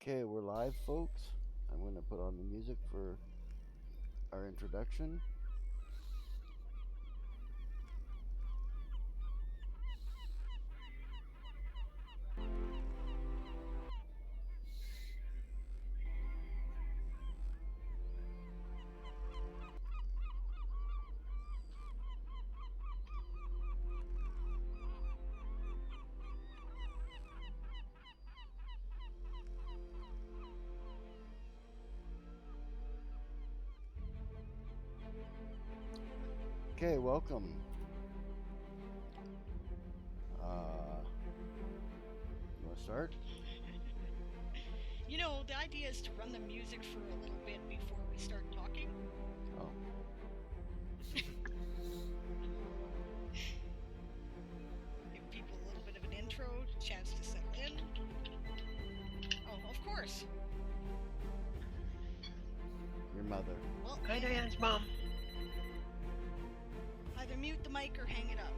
Okay, we're live, folks. I'm going to put on the music for our introduction. Okay, welcome. You want to start? You know, the idea is to run the music for a little bit before we start talking. Oh. Give people a little bit of an intro, chance to settle in. Oh, of course. Your mother. Well, Hi, Diane's mom. either mute the mic or hang it up.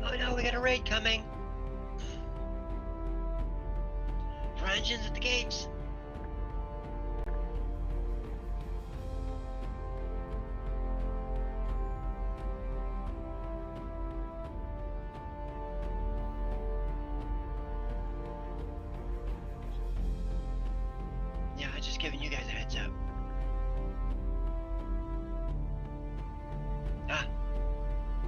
Oh no, we got a raid coming. For engines at the gates. Yeah, I'm just giving you guys a heads up.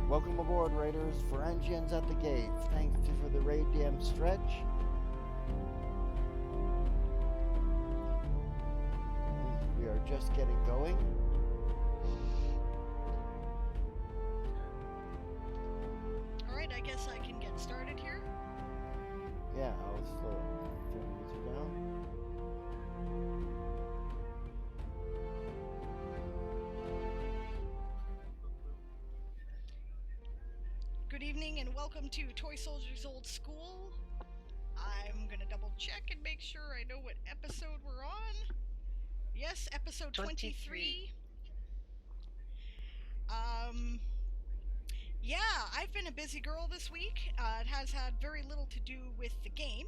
Welcome aboard, Raiders. For engines at the gate. Thanks for the raid DM stretch. We are just getting going. Alright, I guess I can get started here. Yeah, I'll turn the music down. Good evening and welcome to Toy Soldiers Old School. I'm gonna double check and make sure I know what episode we're on. Yes, episode 23. Yeah, I've been a busy girl this week. It has had very little to do with the game.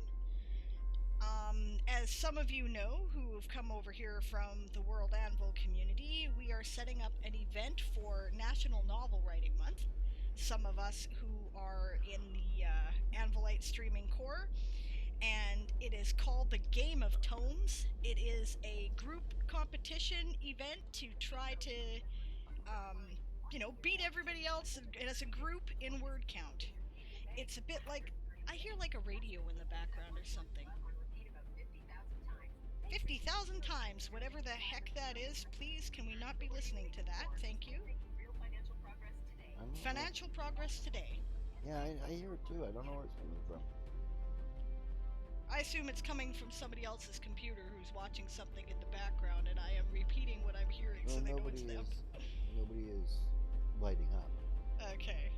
As some of you know who have come over here from the World Anvil community, we are setting up an event for National Novel Writing Month. Some of us who are in the Anvilite streaming core, and it is called the Game of Tomes. It is a group competition event to try to beat everybody else as a group in word count. It's a bit like, I hear like a radio in the background or something. 50,000 times, whatever the heck that is. Please, can we not be listening to that? Thank you. Financial progress today. Yeah, I hear it too. I don't know where it's coming from. I assume it's coming from somebody else's computer who's watching something in the background, and I am repeating what I'm hearing so they know it's them. Nobody is lighting up. Okay.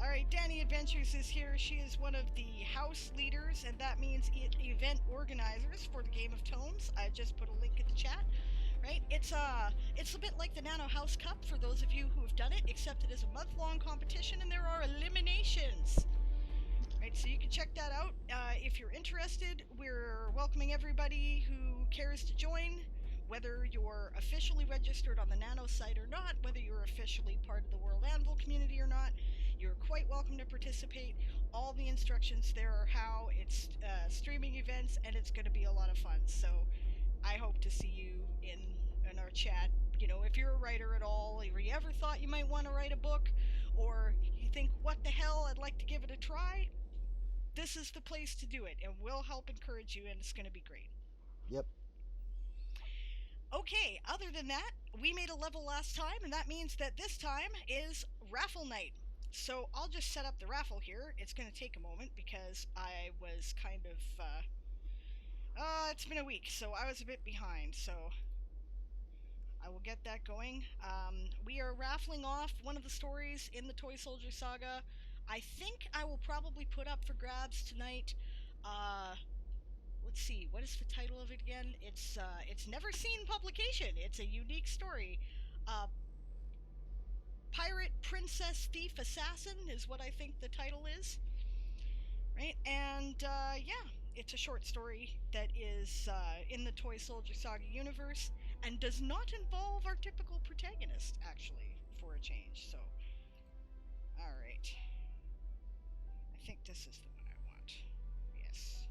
Alright, Danny Adventures is here. She is one of the house leaders, and that means event organizers for the Game of Tomes. I just put a link in the chat. Right? It's a bit like the Nano House Cup for those of you who have done it, except it is a month-long competition and there are eliminations. Right, so you can check that out if you're interested. We're welcoming everybody who cares to join, whether you're officially registered on the Nano site or not, whether you're officially part of the World Anvil community or not. You're quite welcome to participate. All the instructions there are how. It's streaming events, and it's going to be a lot of fun. So I hope to see you in our chat, if you're a writer at all, or you ever thought you might want to write a book, or you think, what the hell, I'd like to give it a try, this is the place to do it, and we'll help encourage you, and it's going to be great. Yep. Okay, other than that, we made a level last time, and that means that this time is raffle night. So I'll just set up the raffle here. It's going to take a moment because I was kind of, it's been a week, so I was a bit behind, so I will get that going. We are raffling off one of the stories in the Toy Soldier Saga. I think I will probably put up for grabs tonight. Let's see, what is the title of it again? It's never seen publication. It's a unique story. Pirate Princess Thief Assassin is what I think the title is. Right? And yeah, it's a short story that is in the Toy Soldier Saga universe and does not involve our typical protagonist, actually, for a change. So, alright. I think this is the one I want. Yes.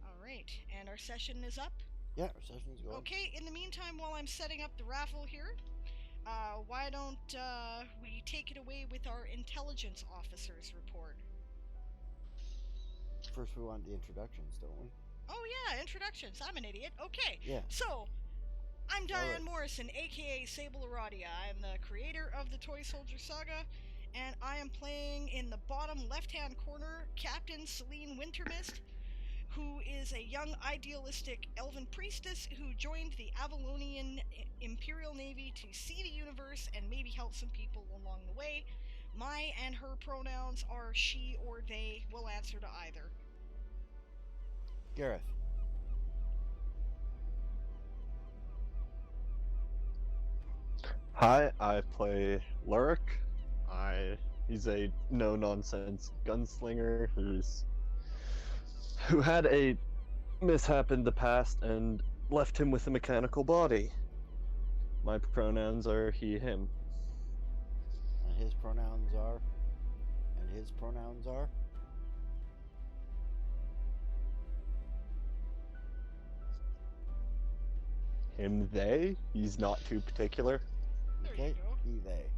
Alright, and our session is up? Yeah, our session's going. Okay, in the meantime, while I'm setting up the raffle here, why don't we take it away with our intelligence officer's report? First, we want the introductions, don't we? Oh yeah, introductions. I'm an idiot. Okay. Yeah. So, I'm Diane Alright. Morrison, aka Sable Aradia. I'm the creator of the Toy Soldier Saga, and I am playing in the bottom left-hand corner Captain Celine Wintermist, who is a young idealistic elven priestess who joined the Avalonian Imperial Navy to see the universe and maybe help some people along the way. My and her pronouns are she or they. Will answer to either. Gareth. Hi, I play Lurik. He's a no-nonsense gunslinger who had a mishap in the past and left him with a mechanical body. My pronouns are he, him. And his pronouns are? And his pronouns are? Him, they. He's not too particular. There Okay, you go. he, they.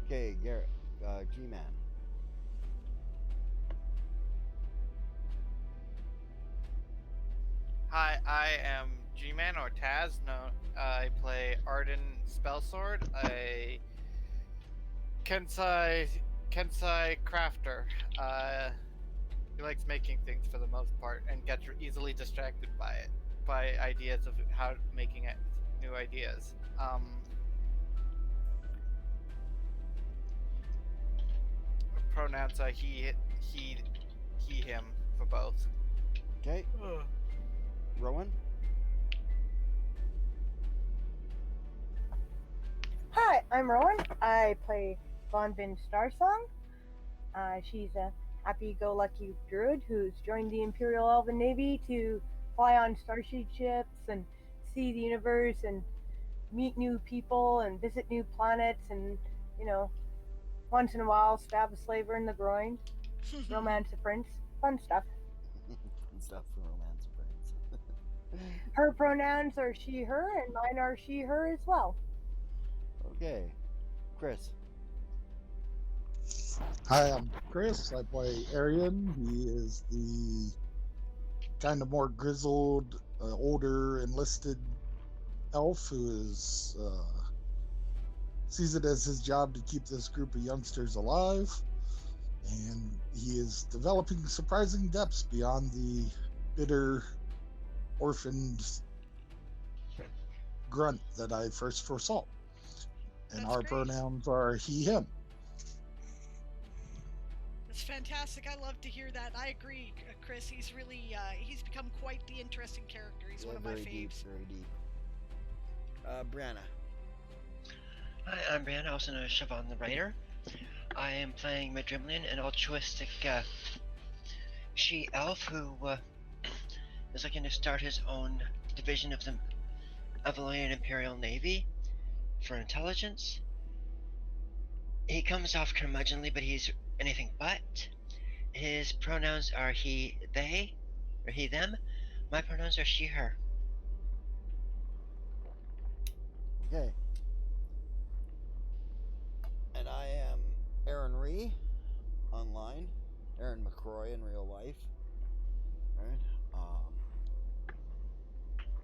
Okay, Garrett, G-Man. Hi, I am G-Man or Taz. No, I play Arden Spellsword, a Kensai crafter. He likes making things for the most part and gets easily distracted by ideas of how making it, new ideas. Pronouns are he, him for both. Okay, Rowan. Hi, I'm Rowan. I play Bonvin Starsong. She's a happy-go-lucky druid who's joined the Imperial Elven Navy to fly on starship ships and see the universe and meet new people and visit new planets and, once in a while stab a slaver in the groin, romance a prince, fun stuff. And stuff for romance friends. Her pronouns are she, her, and mine are she, her as well. Okay, Chris. Hi, I'm Chris. I play Arian. He is the kind of more grizzled, older enlisted elf who is sees it as his job to keep this group of youngsters alive, and he is developing surprising depths beyond the bitter, orphaned grunt that I first foresaw. And That's our great. pronouns are he, him. That's fantastic. I love to hear that. I agree, Chris. He's really, he's become quite the interesting character. He's one of my very deep, faves. very deep. Brianna. Hi, I'm Brian, also known as Siobhan the Writer. I am playing Madrimlian, an altruistic she-elf who is looking to start his own division of the Avalonian Imperial Navy for intelligence. He comes off curmudgeonly, but he's anything but. His pronouns are he, they, or he, them. My pronouns are she, her. Okay. And I am Aaron Ree, online. Aaron McCroy in real life. Alright.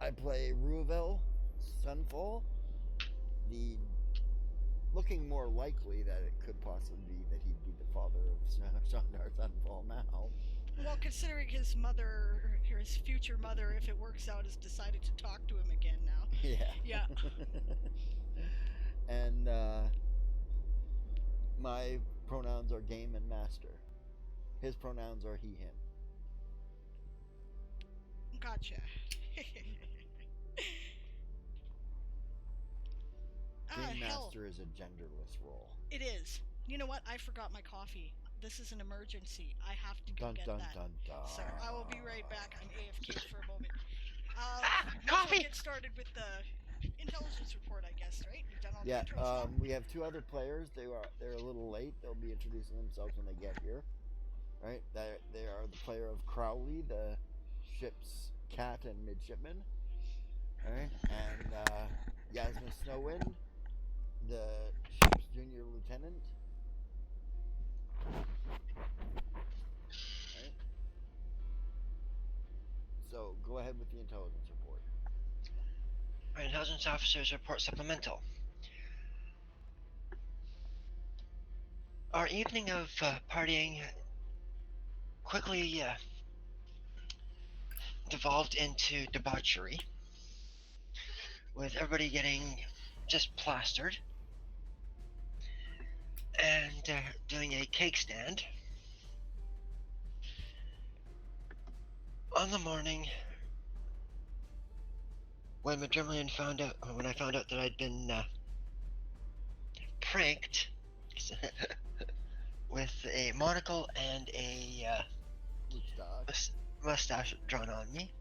I play Ruvel Sunfall. The looking more likely that it could possibly be that he'd be the father of Shandar Sunfall now. Well, considering his mother, his future mother, if it works out, has decided to talk to him again now. Yeah. Yeah. And my pronouns are game and master. His pronouns are he, him. Gotcha. Game Hell, master is a genderless role. it is. You know what? I forgot my coffee. This is an emergency. I have to go Dun get dun that. dun dun. So I will be right back. I'm AFK for a moment. Might Coffee! as well get started with the intelligence report, I guess, right? We've done all the Yeah, intros now? we have two other players. They're a little late. They'll be introducing themselves when they get here. Right? They are the player of Crowley, the ship's cat and midshipman. Alright? And Yasmin Snowwind, the ship's junior lieutenant. Right? So go ahead with the intelligence report. Our intelligence officers report supplemental. Our evening of partying quickly devolved into debauchery, with everybody getting just plastered and doing a cake stand. On the morning when I found out that I'd been pranked with a monocle and a mustache drawn on me,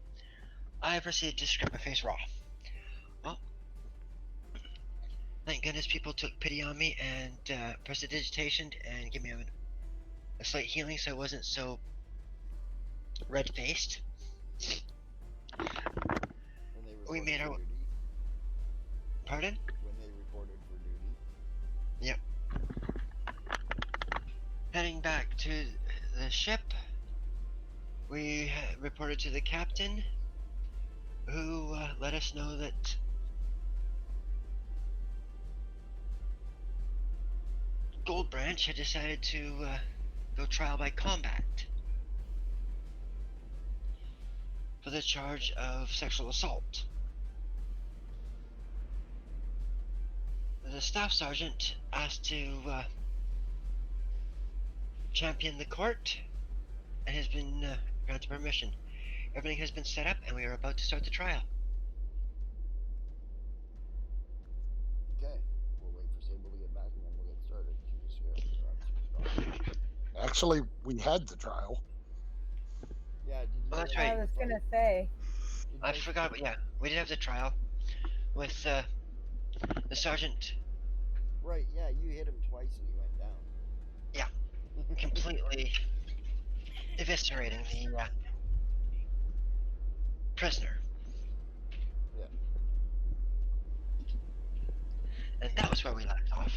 I proceeded to scrub my face raw. Well, thank goodness people took pity on me and prestidigitation and gave me a slight healing so I wasn't so red-faced. We made our... Pardon? When they reported for duty. Yep. Heading back to the ship, we reported to the captain, who let us know that Goldbranch had decided to go trial by combat for the charge of sexual assault. The staff sergeant asked to champion the court and has been granted permission. Everything has been set up and we are about to start the trial. Okay. We'll wait for Sable to get back and then we'll get started. She just Actually, we had the trial. Yeah, did you Oh, that's guys right. I was fight? gonna say. Did I you guys- forgot, but yeah, we did have the trial with the sergeant Right, yeah, you hit him twice and he went down. Yeah. completely eviscerating the prisoner. Yeah. And that was where we left off.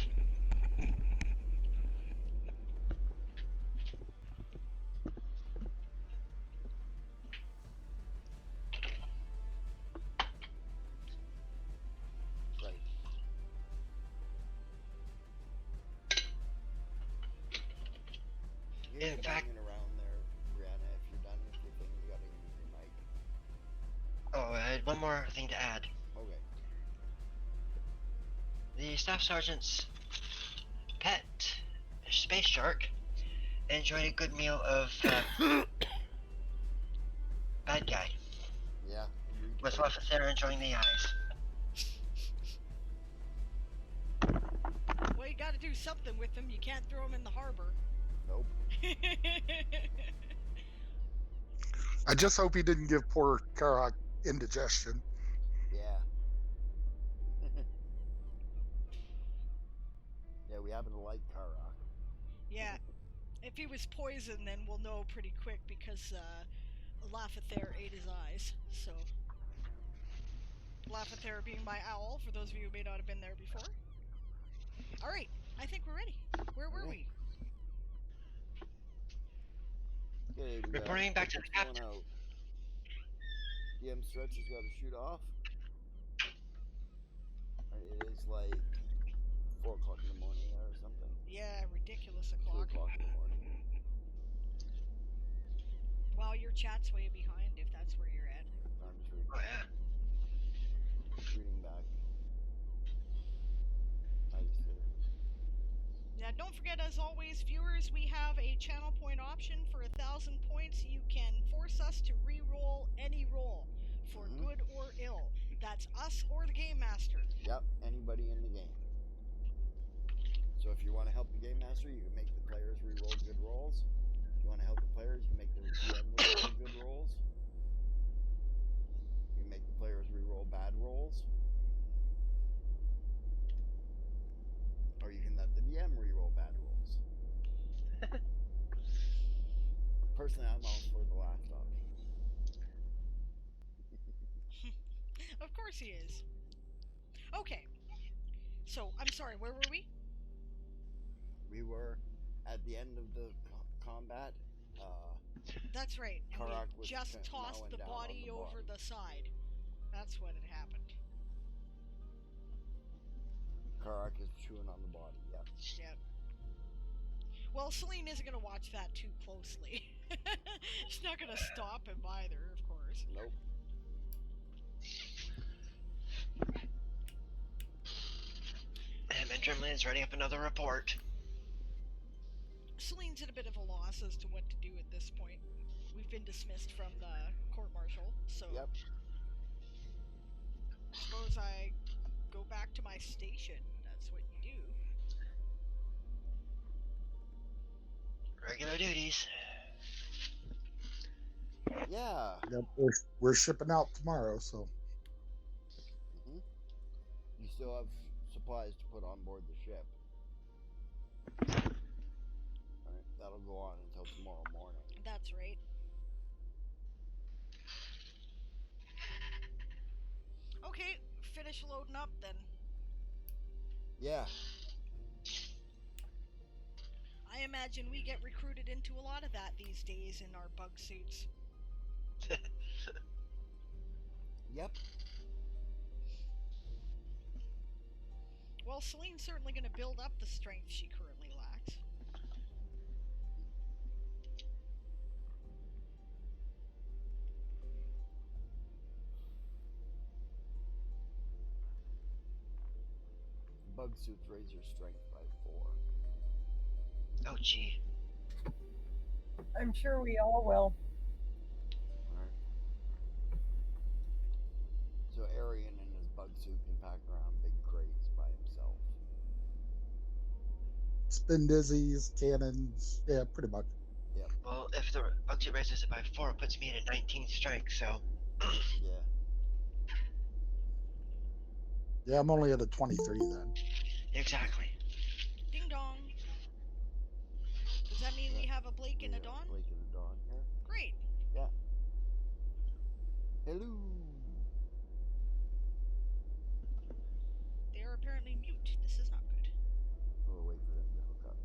Right. You In get fact- hanging around there, Brianna. If you're done with your thing, you gotta use your mic. Oh, I had one more thing to add. Okay. The staff sergeant's pet, space shark, enjoyed a good meal of bad guy, Yeah. agreed. with left there enjoying the eyes. Well, you gotta do something with them. You can't throw them in the harbor. Nope. I just hope he didn't give poor Karak indigestion. Yeah. Yeah, we happen to like Karak. Yeah. If he was poisoned, then we'll know pretty quick because Lafathere ate his eyes. So, Lafathere being my owl, for those of you who may not have been there before. All right, I think we're ready. Where were we? Okay, we got Reporting back to the what's going captain. out. DM Stretch has got to shoot off. It is like 4 o'clock in the morning or something. Yeah, ridiculous 2 o'clock. o'clock in the morning. Wow, your chat's way behind if that's where you're at. I'm just reading, Oh yeah. reading back. I just did it. Yeah, don't forget, as always, viewers, we have a channel point option for 1,000 points. You can force us to re-roll any roll for good or ill. That's us or the Game Master. Yep, anybody in the game. So if you want to help the Game Master, you can make the players re-roll good rolls. If you want to help the players, you make the GM re-roll good rolls. You make the players re-roll bad rolls. Or you can let the DM re-roll bad rolls. Personally, I'm all for the last option. Of course he is. Okay. So, I'm sorry, where were we? We were at the end of the combat. That's right. And Karak we was just tossed mowing the down on body the over body. the side. That's what had happened. Karak is chewing on the body, yep. Yep. Well, Celine isn't going to watch that too closely. She's not going to stop him either, of course. Nope. And Benjamin is writing up another report. Celine's at a bit of a loss as to what to do at this point. We've been dismissed from the court-martial, so Yep. I suppose I go back to my station. That's what you do. Regular duties. Yeah. Yep, we're shipping out tomorrow, so You still have supplies to put on board the ship. Alright, that'll go on until tomorrow morning. That's right. Okay, finish loading up then. Yeah. I imagine we get recruited into a lot of that these days in our bug suits. Yep. Well, Celine's certainly going to build up the strength she currently lacks. Bug suits raise your strength by 4. Oh gee. I'm sure we all will. Alright. So Arian in his bug suit can pack around big crates by himself. spin dizzies, cannons, yeah, pretty much. Well, if the bug raises it by 4, it puts me at a 19 strength, so. Yeah. Yeah, I'm only at a 23 then. Exactly. Ding dong. Does that mean we have a Blake and a Dawn? Blake and a Dawn here. Great. Yeah. Hello. They are apparently mute. This is not good. We'll wait for them to hook up.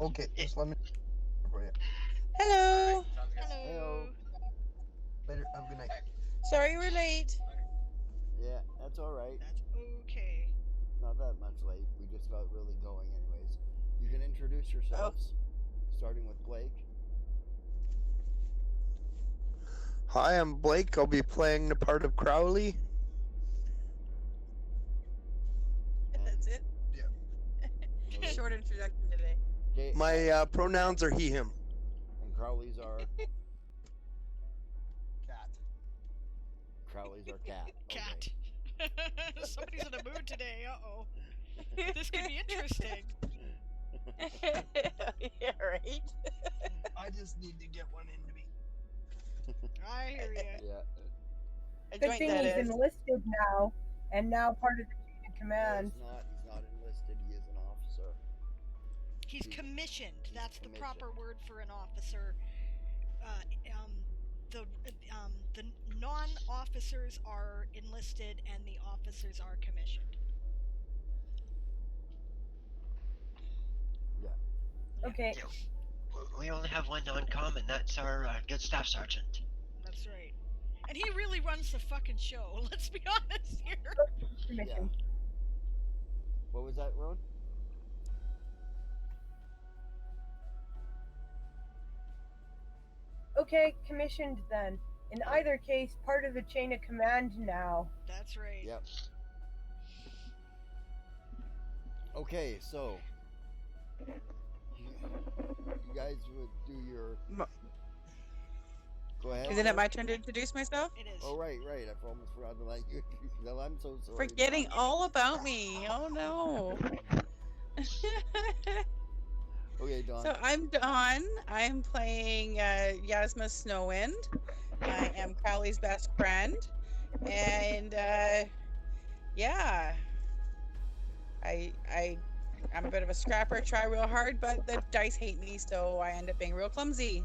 Okay, just let me for you. Hello. Hello. Later. Have a good night. Sorry we're late. Yeah, that's alright. That's okay. Not that much late. We just got really going anyways. You can introduce yourselves. Starting with Blake. Hi, I'm Blake. I'll be playing the part of Crowley. That's it. Okay. Short introduction today. My pronouns are he, him. And Crowley's our Cat. Crowley's our cat. Cat. Somebody's in a mood today. Uh-oh. This could be interesting. Yeah, right. I just need to get one into me. I hear you. Yeah. I Good joined thing that he's as. enlisted now, and now part of the chain of command. He's not enlisted. He is an officer. He's commissioned. He's That's the proper commissioned. word for an officer. The non-officers are enlisted, and the officers are commissioned. Yeah. Okay. Yeah. We only have one non-com, and that's our good staff sergeant. That's right. And he really runs the fucking show. Let's be honest here. Commission. What was that, Rowan? Okay, commissioned then. In either case, part of the chain of command now. That's right. Yep. Okay, so you guys would do your. Go ahead. Isn't it my turn to introduce myself? It is. Oh right. I almost forgot to let you. No, I'm so sorry. Forgetting all about me. Oh no. Okay, Dawn. So I'm Dawn. I'm playing Yasma Snowwind. I am Crowley's best friend, and yeah, I'm a bit of a scrapper. Try real hard, but the dice hate me, so I end up being real clumsy.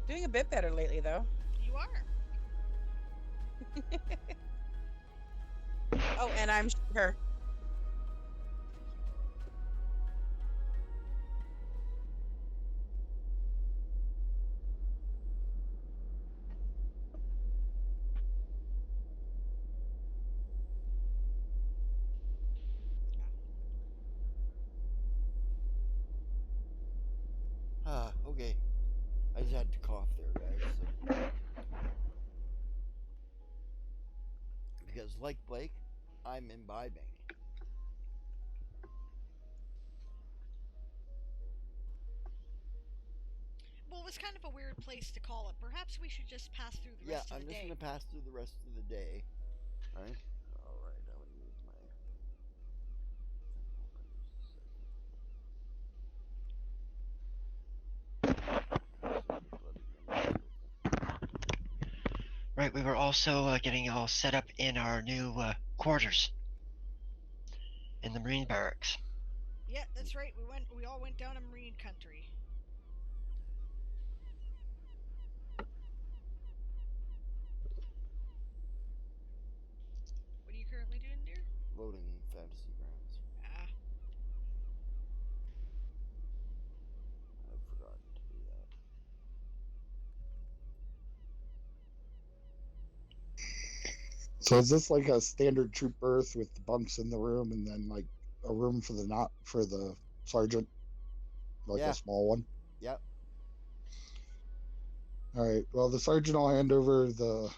Doing a bit better lately, though. You are. Oh, and I'm her. Okay. I just had to cough there, guys. So. Because, like Blake, I'm imbibing. Well, it was kind of a weird place to call it. Perhaps we should just pass through the rest of the day. Yeah, I'm just going to pass through the rest of the day. Alright? Alright, I'm going to use my... Right, we were also getting all set up in our new quarters in the Marine barracks. Yeah, that's right. We all went down to Marine country. What are you currently doing, dear? Loading fantasy grounds. Ah. I've forgotten to do that. So is this like a standard troop berth with the bunks in the room and then like a room for the sergeant? Like Yeah. a small one? Yep. Alright, well the sergeant will hand over the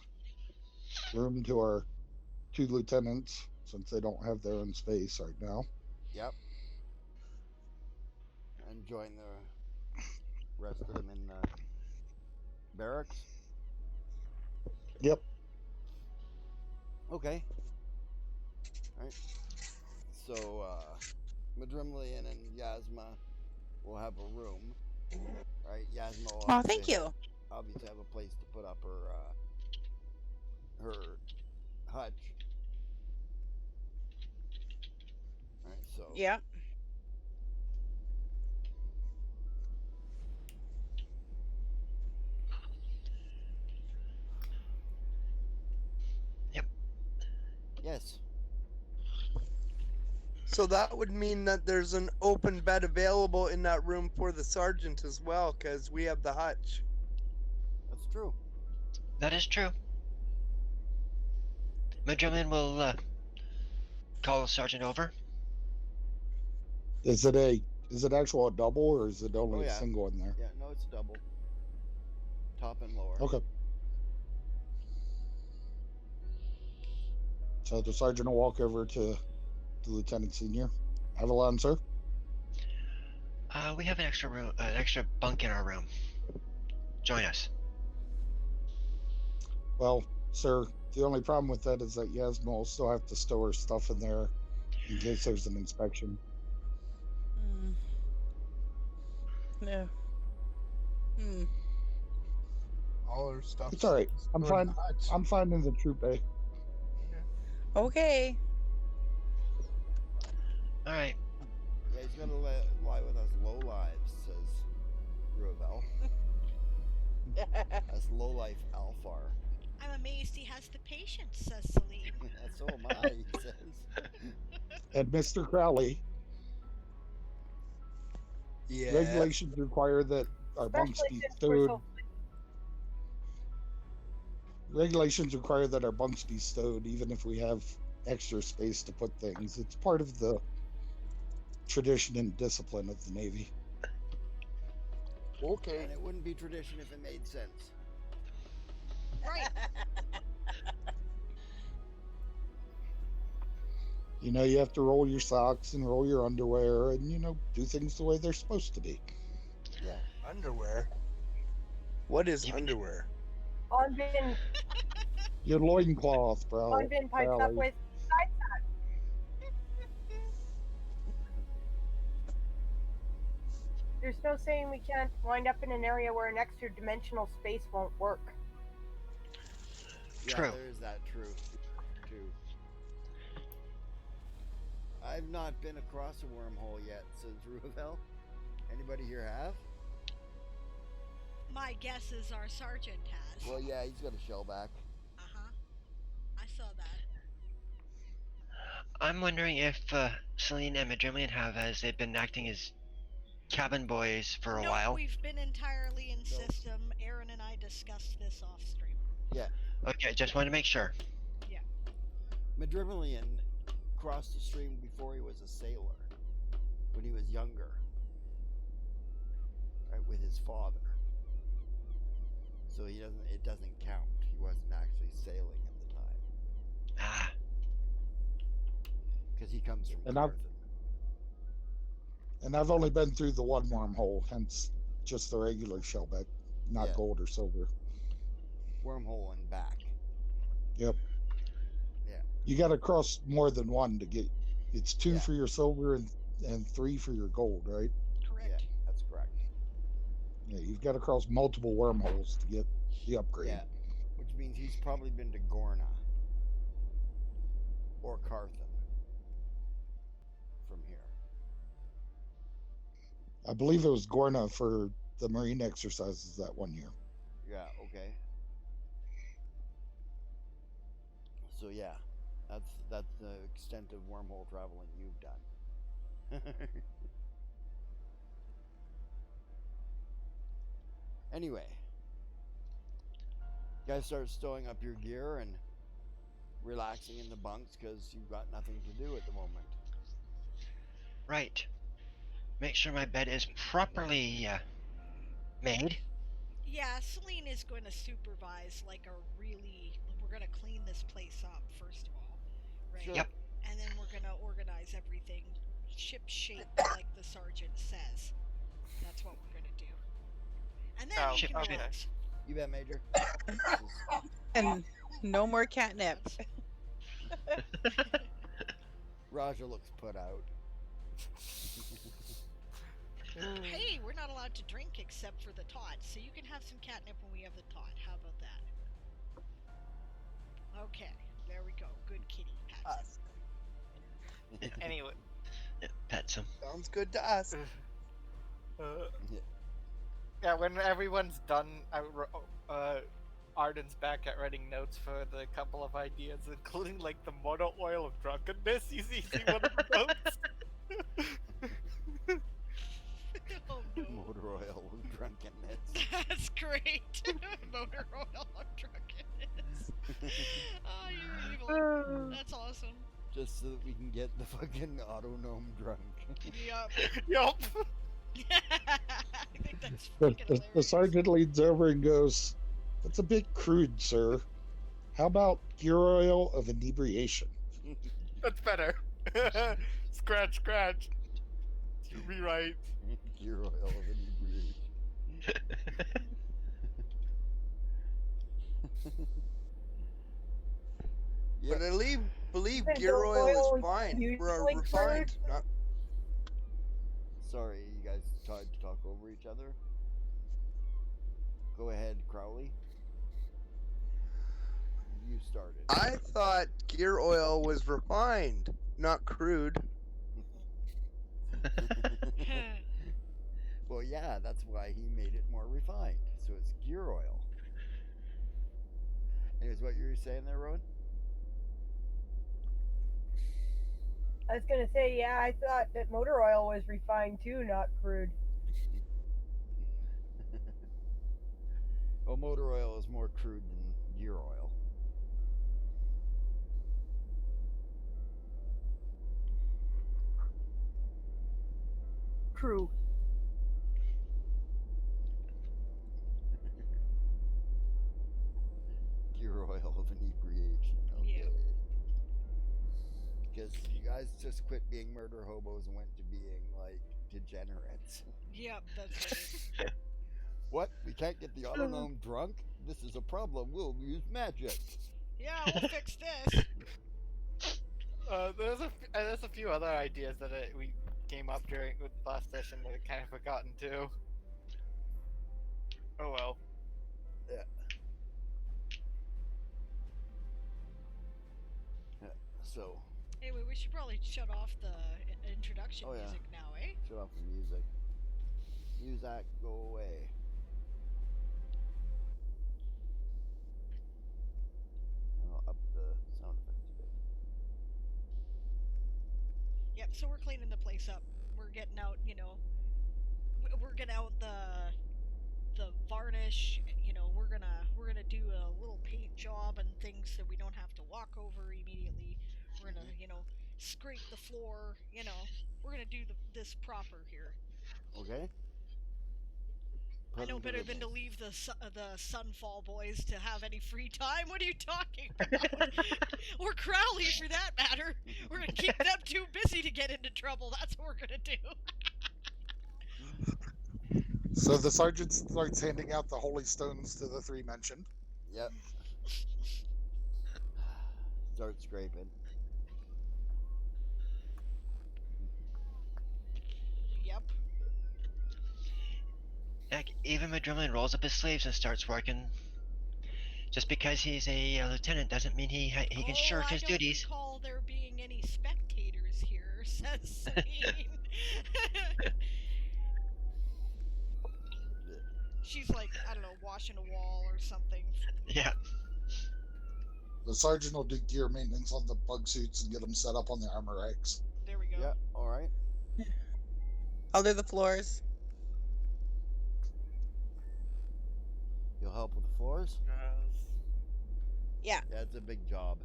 room to our 2 lieutenants since they don't have their own space right now. Yep. And join the rest of them in the barracks. Yep. Okay. Alright. So, Madrimlian and Yasma will have a room. Right? Yasma will Oh, thank you. obviously have a place to put up her hutch. Alright, so... Yeah. Yes. So that would mean that there's an open bed available in that room for the sergeant as well, because we have the hutch. That's true. That is true. Madrillian will call the sergeant over. Is it actual a double or is it only Oh, a yeah. single in there? Yeah, no, it's double. Top and lower. Okay. So the sergeant will walk over to the lieutenant senior. Avalon, sir? We have an extra room, an extra bunk in our room. Join us. Well, sir, the only problem with that is that Yasma will still have to store her stuff in there in case there's an inspection. No. All our stuff. It's all right. I'm fine. I'm fine in the troop bay. Okay. All right. gotta lie with us low lives, says Ruvel. That's low life Alfar. I'm amazed he has the patience, says Celine. So am I, he says. And Mr. Crowley, Yeah. regulations require that our bunks Especially be since we're stowed. so Regulations require that our bunks be stowed, even if we have extra space to put things. It's part of the tradition and discipline of the Navy. Okay. And it wouldn't be tradition if it made sense. Right. You know, you have to roll your socks and roll your underwear and, you know, do things the way they're supposed to be. Yeah. Underwear. What is You mean- underwear? Bonbin Your loincloth, bro. Bonbin pipes up Crowley. with side sack. There's no saying we can't wind up in an area where an extra dimensional space won't work. Yeah, True. there is that truth, too. I've not been across a wormhole yet, says Ruvel. Anybody here have? My guess is our sergeant has. Well, yeah, he's got a shell back. Uh-huh. I saw that. I'm wondering if Celine and Madrillian have, as they've been acting as cabin boys for a No, while. we've been entirely in No. system. Aaron and I discussed this off stream. Yeah. Okay, just want to make sure. Madrimilian crossed the stream before he was a sailor, when he was younger, right, with his father. So it doesn't count. He wasn't actually sailing at the time. Ah, Because he comes from And I've- Carthage. And I've only been through the one wormhole, hence just the regular shellback, not Yeah. gold or silver. Wormhole and back. Yep. Yeah. You got to cross more than one to get. It's 2 Yeah. for your silver and 3 for your gold, right? Correct. Yeah, that's correct. Yeah, you've got to cross multiple wormholes to get the upgrade. Yeah. Which means he's probably been to Gorna. Or Carthon. From here. I believe it was Gorna for the marine exercises that one year. Yeah, okay. So yeah, that's the extent of wormhole traveling you've done. Anyway, you guys start stowing up your gear and relaxing in the bunks because you've got nothing to do at the moment. right. Make sure my bed is properly made. Yeah, Celine is going to supervise like we're going to clean this place up first of all, right? Sure. Yep. And then we're going to organize everything ship shape like the sergeant says. That's what we're going to do. And then we Ship can shape. relax. You bet, Major. And no more catnip. Raja looks put out. Hey, we're not allowed to drink except for the tot, so you can have some catnip when we have the tot. How about that? Okay, there we go. Good kitty. Pats. Anyway. Pets him. Sounds good to us. Yeah. Yeah, when everyone's done, Arden's back at writing notes for the couple of ideas, including like the motor oil of drunkenness. You see one of the notes? Oh no. Motor oil of drunkenness. That's great. Motor oil of drunkenness. Oh, you're evil. That's awesome. Just so that we can get the fucking auto-gnome drunk. Yup. Yup. I think that's The, fucking the hilarious. sergeant leans over and goes, "That's a bit crude, sir. How about gear oil of inebriation?" That's better. Scratch. Rewrite. Gear oil of inebriation. But I believe Even gear though oil oil is fine is for a usually refined. crude. Not, Sorry, you guys tried to talk over each other. Go ahead, Crowley. You started. I thought gear oil was refined, not crude. yeah, that's why he made it more refined. So it's gear oil. Anyways, what you were saying there, Rowan? I was gonna say, yeah, I thought that motor oil was refined too, not crude. Well, motor oil is more crude than gear oil. True. Gear oil of inebriation. Okay. Yeah. Because you guys just quit being murder hobos and went to being like degenerates. Yep, that's right. What? We can't get the autognome drunk? This is a problem. We'll use magic. Yeah, we'll fix this. There's a few other ideas that we came up during with last session that I kind of forgotten too. Oh well. Yeah. So. Anyway, we should probably shut off the introduction music now, eh? Shut off the music. Music, go away. And I'll up the sound effects a bit. Yep, so we're cleaning the place up. We're getting out, we're getting out the varnish, we're gonna do a little paint job and things so we don't have to walk over immediately. We're gonna, scrape the floor, we're gonna do this proper here. Okay. I know better than to leave the Sunfall boys to have any free time. What are you talking about? Or Crowley, for that matter. We're gonna keep them too busy to get into trouble. That's what we're gonna do. So the sergeant starts handing out the holy stones to the three mentioned. Yep. Start scraping. Yep. Heck, even Madrillian rolls up his sleeves and starts working. Just because he's a lieutenant doesn't mean he can shirk his duties. I don't recall there being any spectators here, says Celine. She's like, I don't know, washing a wall or something. Yeah. The sergeant will do gear maintenance on the bug suits and get them set up on the armor racks. There we go. Yeah, alright. I'll do the floors. You'll help with the floors? Yeah. Yeah, it's a big job.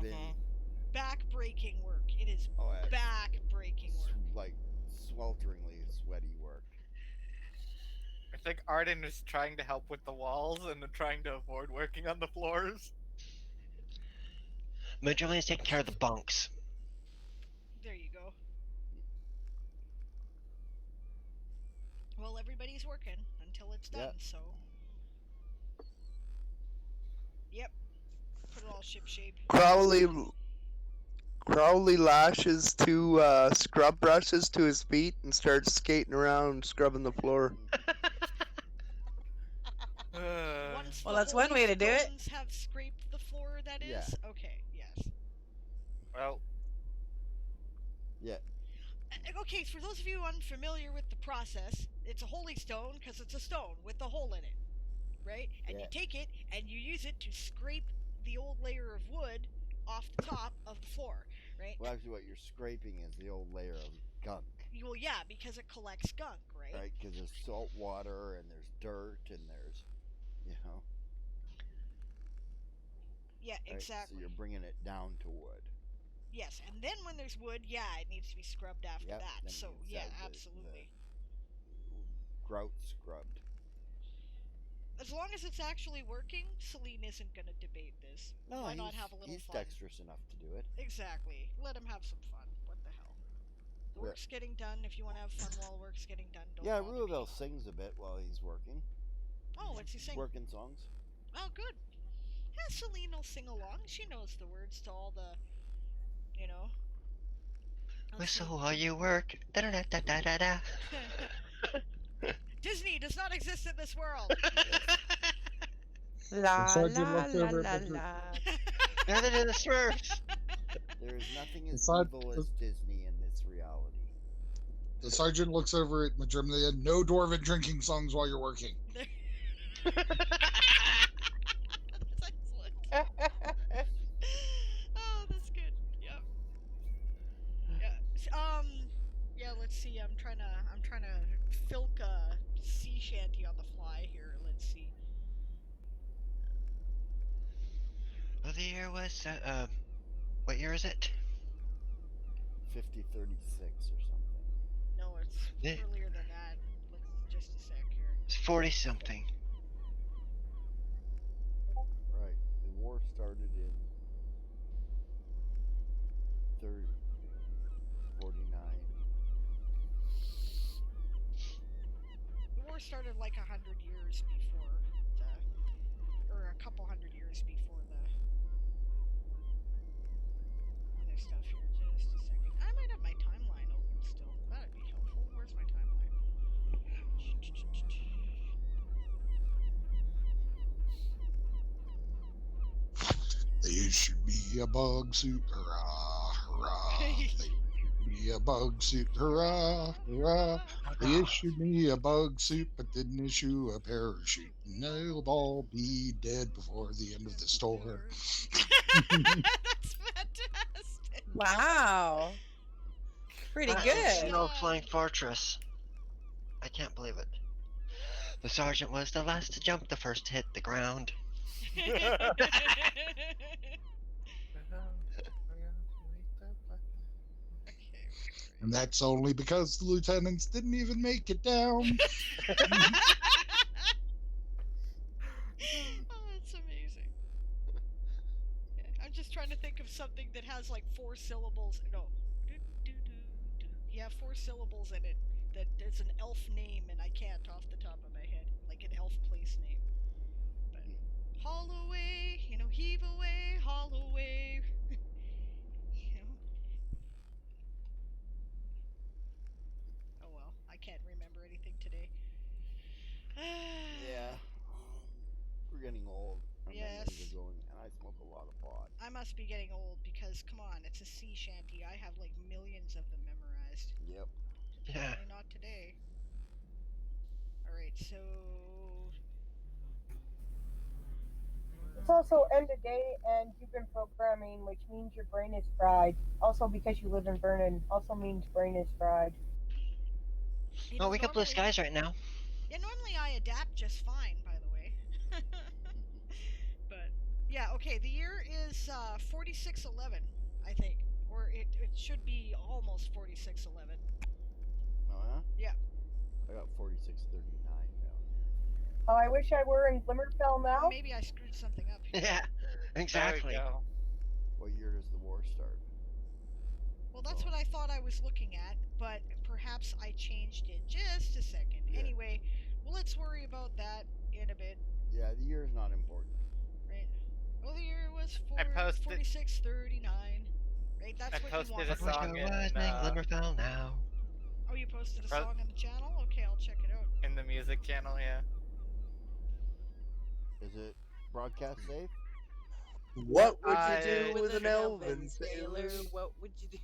It's been Back-breaking work. It is back-breaking work. Like, swelteringly sweaty work. I think Arden is trying to help with the walls and trying to avoid working on the floors. Madrillian's taking care of the bunks. There you go. Well, everybody's working until it's done, so... Yep. Put it all ship-shape. Crowley lashes two scrub brushes to his feet and starts skating around scrubbing the floor. Well, that's one way to do it. Have scraped the floor, that is? Yeah. Okay, yes. Well. Yeah. Okay, for those of you unfamiliar with the process, it's a holy stone because it's a stone with a hole in it, right? And you take it and you use it to scrape the old layer of wood off the top of the floor, right? Well, actually, what you're scraping is the old layer of gunk. Well, yeah, because it collects gunk, right? Right, because there's salt water and there's dirt and there's, Yeah, right? exactly. So you're bringing it down to wood. Yes, and then when there's wood, yeah, it needs to be scrubbed after that. So, yeah, absolutely. The grout scrubbed. As long as it's actually working, Celine isn't going to debate this. No, Why not have a little he's fun? dexterous enough to do it. Exactly. Let him have some fun. What the hell? The work's getting done. If you want to have fun while work's getting done, don't bother me. Ruabel sings a bit while he's working. Oh, what's he sing? Working songs. Oh, good. Yeah, Celine will sing along. She knows the words to all the, Whistle while you work. Da-da-da-da-da-da. Disney does not exist in this world. La la la la la. Neither do the Smurfs. There is nothing as evil as Disney in this reality. The sergeant looks over at Madrimlia. No dwarven drinking songs while you're working. That's excellent. Oh, that's good. Yep. Yeah. Yeah. Let's see. I'm trying to filk a sea shanty on the fly here. Let's see. Well, the year was, what year is it? 5036 or something. No, it's Yeah. earlier than that. Let's just a sec here. It's 40-something. Right. The war started in 49. The war started like 100 years before or a couple hundred years before the other stuff here. Just a second. I might have my timeline open still. That'd be helpful. Where's my timeline? They issued me a bug suit, hurrah, hurrah. They issued me a bug suit, hurrah, hurrah. They issued me a bug suit, but didn't issue a parachute. And they'll all be dead before the end of the store. That's fantastic. Wow. Pretty good. No flying fortress. I can't believe it. The sergeant was the last to jump, the first to hit the ground. And that's only because the lieutenants didn't even make it down. Oh, that's amazing. Yeah, I'm just trying to think of something that has like 4 syllables. No. Yeah, 4 syllables in it. That is an elf name, and I can't off the top of my head. Like an elf place name. But haul away, heave away, haul away. Oh well, I can't remember anything today. Yeah. We're getting old. Our Yes. memories are going, and I smoke a lot of pot. I must be getting old because, come on, it's a sea shanty. I have like millions of them memorized. Yep. Yeah. Apparently not today. Alright, so... It's also end of day, and you've been programming, which means your brain is fried. Also, because you live in Vernon, also means brain is fried. Oh, we got blue skies right now. Yeah, normally I adapt just fine, by the way. But, yeah, okay, the year is 4611, I think. Or it should be almost 4611. Oh, yeah? Yeah. I got 4639 down here. Oh, I wish I were in Glimmerfell now. Well, maybe I screwed something up here. Yeah, exactly. There we go. What year does the war start? Well, that's what I thought I was looking at, but perhaps I changed it. Just a second. Yeah. Anyway, well, let's worry about that in a bit. Yeah, the year is not important. Right. Well, the year was I posted- 4639. Right, that's I what you posted want. a song in, Glimmerfell now. Oh, you posted a song on the channel? Okay, I'll check it out. in the music channel, yeah. Is it broadcast safe? What would I- you do with an elven sailor? What would you do?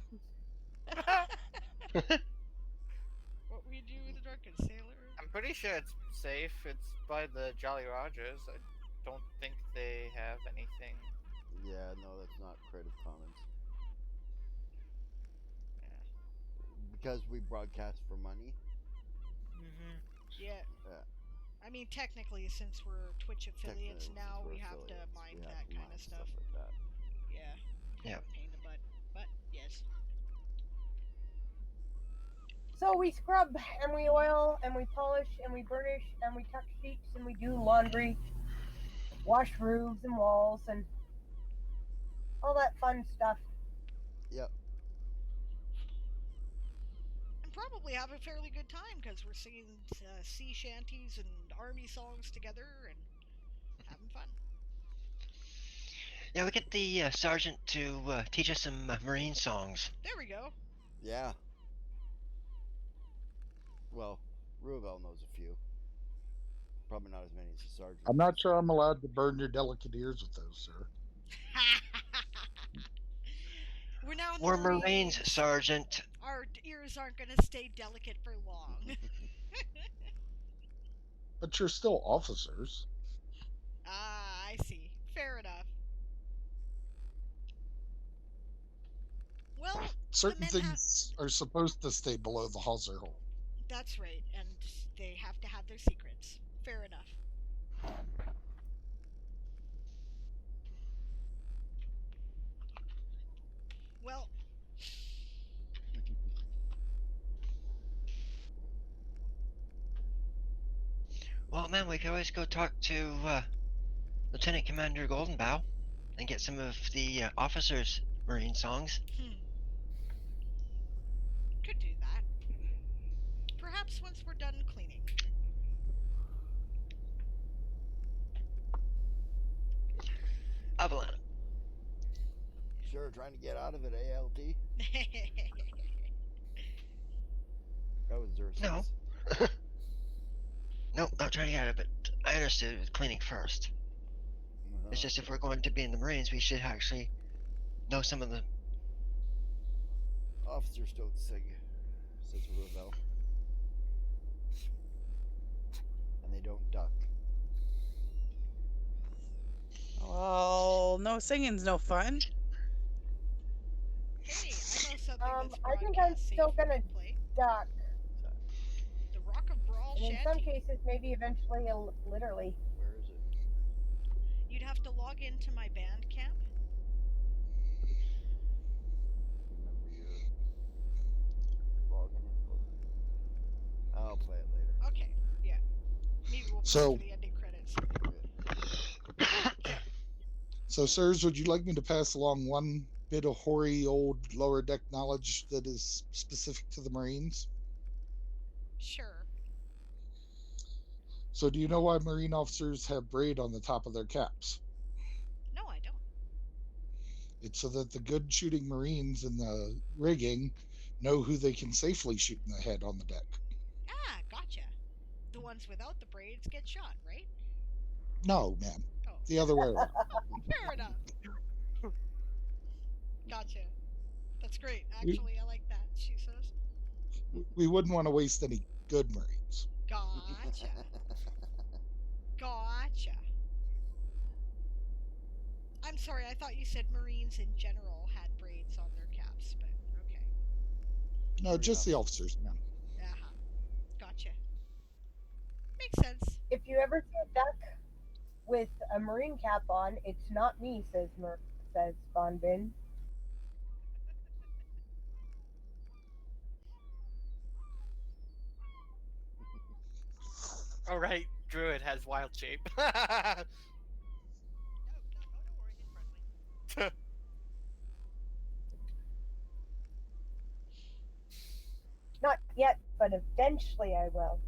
What will you do with a drunken sailor? I'm pretty sure it's safe. It's by the Jolly Rogers. I don't think they have anything. Yeah, no, that's not Creative Commons. Yeah. Because we broadcast for money. Yeah. Yeah. I mean, technically, since we're Twitch affiliates Technically, now, we're we have to affiliates. mind We have that to kind of mind stuff. like that. Yeah. Yeah. Pain in the butt. But, yes. So we scrub, and we oil, and we polish, and we burnish, and we tuck sheets, and we do laundry, wash roofs and walls, and all that fun stuff. Yep. And probably have a fairly good time because we're singing sea shanties and army songs together and having fun. Yeah, we get the sergeant to teach us some marine songs. There we go. Yeah. Well, Ruvel knows a few. Probably not as many as the sergeant. I'm not sure I'm allowed to burn your delicate ears with those, sir. We're now in the We're Marines, Sergeant. our ears aren't going to stay delicate for long. But you're still officers. Ah, I see. Fair enough. Well, Certain men have. things are supposed to stay below the hawser hole. That's right, and they have to have their secrets. Fair enough. Well, Well, man, we could always go talk to Lieutenant Commander Goldenbow and get some of the officers' Marine songs. Could do that. Perhaps once we're done cleaning. Avalana. Sure, trying to get out of it, ALT. That was Xerxes. No. Nope, not trying to get out of it. I understood it was cleaning first. It's just if we're going to be in the Marines, we should actually know some of the. Officers don't sing, says Ravel. And they don't duck. Well, no singing's no fun. Hey, I know something that's I think I'm broadcast safe still for gonna play. duck. The Rock of Brawl And in Shanty. some cases, maybe eventually, literally. Where is it? You'd have to log into my Bandcamp. Remember your login info. I'll play it later. Okay, yeah. Maybe we'll play So- for the ending credits. So, sirs, would you like me to pass along one bit of hoary old lower deck knowledge that is specific to the Marines? Sure. So, do you know why Marine officers have braid on the top of their caps? No, I don't. It's so that the good shooting Marines in the rigging know who they can safely shoot in the head on the deck. Ah, gotcha. The ones without the braids get shot, right? No, ma'am. Oh, The other way around. fair enough. Gotcha. That's great. Actually, I like that, she says. We wouldn't want to waste any good Marines. Gotcha. Gotcha. I'm sorry, I thought you said Marines in general had braids on their caps, but okay. No, just the officers, ma'am. Uh-huh. Gotcha. Makes sense. If you ever see a duck with a Marine cap on, it's not me, says Von Bin. Oh right, Druid has wild shape. No, don't worry, he's friendly. Not yet, but eventually I will.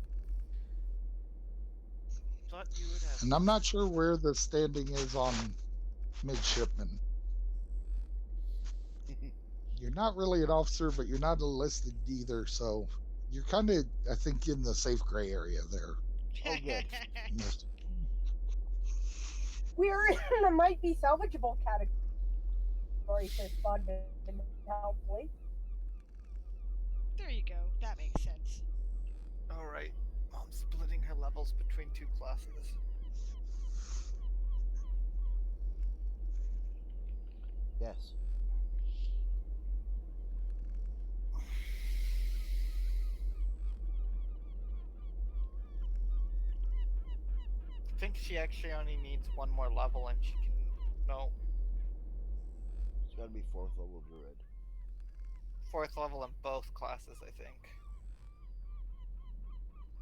Thought you would have. And I'm not sure where the standing is on midshipmen. You're not really an officer, but you're not enlisted either, so you're kind of, I think, in the safe gray area there. Oh, good. Yes. We're in the might be salvageable category, says Von Bin helpfully. There you go. That makes sense. Alright, Mom's splitting her levels between two classes. Yes. I think she actually only needs one more level and she can. No, It's gotta be 4th level druid. 4th level in both classes, I think.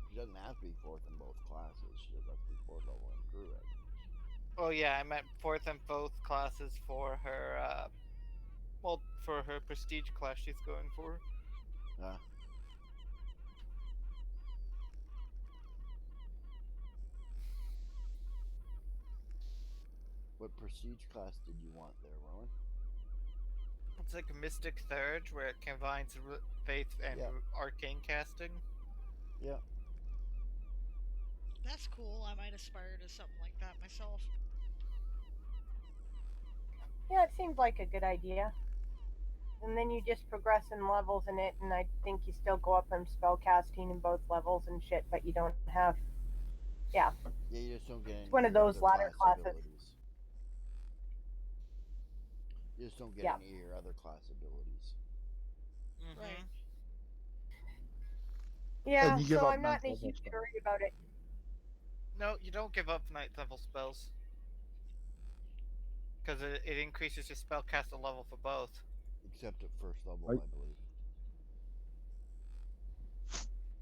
She doesn't have to be 4th in both classes. She just has to be 4th level in druid. Oh yeah, I meant 4th in both classes for her, well, for her prestige class she's going for. What prestige class did you want there, Rowan? It's like a Mystic Third, where it combines faith and arcane casting. Yeah. That's cool. I might aspire to something like that myself. Yeah, it seems like a good idea. and then you just progress in levels in it, and I think you still go up in spell casting in both levels and shit, but you don't have. Yeah, Yeah, you just don't get it's any one of of your those other ladder class classes. abilities. You just don't get Yeah. any of your other class abilities. Mm-hmm. Right. Yeah, And you give so up I'm not ninth in a level huge spell. hurry about it. No, you don't give up ninth level spells. Because it increases your spellcaster level for both. Except at first level, Right. I believe.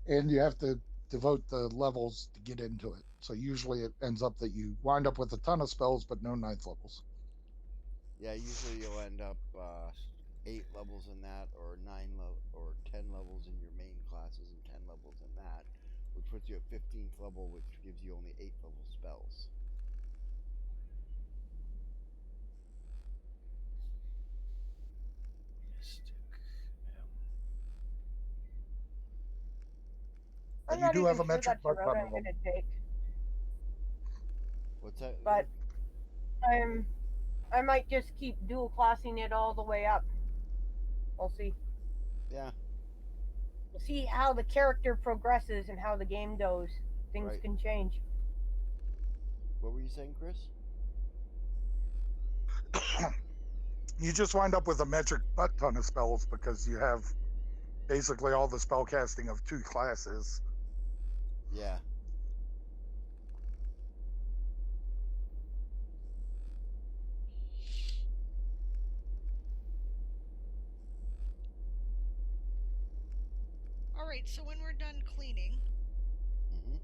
And you have to devote the levels to get into it. So usually it ends up that you wind up with a ton of spells, but no ninth levels. Yeah, usually you'll end up 8 levels in that, or 10 levels in your main classes, and 10 levels in that, which puts you at 15th level, which gives you only 8 level spells. I'm But you not do even have a sure metric that's a butt route ton I'm of them. going to take, What's that? but I might just keep dual classing it all the way up. We'll see. Yeah, We'll see how the character progresses and how the game goes. Things Right. can change. what were you saying, Chris? You just wind up with a metric butt ton of spells because you have basically all the spell casting of 2 classes. Yeah. All right, so when we're done cleaning, Mm-hmm.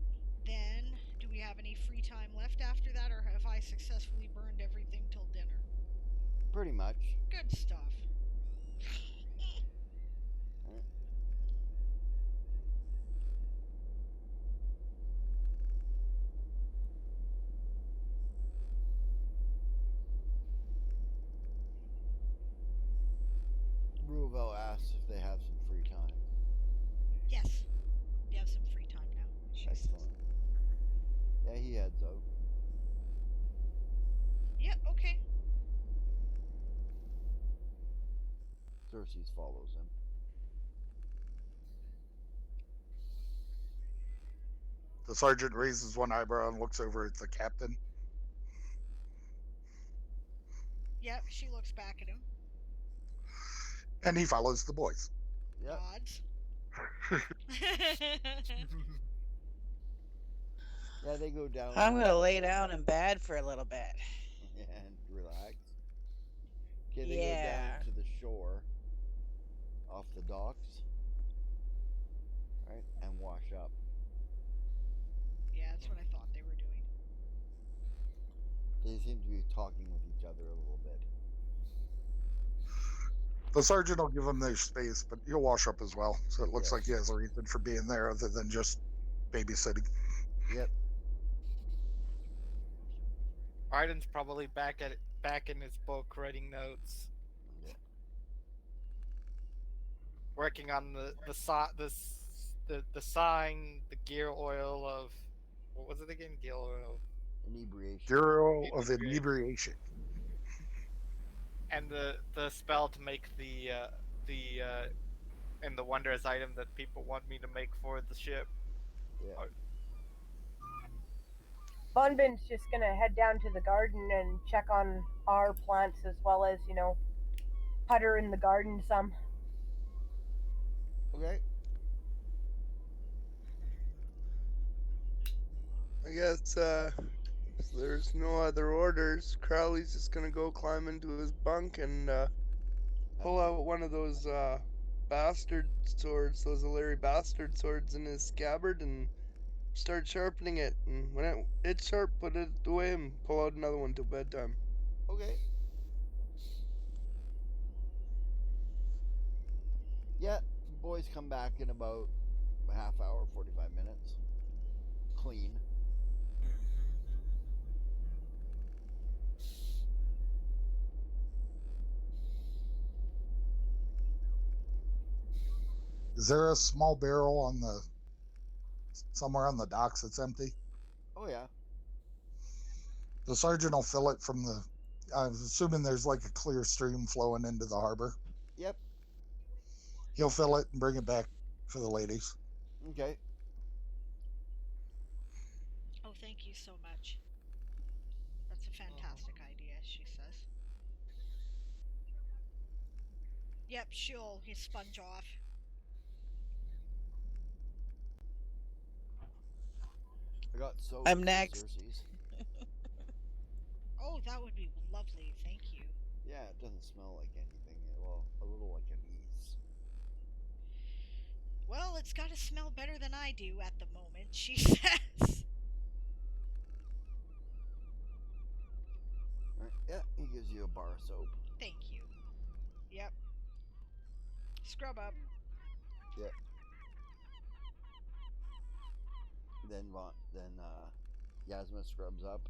then do we have any free time left after that, or have I successfully burned everything till dinner? Pretty much. Good stuff. Right. Roosevelt asks if they have some free time. Yes, we have some free time now. She says. Excellent. Yeah, he heads out. Yeah, okay. Cersei follows him. The sergeant raises one eyebrow and looks over at the captain. Yep, she looks back at him, And he follows the boys. Yep. nods. Yeah, they go down I'm gonna lay down in bed for a little bit. and relax. Okay, they go down Yeah. to the shore off the docks, right, and wash up. Yeah, that's what I thought they were doing. They seem to be talking with each other a little bit. The sergeant will give him their space, but he'll wash up as well. So it looks Yes. like he has a reason for being there other than just babysitting. Yep. Arden's probably back in his book writing notes, Yeah. working on the sign, the gear oil of what was it again? Gear oil Inebriation. Bureau of Inebriation. and the spell to make and the wondrous item that people want me to make for the ship. Yeah. Bonbin's just going to head down to the garden and check on our plants as well as, putter in the garden some. Okay. I guess if there's no other orders, Crowley's just gonna go climb into his bunk and pull out one of those bastard swords, those Illyri bastard swords in his scabbard and start sharpening it. And when it's sharp, put it away and pull out another one till bedtime. Okay. Yeah, boys come back in about a half hour, 45 minutes. Clean. Is there a small barrel on somewhere on the docks that's empty? Oh, yeah. The sergeant will fill it from I was assuming there's like a clear stream flowing into the harbor. Yep. He'll fill it and bring it back for the ladies. Okay. Oh, thank you so much. That's a fantastic idea, she says. Yep, she'll sponge off. I got soda I'm for next. Cersei's. Oh, that would be lovely. Thank you. Yeah, it doesn't smell like anything. Well, a little like anise. Well, it's got to smell better than I do at the moment, she says. Right. Yeah, he gives you a bar of soap. Thank you. Yep. Scrub up. Yep. Then Yasmin scrubs up.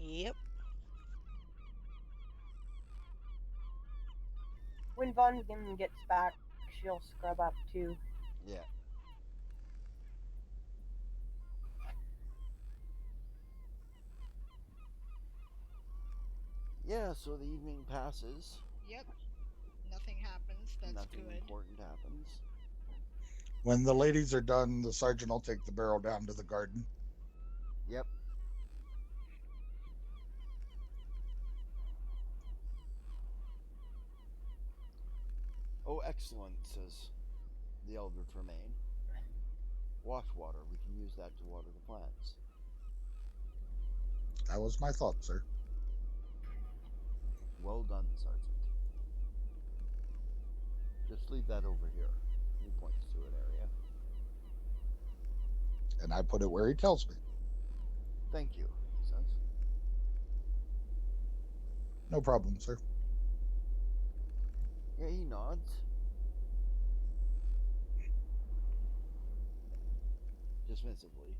Yep. When Von Gim gets back, she'll scrub up too. Yeah. Yeah, so the evening passes. Yep. Nothing happens. That's Nothing good. important happens. When the ladies are done, the sergeant will take the barrel down to the garden. Yep. Oh, excellent, says the elder Tremaine. Wash water. We can use that to water the plants. That was my thought, sir. Well done, Sergeant. Just leave that over here. He points to an area. And I put it where he tells me. Thank you, he says. No problem, sir. Yeah, he nods. Dismissively.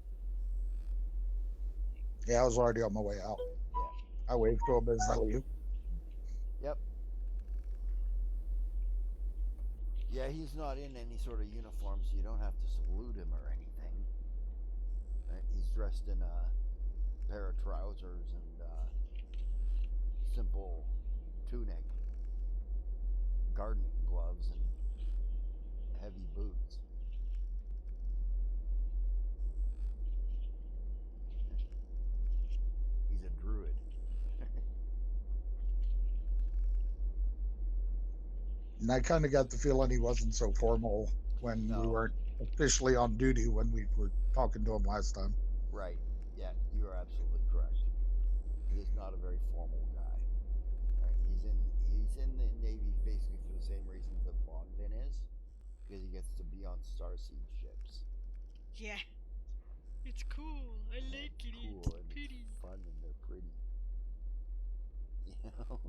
Yeah, I was already on my way out. Yeah. I waved to him as I leave. Yep. Yeah, he's not in any sort of uniform, so you don't have to salute him or anything. Right? He's dressed in a pair of trousers and simple tunic, gardening gloves, and heavy boots. He's a druid. And I kind of got the feeling he wasn't so formal when we No. weren't officially on duty when we were talking to him last time. Right. Yeah, you are absolutely correct. He is not a very formal guy. Right? He's in the Navy basically for the same reasons that Bondvin is, because he gets to be on Starseed ships. Yeah. It's cool. I like it. Cool It's and pretty. it's fun and they're pretty. You know?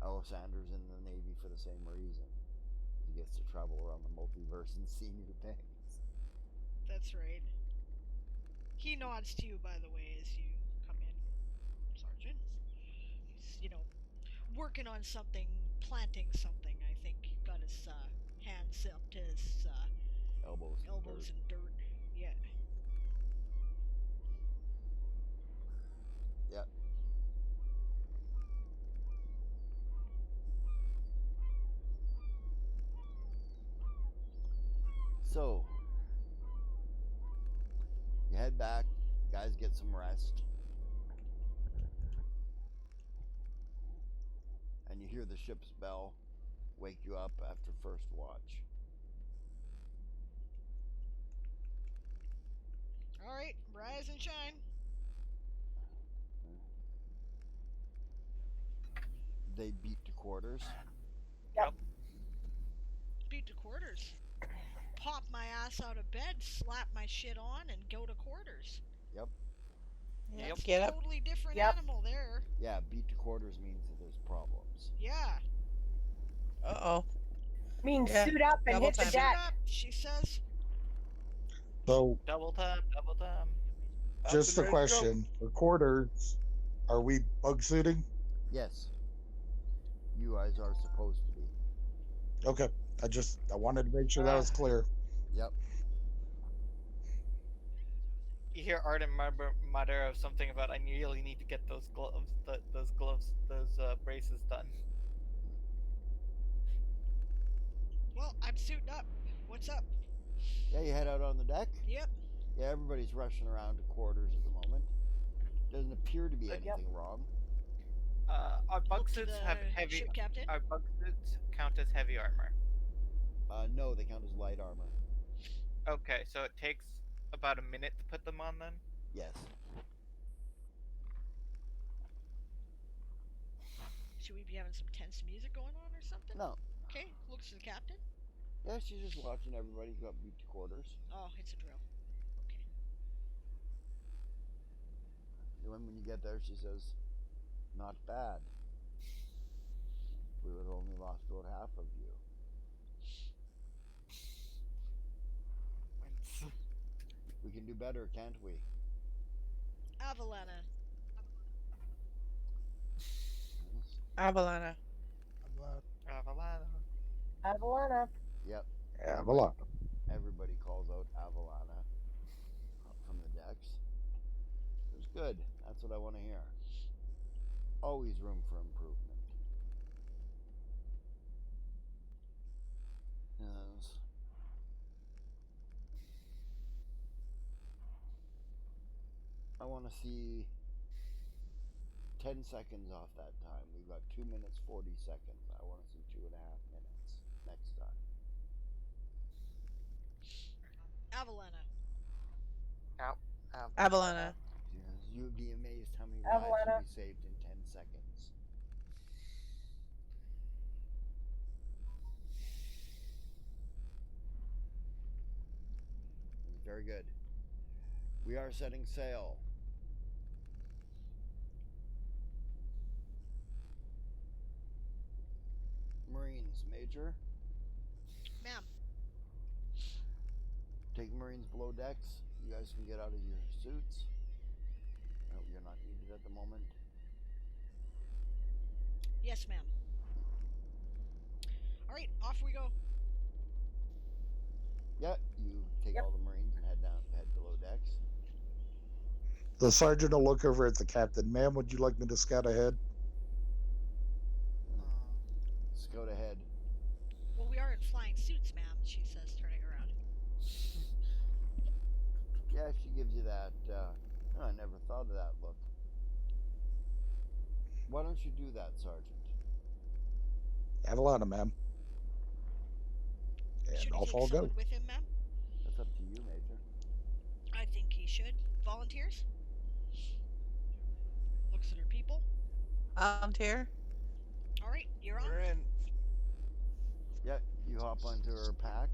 Alexander's in the Navy for the same reason. He gets to travel around the multiverse and see new things. That's right. He nods to you, by the way, as you come in, Sergeant. He's, working on something, planting something, I think. Got his hands up to his Elbows in dirt. Yeah. Yep. So, you head back, guys get some rest. And you hear the ship's bell wake you up after first watch. Alright, rise and shine. They beat to quarters. Yep. Beat to quarters. Pop my ass out of bed, slap my shit on, and go to quarters. Yep. That's Get a up. totally different Yep. animal there. Yeah, beat to quarters means that there's problems. Yeah. Uh-oh. Means Yeah, suit up and double hit the time. Suit deck. up, she says. So, Double time, double time. Up just a and ready to go. question. For quarters, are we bug suiting? Yes. You guys are supposed to be. Okay. I wanted to make sure that was clear. Yep. You hear Arden mutter of something about I really need to get those gloves, those braces done. Well, I'm suiting up. What's up? Yeah, you head out on the deck. Yep. Yeah, everybody's rushing around to quarters at the moment. Doesn't appear to be anything wrong. Our bug Look to suits the have heavy. ship captain. Our bug suits count as heavy armor. No, they count as light armor. Okay, so it takes about a minute to put them on then? Yes. Should we be having some tense music going on or something? No. Okay, looks to the captain. Yeah, she's just watching everybody go up to quarters. Oh, it's a drill. Okay. When you get there, she says, "Not bad. We would have only lost about half of you." We can do better, can't we? Avalana. Avalana. Avalana. Avalana. Yep. Avalana. Everybody calls out Avalana from the decks. It was good. That's what I want to hear. Always room for improvement. Yes. I want to see 10 seconds off that time. We've got 2 minutes 40 seconds. I want to see 2.5 minutes next time. Avalana. Avalana. Yes, you'd be amazed how many lives Avalana. will be saved in 10 seconds. Very good. We are setting sail. Marines, Major. Ma'am. Take Marines below decks. You guys can get out of your suits. No, you're not needed at the moment. Yes, ma'am. All right, off we go. Yeah, you take all the Marines and head below decks. The sergeant will look over at the captain. Ma'am, would you like me to scout ahead? Scout ahead. Well, we are in flying suits, ma'am, she says, turning around. Yeah, she gives you that. I never thought of that look. Why don't you do that, Sergeant? Avalana, ma'am. And Should he off take I'll someone go. with him, ma'am? That's up to you, Major. I think he should. Volunteers? Looks at her people. Volunteer. All right, you're on. We're in. Yeah, you hop onto her pack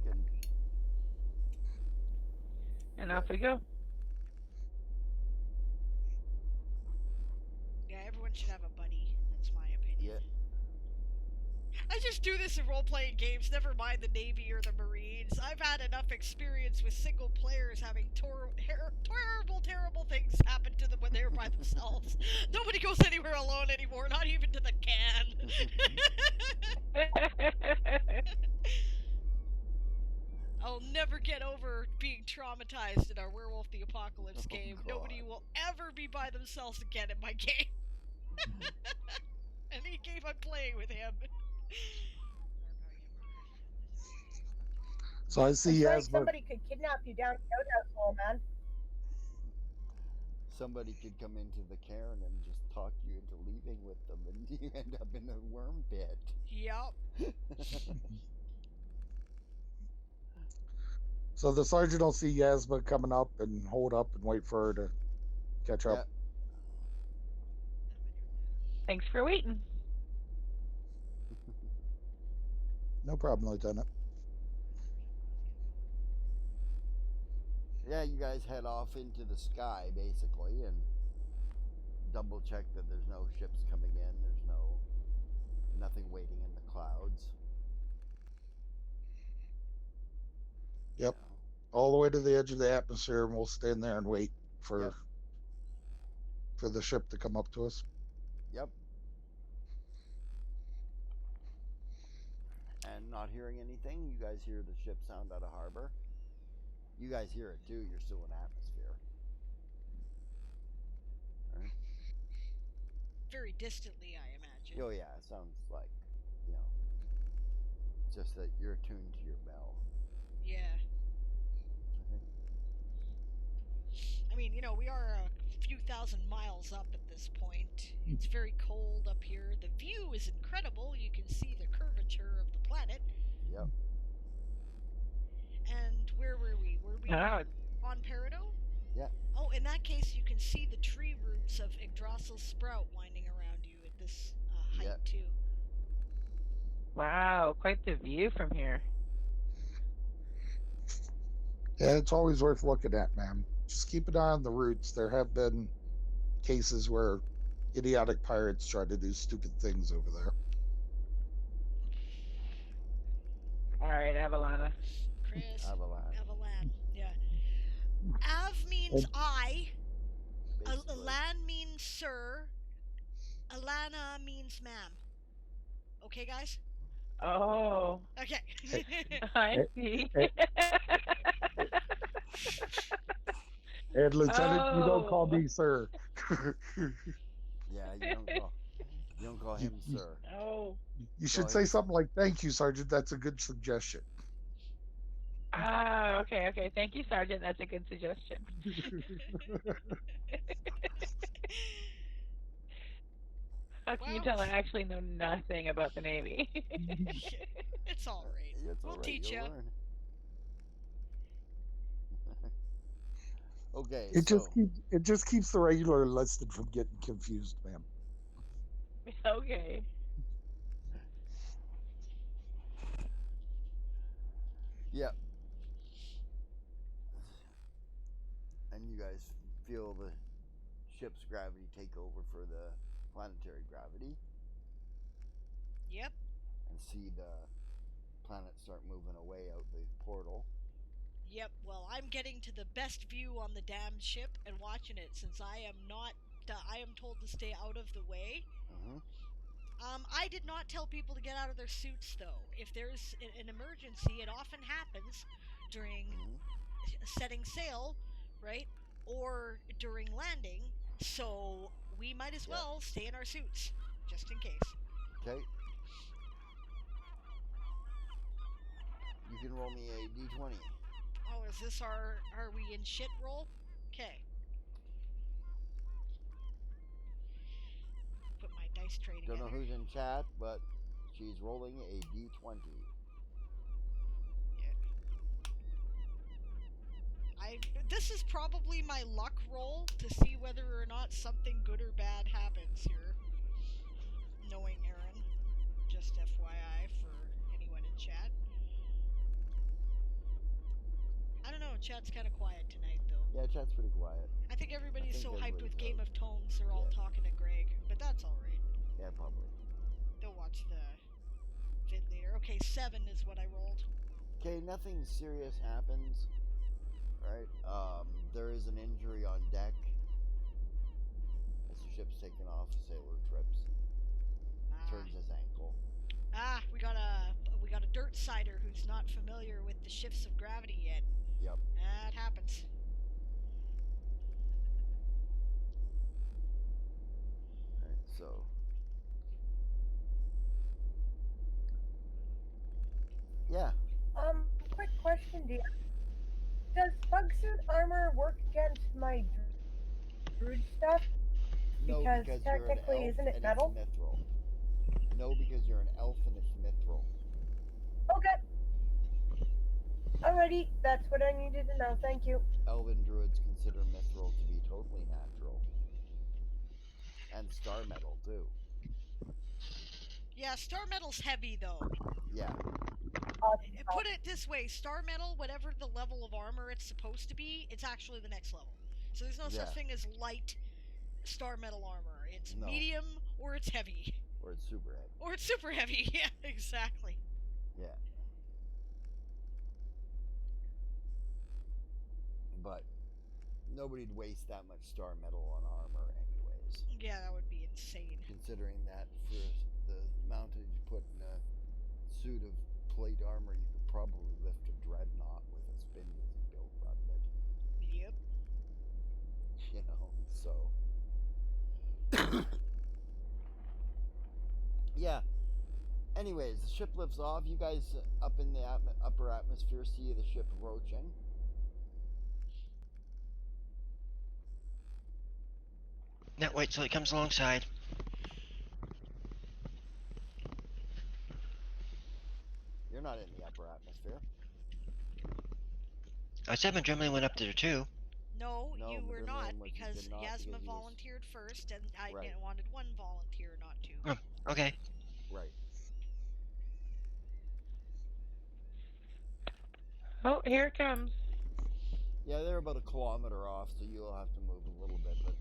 And off we go. Yeah, everyone should have a buddy. That's my opinion. Yeah. I just do this in role-playing games, never mind the Navy or the Marines. I've had enough experience with single players having terrible things happen to them when they're by themselves. Nobody goes anywhere alone anymore, not even to the can. I'll never get over being traumatized in our Werewolf the Apocalypse game. God. Nobody will ever be by themselves again in my game. Any game I'm playing with him. So I see It's like Yasma. somebody could kidnap you down the outhouse hole, man. Somebody could come into the cairn and just talk you into leaving with them, and you end up in a worm pit. Yup. So the sergeant will see Yasma coming up and hold up and wait for her to catch up. Yeah. Thanks for waiting. No problem, Lieutenant. Yeah, you guys head off into the sky, basically, and double check that there's no ships coming in. There's nothing waiting in the clouds. Yep. All the way to the edge of the atmosphere, and we'll stand there and wait for the ship to come up to us. Yep. And not hearing anything, you guys hear the ship sound out of harbor. You guys hear it too. You're still in atmosphere. very distantly, I imagine. Oh yeah, it sounds like, you know, just that you're attuned to your bell. Yeah. Okay. I mean, we are a few thousand miles up at this point. It's very cold up here. The view is incredible. You can see the curvature of the planet. Yep. And where were we? Were we Oh, on Peridot? Yeah. Oh, in that case, you can see the tree roots of Yggdrasil sprout winding around you at this height, Yep. too. wow, quite the view from here. Yeah, it's always worth looking at, man. Just keep an eye on the routes. There have been cases where idiotic pirates try to do stupid things over there. All right, Avalana. Chris, Avalanche. Avalan, yeah. Av means And I. Basically. Alan means sir. Alana means ma'am. Okay, guys? Oh, Okay. I and, see. Lieutenant, you don't call oh, me sir. Yeah, you don't call you, him you, sir. oh. you Call should say him something like, "Thank you, Sergeant. That's a good suggestion." Ah, okay, okay. Thank you, Sergeant. That's a good suggestion. How can you Well, tell I actually know nothing about the Navy? it's all right. It's We'll all right. teach You'll you. learn. Okay, It so just keeps the regular enlisted from getting confused, man. okay. yeah, and you guys feel the ship's gravity take over for the planetary gravity, Yep. and see the planet start moving away out the portal. Yep. Well, I'm getting to the best view on the damned ship and watching it since I am not. I am told to stay out of the way. Mm-hmm. I did not tell people to get out of their suits, though. If there's an emergency, it often happens during Mm-hmm. setting sail, right? Or during landing. So we might as well stay in our suits, just in case. Okay. You can roll me a d20. Oh, is this are we in shit roll? Okay. Put my dice tray together. Don't know who's in chat, but she's rolling a d20. This is probably my luck roll to see whether or not something good or bad happens here. Knowing Aaron, just FYI for anyone in chat. I don't know, chat's kind of quiet tonight though. Yeah, chat's pretty quiet. I think everybody's so hyped with everybody's Game out. of Tomes, they're all talking to Greg, but that's alright. Yeah, probably. They'll watch the vid later. Okay, 7 is what I rolled. Okay, nothing serious happens. Right? There is an injury on deck as the ship's taking off sailor trips. Turns his ankle. We got a dirt sider who's not familiar with the shifts of gravity yet. Yep. That happens. Alright, so yeah. Quick question, dear. Does bug suit armor work against my druid stuff? No, Because because you're an technically, elf isn't it and metal? it's mithril. No, because you're an elf and it's mithril. Okay. Alrighty, that's what I needed to know. Thank you. Elven druids consider mithril to be totally natural. And star metal, too. Yeah, star metal's heavy though. Yeah. Put it this way, star metal, whatever the level of armor it's supposed to be, it's actually the next level. So there's no such thing as light star metal armor. It's medium or it's heavy. Or it's super heavy. Or it's super heavy, yeah, exactly. Yeah. But nobody'd waste that much star metal on armor anyways. Yeah, that would be insane. Considering that for the amount you put in a suit of plate armor, you could probably lift a dreadnought with a spin dizzy built out of it. Yep. You know, so Anyways, the ship lifts off. You guys up in the upper atmosphere see the ship approaching. Now wait till it comes alongside. You're not in the upper atmosphere. I said Madrimley went up there too. No, No, you were Madrimley not, did because not, Yasma because he was- volunteered first, and I Right. wanted one volunteer, not two. Oh, okay. Right. Oh, here it comes. Yeah, they're about a kilometer off, so you'll have to move a little bit, but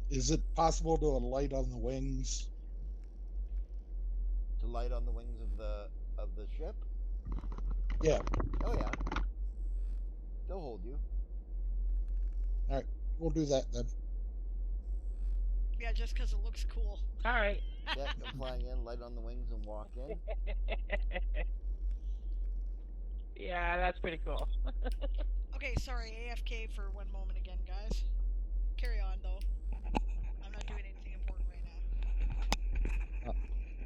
Is it possible to light on the wings? to light on the wings of the ship? Yeah. Oh yeah. They'll hold you. All right, we'll do that then. Yeah, just because it looks cool. All right. Yeah, come flying in, light on the wings, and walk in. Yeah, that's pretty cool. Okay, sorry, AFK for one moment again, guys. Carry on, though. I'm not doing anything important right now.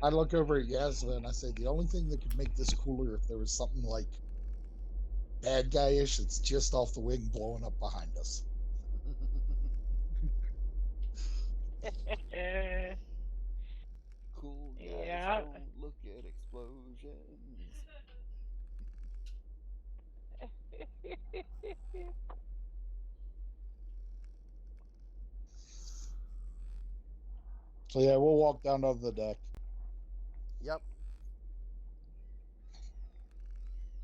I look over at Yasna and I say, the only thing that could make this cooler if there was something like bad guy-ish that's just off the wing blowing up behind us. Cool guys Yeah. don't look at explosions. So yeah, we'll walk down to the deck. Yep.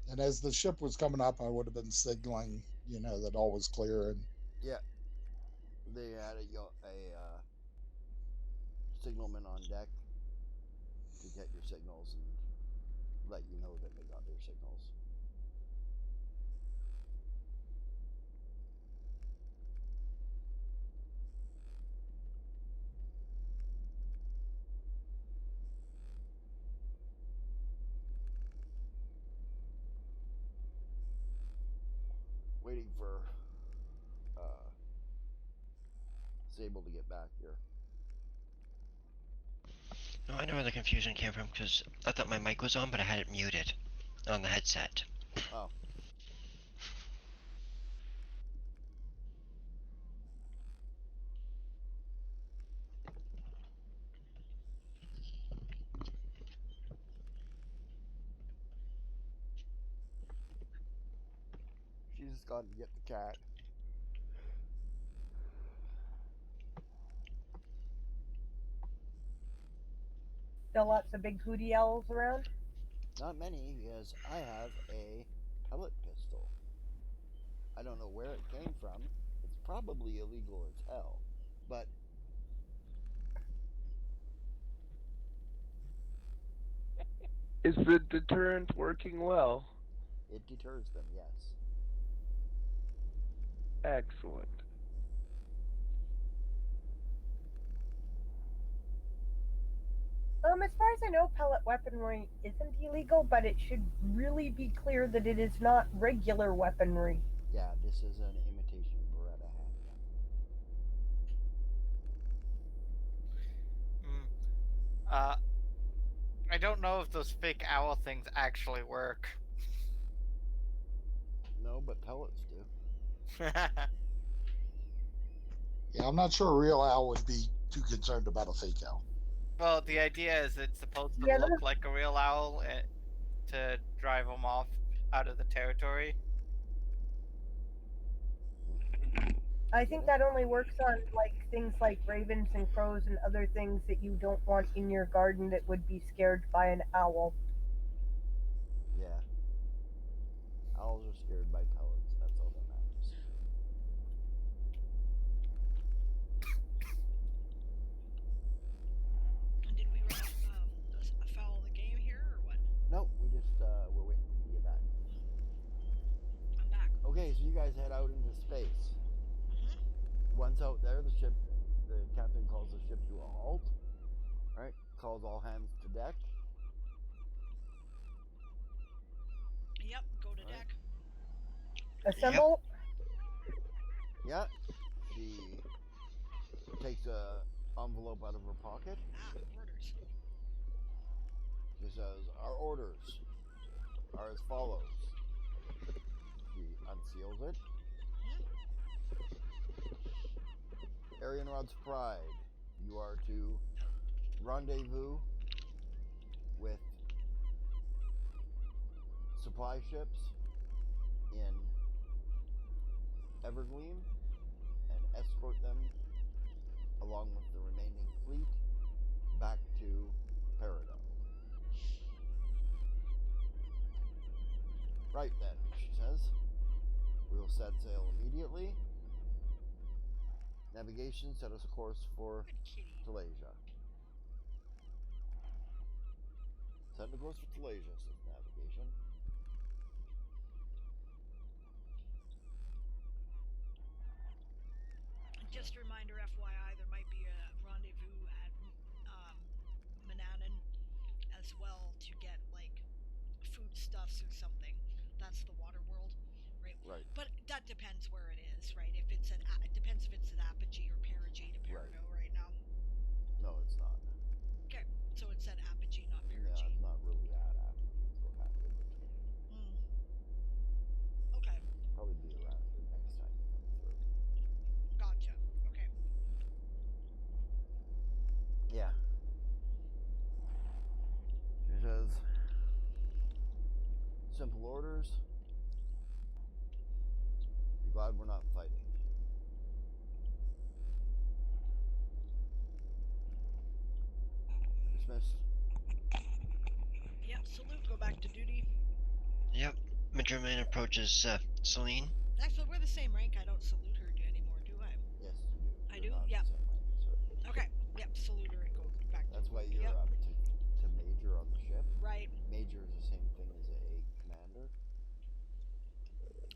And as the ship was coming up, I would have been signaling, that all was clear. And Yeah. They had a signalman on deck to get your signals and let you know that they got their signals. Waiting for Sable to get back here. No, I know where the confusion came from because I thought my mic was on, but I had it muted on the headset. Oh. She's just gone to get the cat. Still lots of big hootie owls around. Not many, because I have a pellet pistol. I don't know where it came from. It's probably illegal as hell, but Is the deterrent working well? it deters them, yes. Excellent. As far as I know, pellet weaponry isn't illegal, but it should really be clear that it is not regular weaponry. Yeah, this is an imitation Beretta handgun. I don't know if those fake owl things actually work. No, but pellets do. yeah, I'm not sure a real owl would be too concerned about a fake owl. Well, the idea is it's supposed to Yeah, look like a real owl to drive them off out of the territory. I think that only works on things like ravens and crows and other things that you don't want in your garden that would be scared by an owl. Yeah. Owls are scared by pellets. That's all that matters. And did we run afoul of the game here, or what? Nope, we just we're waiting for you to get back. I'm back. Okay, so you guys head out into space. Once out there, the captain calls the ship to a halt. Right? Calls all hands to deck. Yep, go to deck. Assemble. Yeah. She takes a envelope out of her pocket. Ah, orders. She says, "Our orders are as follows." She unseals it. Arianrod's Pride, you are to rendezvous with supply ships in Evergleam and escort them along with the remaining fleet back to Peridot. Right then, she says. We will set sail immediately. Navigation, set us a course for Good kitty. Talasia. Set a course for Talasia, says navigation. Just a reminder, FYI, there might be a rendezvous at Mananan as well to get like foodstuffs or something. That's the water world, right? Right. But that depends where it is, right? If it's it depends if it's at Apogee or Perigee to Peridot right now. No, it's not. Okay, so it's at Apogee, not Yeah, Perigee. it's not really at Apogee. It's about halfway between. Okay. Probably be around here next time you come through. Gotcha. Okay. Yeah. She says, simple orders. Be glad we're not fighting. Dismissed. Yep, salute, go back to duty. Yep. Madriman approaches Celine. Actually, we're the same rank. I don't salute her anymore, do I? Yes, you do. I You're do? not Yep. the same rank as her. Okay. Yep, salute her and go back to That's why work. you're Yep. up to major on the ship. Right. Major is the same thing as a commander.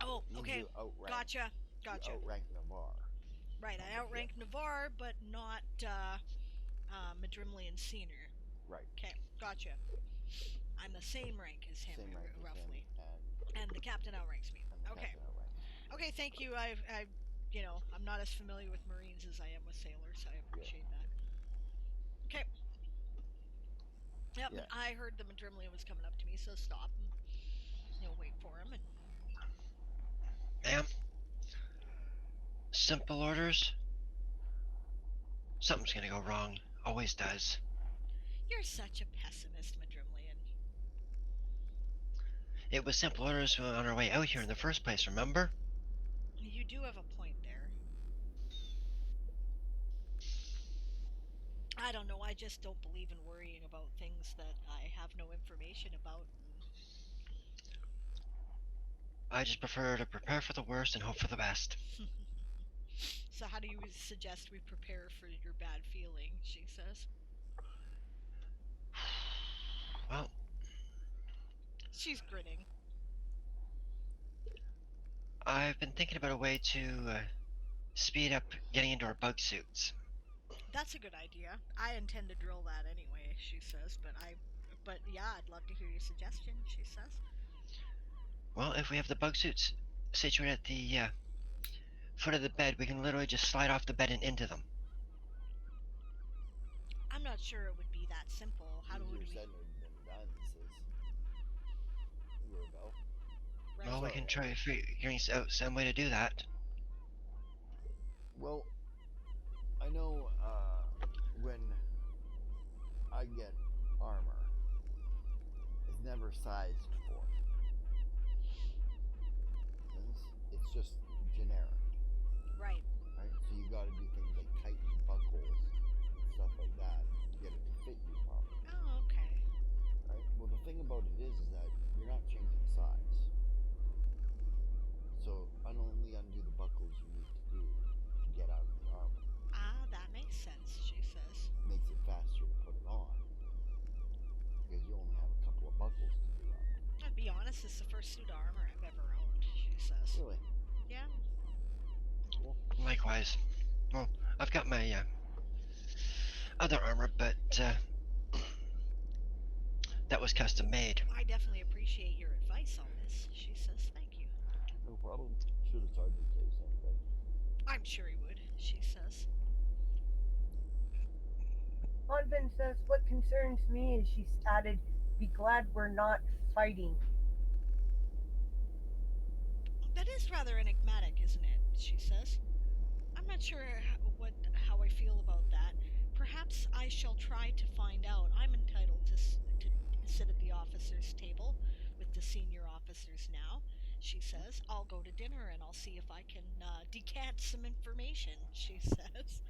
Oh, Means okay. you outrank, Gotcha. You outrank Navarre. Right, I outrank Navarre, but not Madrimley and Senior. Right. Okay, gotcha. I'm the same rank as him, Same rank roughly. as him, and the captain outranks me. and the Okay. captain outranks. Okay, thank you. I'm not as familiar with Marines as I am with sailors. I appreciate that. Okay. Yep, Yeah. I heard the Madrimley was coming up to me, so stop and wait for him. And Ma'am? Simple orders? Something's gonna go wrong. Always does. you're such a pessimist, Madrimley. And It was simple orders on our way out here in the first place, remember? you do have a point there. I don't know. I just don't believe in worrying about things that I have no information about. I just prefer to prepare for the worst and hope for the best. So how do you suggest we prepare for your bad feeling, she says. Well, she's grinning. I've been thinking about a way to speed up getting into our bug suits. That's a good idea. I intend to drill that anyway, she says, but yeah, I'd love to hear your suggestion, she says. Well, if we have the bug suits situated at the foot of the bed, we can literally just slide off the bed and into them. I'm not sure it would be that simple. How do we... Easier said than done, says Rebel. Right. Well, we can try figuring out some way to do that. Well, I know when I get armor, it's never sized for it. It's just generic. Right. Right? So you gotta do things like tighten buckles and stuff like that to get it to fit you properly. Oh, okay. Right? Well, the thing about it is that you're not changing size. So only undo the buckles you need to do to get out of the armor. Ah, that makes sense, she says. Makes it faster to put it on. Because you only have a couple of buckles to do up. I'll be honest, it's the first suit of armor I've ever owned, she says. Really? Yeah. Cool. Likewise. Well, I've got my other armor, but that was custom made. I definitely appreciate your advice on this, she says. Thank you. No problem. Should have started to say something. I'm sure he would, she says. Bonvin says, what concerns me is she's added, be glad we're not fighting. That is rather enigmatic, isn't it? She says. I'm not sure how I feel about that. Perhaps I shall try to find out. I'm entitled to sit at the officers' table with the senior officers now. She says, I'll go to dinner and I'll see if I can decant some information, she says.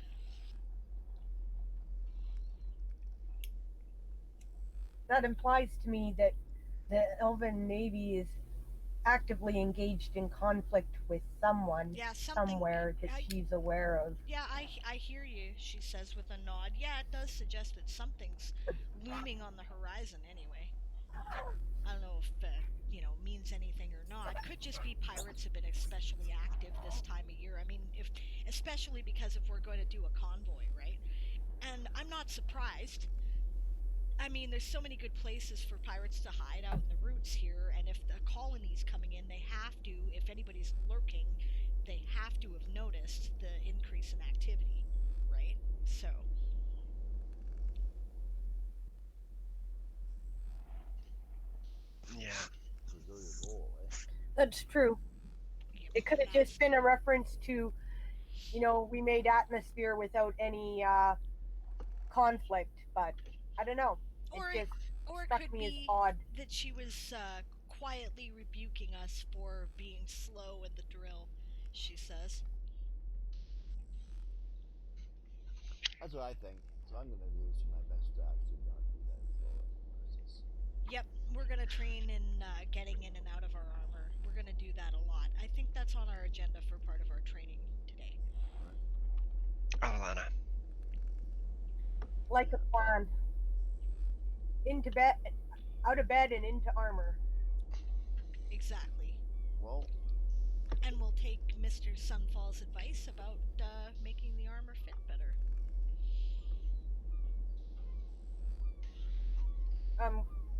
That implies to me that the Elven Navy is actively engaged in conflict with someone Yeah, somewhere that she's aware of. Yeah, I hear you, she says with a nod. Yeah, it does suggest that something's looming on the horizon anyway. I don't know if means anything or not. Could just be pirates have been especially active this time of year. I mean, especially because if we're going to do a convoy, right? And I'm not surprised. I mean, there's so many good places for pirates to hide out in the roots here, and if the colony's coming in, they have to, if anybody's lurking, they have to have noticed the increase in activity, right? So. Yeah. That's true. It could have just been a reference to, we made atmosphere without any conflict, but I don't know. Or it struck could me as be odd. that she was quietly rebuking us for being slow in the drill, she says. That's what I think. So I'm going to do my best to actually not do that as well in the process. Yep, we're going to train in getting in and out of our armor. We're going to do that a lot. I think that's on our agenda for part of our training today. Alana. Like a plan. Into bed, out of bed and into armor. Exactly. Well. And we'll take Mr. Sunfall's advice about making the armor fit better.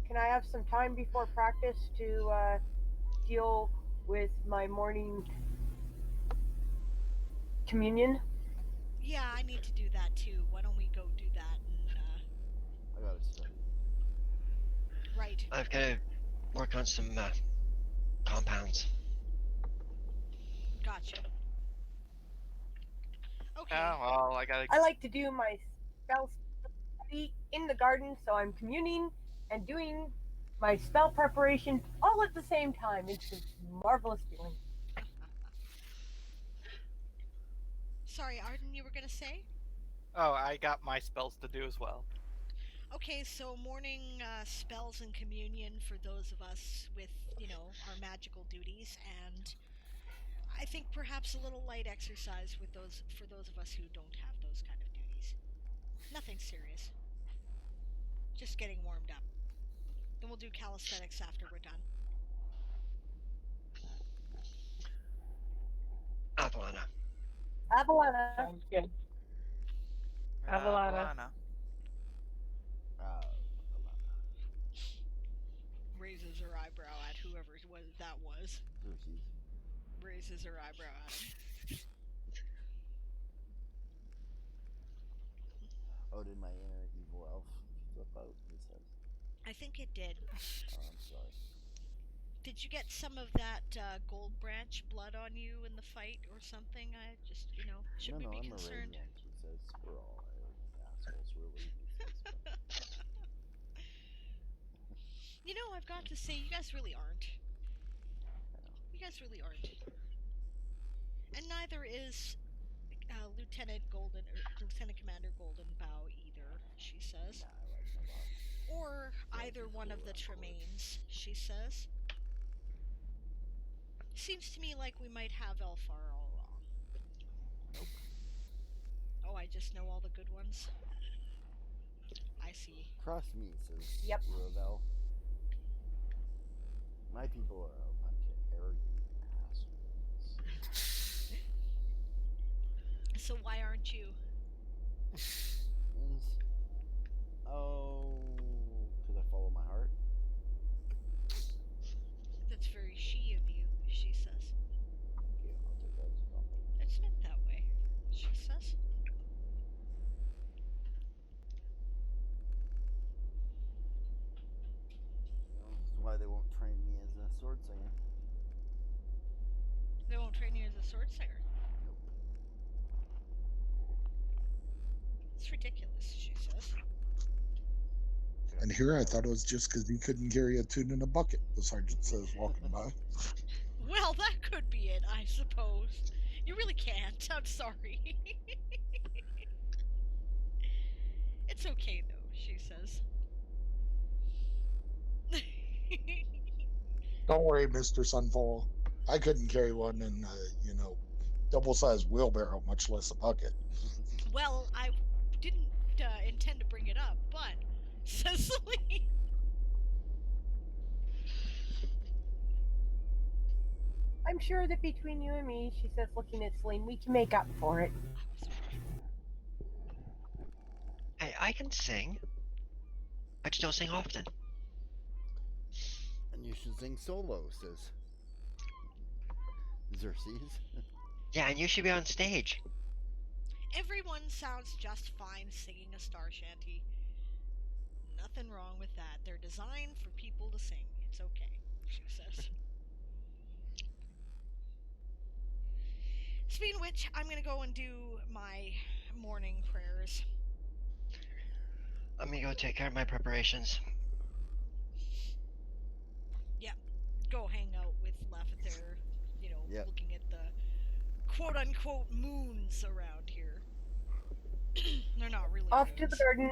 Can I have some time before practice to deal with my morning communion? Yeah, I need to do that too. Why don't we go do that and I gotta study. Right. I've got to work on some compounds. Gotcha. Okay. Oh, well, I like to do my spell study in the garden, so I'm communing and doing my spell preparation all at the same time. It's a marvelous feeling. Sorry, Arden, you were going to say? Oh, I got my spells to do as well. Okay, so morning spells and communion for those of us with, our magical duties, and I think perhaps a little light exercise for those of us who don't have those kind of duties. Nothing serious. Just getting warmed up. Then we'll do calisthenics after we're done. Avalana. Avalana. Sounds good. Avalana. Raises her eyebrow at whoever that was. Raises her eyebrow at him. Oh, did my inner evil elf flip out? He says. I think it did. Oh, I'm sorry. Did you get some of that gold branch blood on you in the fight or something? I just, should we be concerned? I'm a radiant, he says. We're all arrogant assholes, really, he says. I've got to say, you guys really aren't. You guys really aren't. And neither is Lieutenant Commander Goldenbow either, she says. Nah, I like my boss. Or either one of the Tremaines, she says. Seems to me like we might have Elfar all along. Nope. Oh, I just know all the good ones? I see. Trust me, says Ravel. My people are a bunch of arrogant assholes. So why aren't you? Because I follow my heart. That's very she of you, she says. Thank you. I'll take that as a compliment. It's meant that way, she says. train you as a sword slinger. It's ridiculous, she says. And here I thought it was just because he couldn't carry a tune in a bucket, the sergeant says, walking by. Well, that could be it, I suppose. You really can't. I'm sorry. It's okay, though, she says. Don't worry, Mr. Sunfall. I couldn't carry one in double-sized wheelbarrow, much less a bucket. Well, I didn't intend to bring it up, but Cecily. I'm sure that between you and me, she says, looking at Celine, we can make up for it. Hey, I can sing. I just don't sing often. And you should sing solo, says Xerxes. Yeah, and you should be on stage. Everyone sounds just fine singing a star shanty. Nothing wrong with that. They're designed for people to sing. It's okay, she says. Speaking of which, I'm gonna go and do my morning prayers. I'm gonna go take care of my preparations. Yeah, go hang out with Lafather, Yep. looking at the quote-unquote moons around here. They're not really Off moons. to the garden.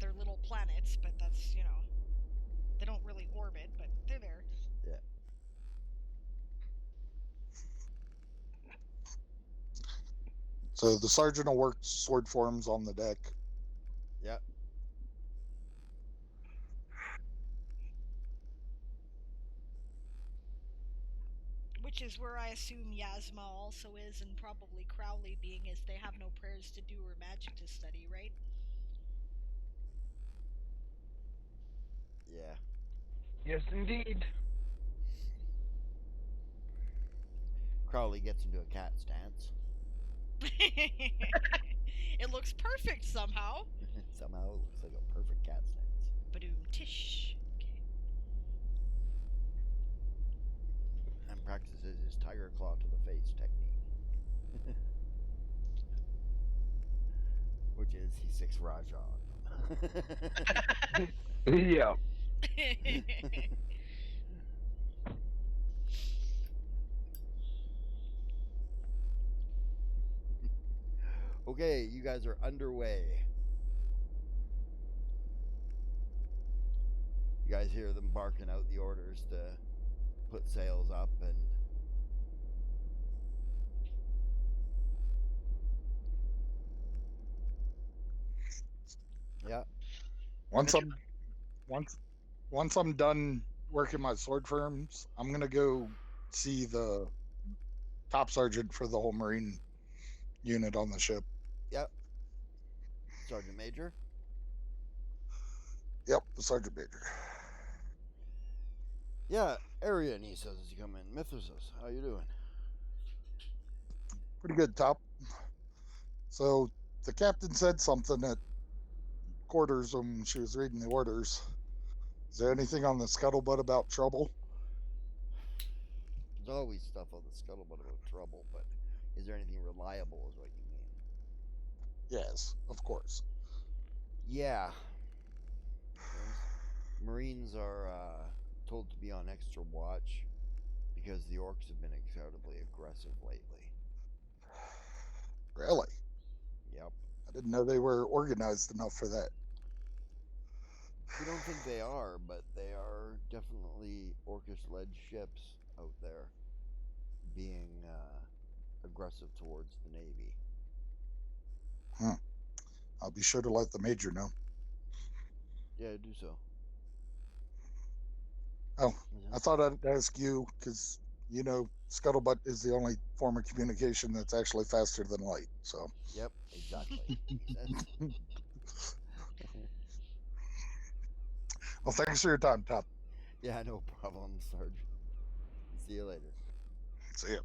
They're little planets, but that's, they don't really orbit, but they're there. Yeah. So the sergeant will work sword forms on the deck. Yep. Which is where I assume Yasma also is, and probably Crowley, being as they have no prayers to do or magic to study, right? Yeah. Yes, indeed. Crowley gets into a cat stance. It looks perfect somehow. Somehow it looks like a perfect cat stance. Badoom tish. Okay. And practices his tiger claw to the face technique. Which is he 6 Raja on them. Yeah. Okay, you guys are underway. You guys hear them barking out the orders to put sails up and yeah. Once I'm done working my sword firms, I'm gonna go see the top sergeant for the whole Marine unit on the ship. Yep. Sergeant Major. Yep, the sergeant major. Yeah, Arian, he says as you come in. Mithrasus, how you doing? Pretty good, top. So the captain said something at quarters when she was reading the orders. Is there anything on the scuttlebutt about trouble? There's always stuff on the scuttlebutt about trouble, but is there anything reliable is what you mean? Yes, of course. Yeah. Marines are told to be on extra watch because the orcs have been incredibly aggressive lately. Really? Yep. I didn't know they were organized enough for that. We don't think they are, but they are definitely orcish-led ships out there being aggressive towards the Navy. I'll be sure to let the major know. Yeah, do so. Oh, I thought I'd ask you because, scuttlebutt is the only form of communication that's actually faster than light. So. Yep, exactly. Makes sense. Well, thanks for your time, Top. Yeah, no problem, Sarge. See you later. See ya.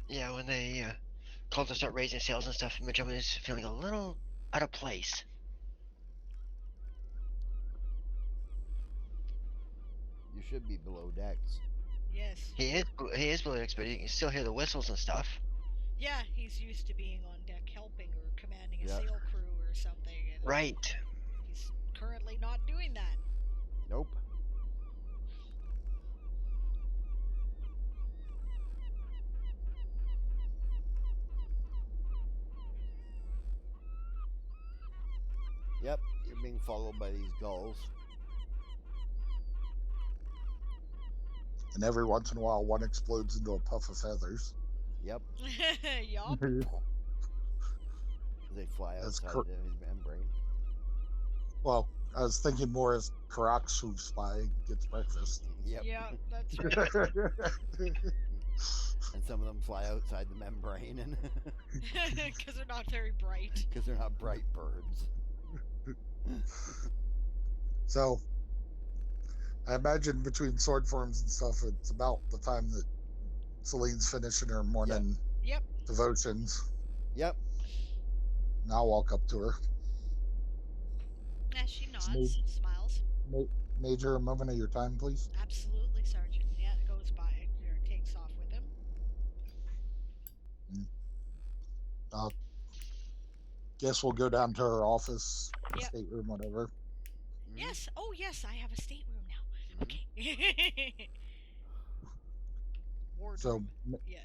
Yeah, when they called to start raising sails and stuff, Majoma is feeling a little out of place. should be below decks. Yes. He is below decks, but you can still hear the whistles and stuff. Yeah, he's used to being on deck helping or commanding a Yeah. sail crew or something. And Right. he's currently not doing that. Nope. Yep, you're being followed by these gulls. And every once in a while, one explodes into a puff of feathers. Yep. Yup. They fly That's outside his membrane. Well, I was thinking more as Karak swoops by and gets breakfast. Yep. Yeah, that's right. And some of them fly outside the membrane, and Because they're not very bright. because they're not bright birds. So, I imagine between sword forms and stuff, it's about the time that Celine's finishing her morning Yep. devotions. Yep. And I'll walk up to her. Yeah, she nods Smooth. and smiles. Major, a moment of your time, please. Absolutely, Sergeant. Yeah, it goes by or takes off with him. Guess we'll go down to her office, Yep. stateroom, whatever. Yes. Oh, yes. I have a stateroom now. Okay. Wardroom. Yeah.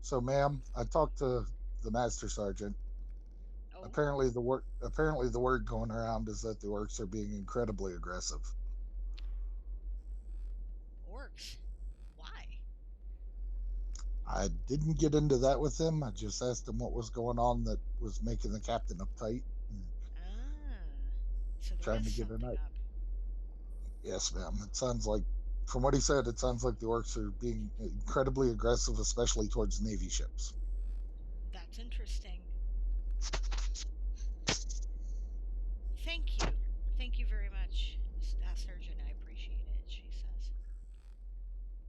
So, ma'am, I talked to the master sergeant. Oh. Apparently, the word going around is that the orcs are being incredibly aggressive. Orcs. Why? I didn't get into that with him. I just asked him what was going on that was making the captain uptight. So there Trying is to get something up. Yes, ma'am. It sounds like, from what he said, it sounds like the orcs are being incredibly aggressive, especially towards Navy ships. That's interesting. Thank you. Thank you very much, Staff Surgeon. I appreciate it, she says.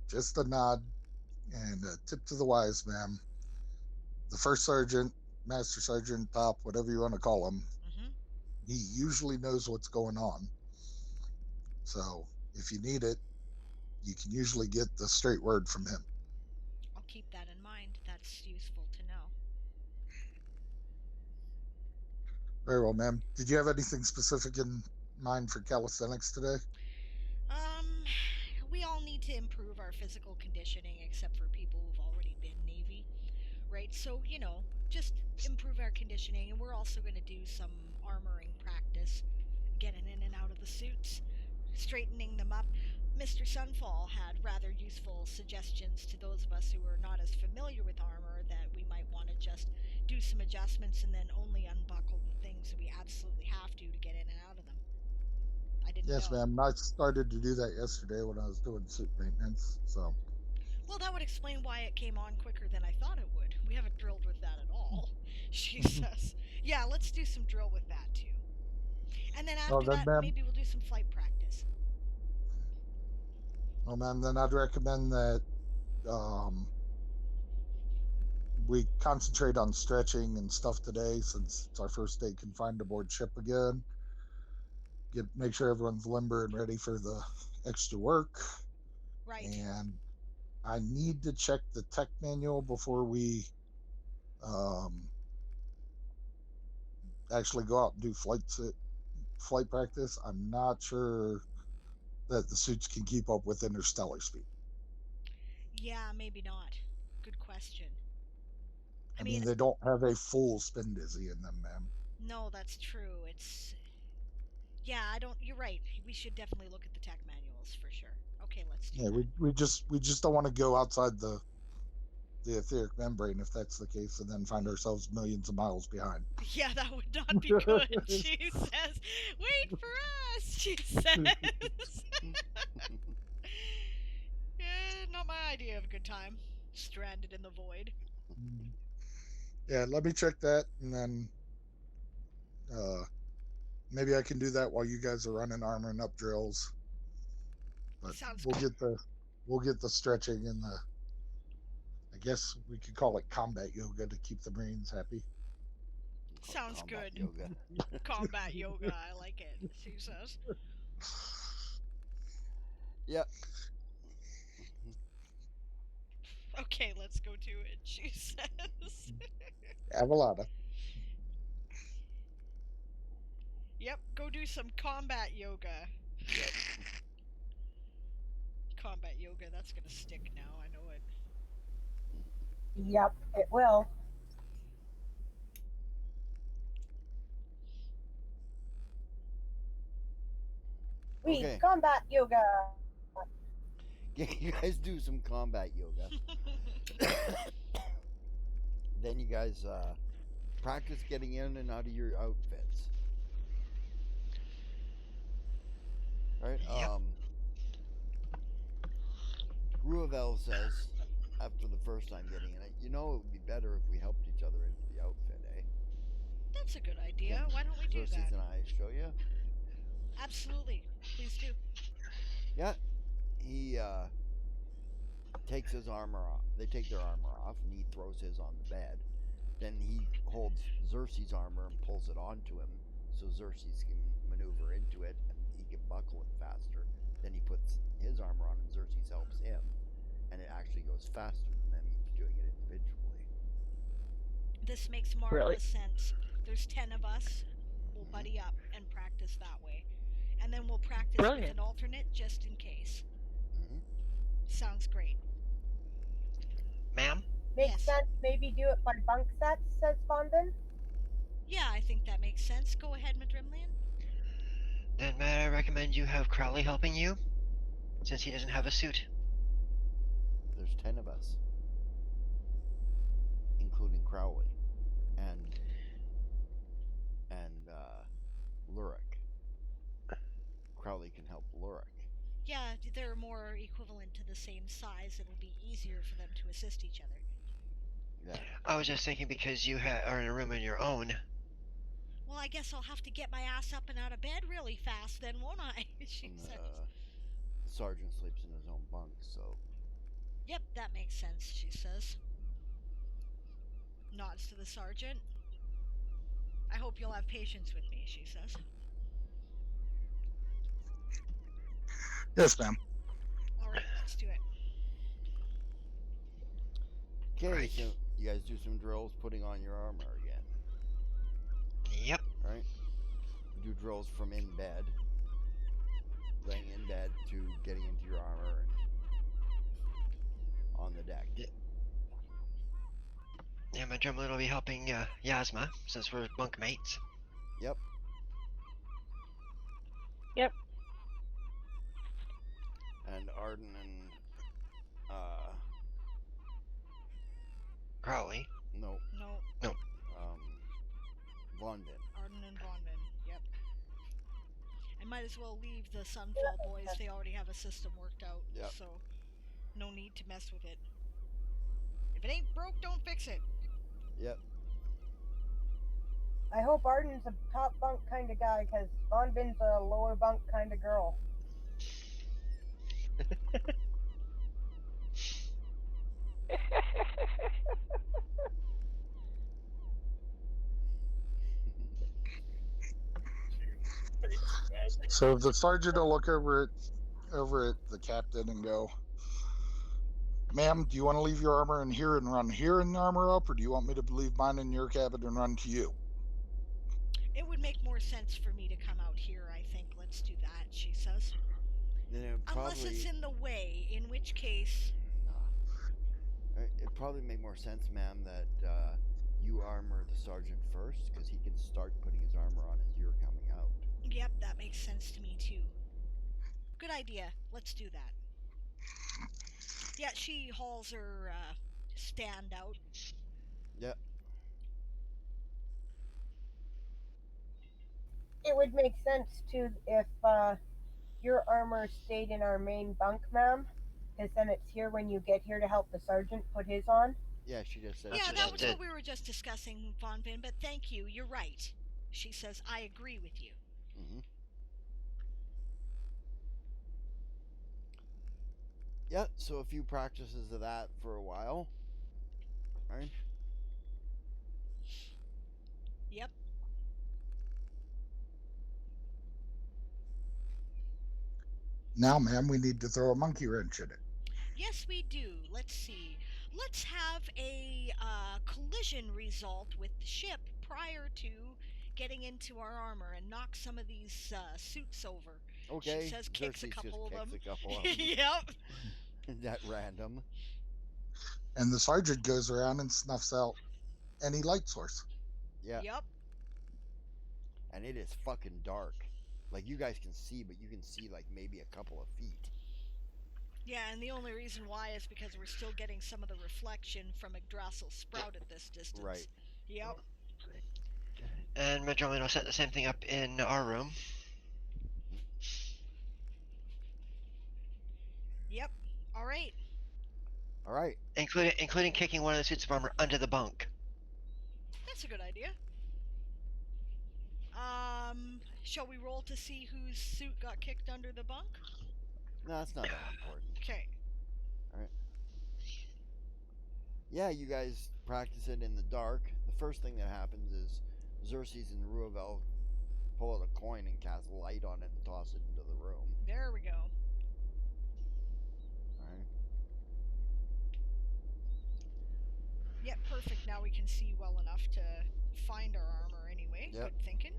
Just a nod and a tip to the wise, ma'am. The first sergeant, master sergeant, top, whatever you want to call him, he usually knows what's going on. So if you need it, you can usually get the straight word from him. I'll keep that in mind. That's useful to know. Very well, ma'am. Did you have anything specific in mind for calisthenics today? We all need to improve our physical conditioning, except for people who've already been Navy, right? So, just improve our conditioning, and we're also going to do some armoring practice, getting in and out of the suits, straightening them up. Mr. Sunfall had rather useful suggestions to those of us who are not as familiar with armor that we might want to just do some adjustments and then only unbuckle the things that we absolutely have to get in and out of them. I didn't know. Yes, ma'am. I started to do that yesterday when I was doing suit maintenance, so. Well, that would explain why it came on quicker than I thought it would. We haven't drilled with that at all, she says. Yeah, let's do some drill with that, too. And then after that, maybe we'll do some flight practice. Well, ma'am, then I'd recommend that we concentrate on stretching and stuff today, since it's our first day confined aboard ship again. Make sure everyone's limber and ready for the extra work. Right. And I need to check the tech manual before we actually go out and do flight practice. I'm not sure that the suits can keep up with interstellar speed. Yeah, maybe not. Good question. I mean, they don't have a full spin dizzy in them, ma'am. No, that's true. Yeah, you're right. We should definitely look at the tech manuals for sure. Okay, let's do that. We just don't want to go outside the etheric membrane if that's the case, and then find ourselves millions of miles behind. Yeah, that would not be good, she says. Wait for us, she says. Not my idea of a good time. Stranded in the void. Yeah, let me check that, and then maybe I can do that while you guys are running armoring up drills. But we'll get the stretching and the, I guess we could call it combat yoga to keep the Marines happy. Sounds good. Yoga. Combat yoga, I like it, she says. Yep. Okay, let's go do it, she says. Avalada. Yep, go do some combat yoga. Yep. Combat yoga, that's gonna stick now, I know it. Yep, it will. We Okay. combat yoga. You guys do some combat yoga. Then you guys practice getting in and out of your outfits. Right? Yep. Ruavel says, after the first time getting in it, it would be better if we helped each other into the outfit, eh? That's a good idea. Can Why don't we do Xerxes that? and I show you? Absolutely. Please do. Yeah. He takes his armor off. They take their armor off, and he throws his on the bed. Then he holds Xerxes' armor and pulls it onto him, so Xerxes can maneuver into it, and he can buckle it faster. Then he puts his armor on, and Xerxes helps him, and it actually goes faster than them each doing it individually. This makes marvelous sense. There's 10 of us. We'll buddy up and practice that way. And then we'll practice with an alternate just in case. Mm-hmm. Sounds great. Ma'am? Makes sense. Maybe do it by bunk sets, says Bonvin. Yeah, I think that makes sense. Go ahead, Madrimlian. Then might I recommend you have Crowley helping you, since he doesn't have a suit? There's 10 of us, including Crowley and Lurik. Crowley can help Lurik. Yeah, they're more equivalent to the same size. It'll be easier for them to assist each other. Yeah. I was just thinking because you are in a room on your own. Well, I guess I'll have to get my ass up and out of bed really fast then, won't I? She says. The sergeant sleeps in his own bunk, so... Yep, that makes sense, she says. Nods to the sergeant. I hope you'll have patience with me, she says. Yes, ma'am. All right, let's do it. Okay, so you guys do some drills putting on your armor again. Yep. Right? You do drills from in bed, laying in bed, to getting into your armor and on the deck. Yeah, my drumlet will be helping Yasma, since we're bunk mates. Yep. Yep. And Arden and Crowley. No. No. Vonvin. Arden and Vonvin, yep. I might as well leave the Sunfall boys. They already have a system worked out, Yep. so no need to mess with it. If it ain't broke, don't fix it. Yep. I hope Arden's a top bunk kind of guy, because Bonvin's a lower bunk kind of girl. So the sergeant will look over at the captain and go, "Ma'am, do you want to leave your armor in here and run here and armor up, or do you want me to leave mine in your cabin and run to you?" It would make more sense for me to come out here, I think. Let's do that, she says. Then Unless it's in the way, in which case... It'd probably make more sense, ma'am, that you armor the sergeant first, because he can start putting his armor on as you're coming out. Yep, that makes sense to me, too. Good idea. Let's do that. Yeah, she hauls her stand out. Yep. It would make sense, too, if your armor stayed in our main bunk, ma'am, because then it's here when you get here to help the sergeant put his on. Yeah, she just said... Yeah, that was what we were just discussing, Vonvin, but thank you. You're right. She says, I agree with you. Mm-hmm. Yeah, so a few practices of that for a while. Right? Yep. Now, ma'am, we need to throw a monkey wrench in it. Yes, we do. Let's see. Let's have a collision result with the ship prior to getting into our armor and knock some of these suits over. Okay. She says kicks a Xerxes just couple of kicks them. a couple of them. Yep. That random. And the sergeant goes around and snuffs out any light source. Yeah. Yep. And it is fucking dark. Like, you guys can see, but you can see, like, maybe a couple of feet. Yeah, and the only reason why is because we're still getting some of the reflection from Yggdrasil Sprout at this distance. Right. Yep. And Madrone will set the same thing up in our room. Yep. All right. All right. Including kicking one of the suits of armor under the bunk. That's a good idea. Shall we roll to see whose suit got kicked under the bunk? No, it's not that important. Okay. All right. Yeah, you guys practice it in the dark. The first thing that happens is Xerxes and Ruavel pull out a coin and cast light on it and toss it into the room. There we go. All right. Yep, perfect. Now we can see well enough to find our armor anyway. Yep. Good thinking.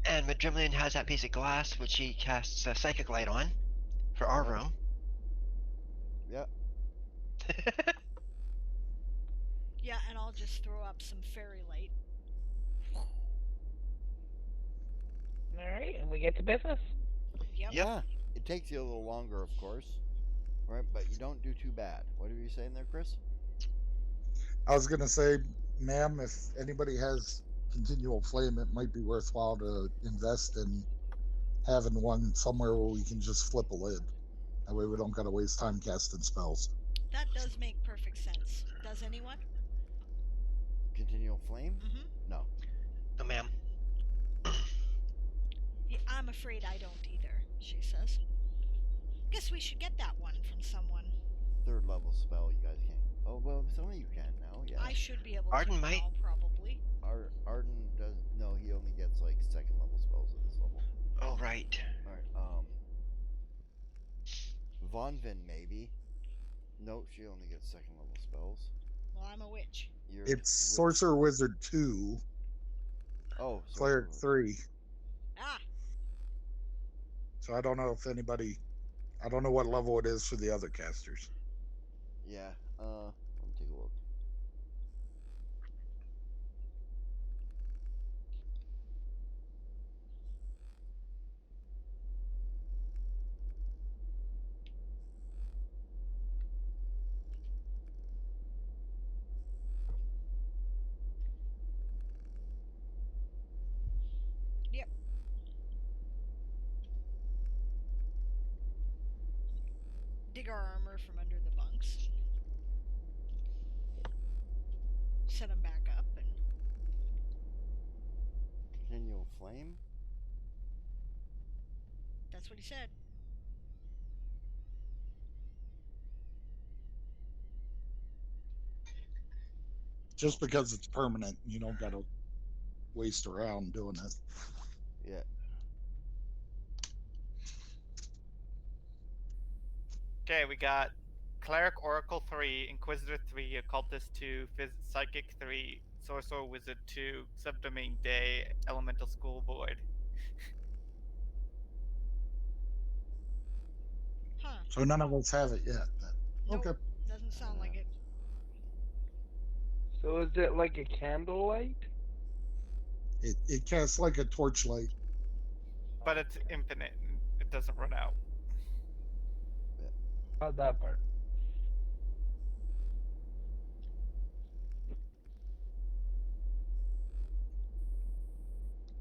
And Madrimlian has that piece of glass which he casts a psychic light on for our room. Yep. Yeah, and I'll just throw up some fairy light. Alright, and we get to business. Yep. Yeah. It takes you a little longer, of course. Right, but you don't do too bad. What are you saying there, Chris? I was going to say, ma'am, if anybody has continual flame, it might be worthwhile to invest in having one somewhere where we can just flip a lid. That way we don't got to waste time casting spells. That does make perfect sense. Does anyone? Continual flame? Mm-hmm. No. No, ma'am. Yeah, I'm afraid I don't either, she says. Guess we should get that one from someone. Third level spell, you guys can't. Oh, well, some of you can now, yeah. I should be able Arden to might. now, probably. Arden does. No, he only gets, like, second level spells at this level. Oh, right. Alright, Vonvin, maybe. Nope, she only gets second level spells. Well, I'm a witch. It's Sorcerer Wizard 2, Oh, Cleric 3. Ah, So I don't know if anybody... I don't know what level it is for the other casters. Yeah, let me take a look. yep. Dig our armor from under the bunks. Set them back up and... Continual flame? That's what he said. Just because it's permanent, you don't got to waste around doing it. Yeah. Okay, we got Cleric Oracle 3, Inquisitor 3, Occultist 2, Psychic 3, Sorcerer Wizard 2, Subdomain Day, Elemental School Void. Huh. So none of us have it yet. Then. Nope, Okay. doesn't sound like it. So is it like a candlelight? It casts like a torchlight. But it's infinite and it doesn't run out. Not that part.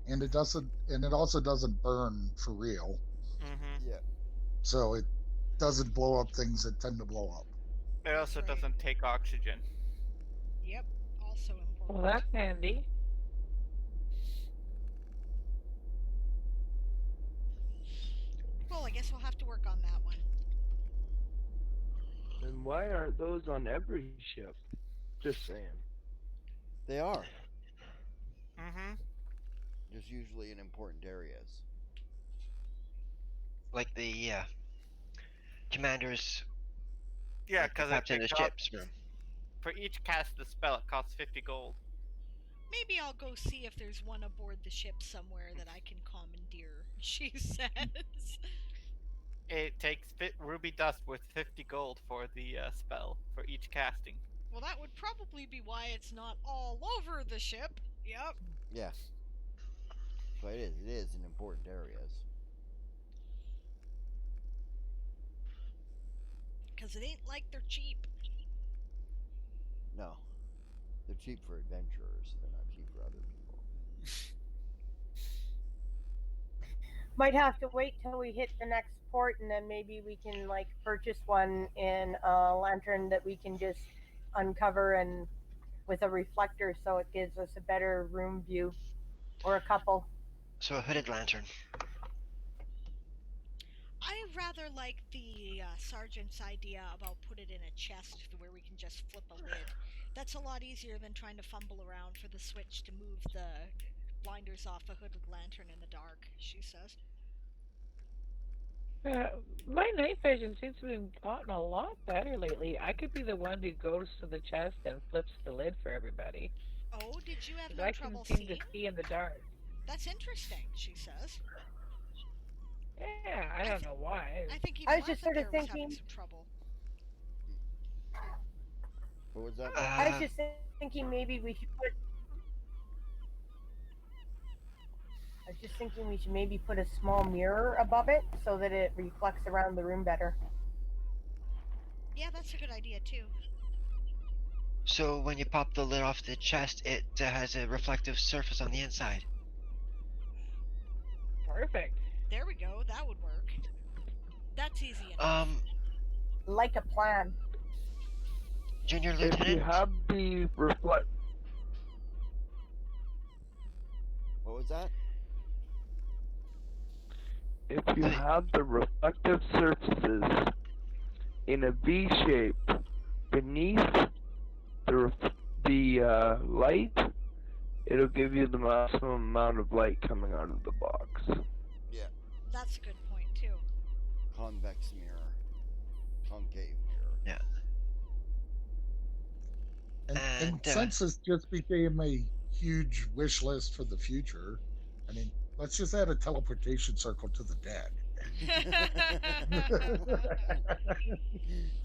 And it doesn't, and it also doesn't burn for real. Mm-hmm. Yeah. So it doesn't blow up things that tend to blow up. It also Right. doesn't take oxygen. Yep, also important. Well, that's handy. Well, I guess we'll have to work on that one. And why aren't those on every ship? Just saying. They are. Mm-hmm. Just usually in important areas. Like the commander's, Yeah, like the because captain of the ship's room. for each cast of the spell, it costs 50 gold. Maybe I'll go see if there's one aboard the ship somewhere that I can commandeer, she says. It takes ruby dust worth 50 gold for the spell for each casting. Well, that would probably be why it's not all over the ship. Yep. Yeah. So it is in important areas. Because it ain't like they're cheap. No. They're cheap for adventurers. They're not cheap for other people. Might have to wait till we hit the next port, and then maybe we can like purchase one in a lantern that we can just uncover and with a reflector, so it gives us a better room view, or a couple. So a hooded lantern. I rather like the sergeant's idea about put it in a chest where we can just flip a lid. That's a lot easier than trying to fumble around for the switch to move the blinders off a hooded lantern in the dark, she says. My night vision seems to have gotten a lot better lately. I could be the one who goes to the chest and flips the lid for everybody. Oh, did you have 'Cause no I trouble can seem seeing? to see in the dark. That's interesting, she says. Yeah, I don't know why. I think I even was just Martha sort of there was having thinking. some trouble. What was that? I was just thinking maybe we should put. I was just thinking we should maybe put a small mirror above it so that it reflects around the room better. Yeah, that's a good idea too. So when you pop the lid off the chest, it has a reflective surface on the inside. Perfect. There we go. That would work. That's easy enough. Like a plan. Junior If Lieutenant. you have the reflect, What was that? if you have the reflective surfaces in a V shape beneath the light, it'll give you the maximum amount of light coming out of the box. Yeah. That's a good point too. Convex mirror. Concave mirror. Yeah. And since this just became a huge wish list for the future, I mean, let's just add a teleportation circle to the deck.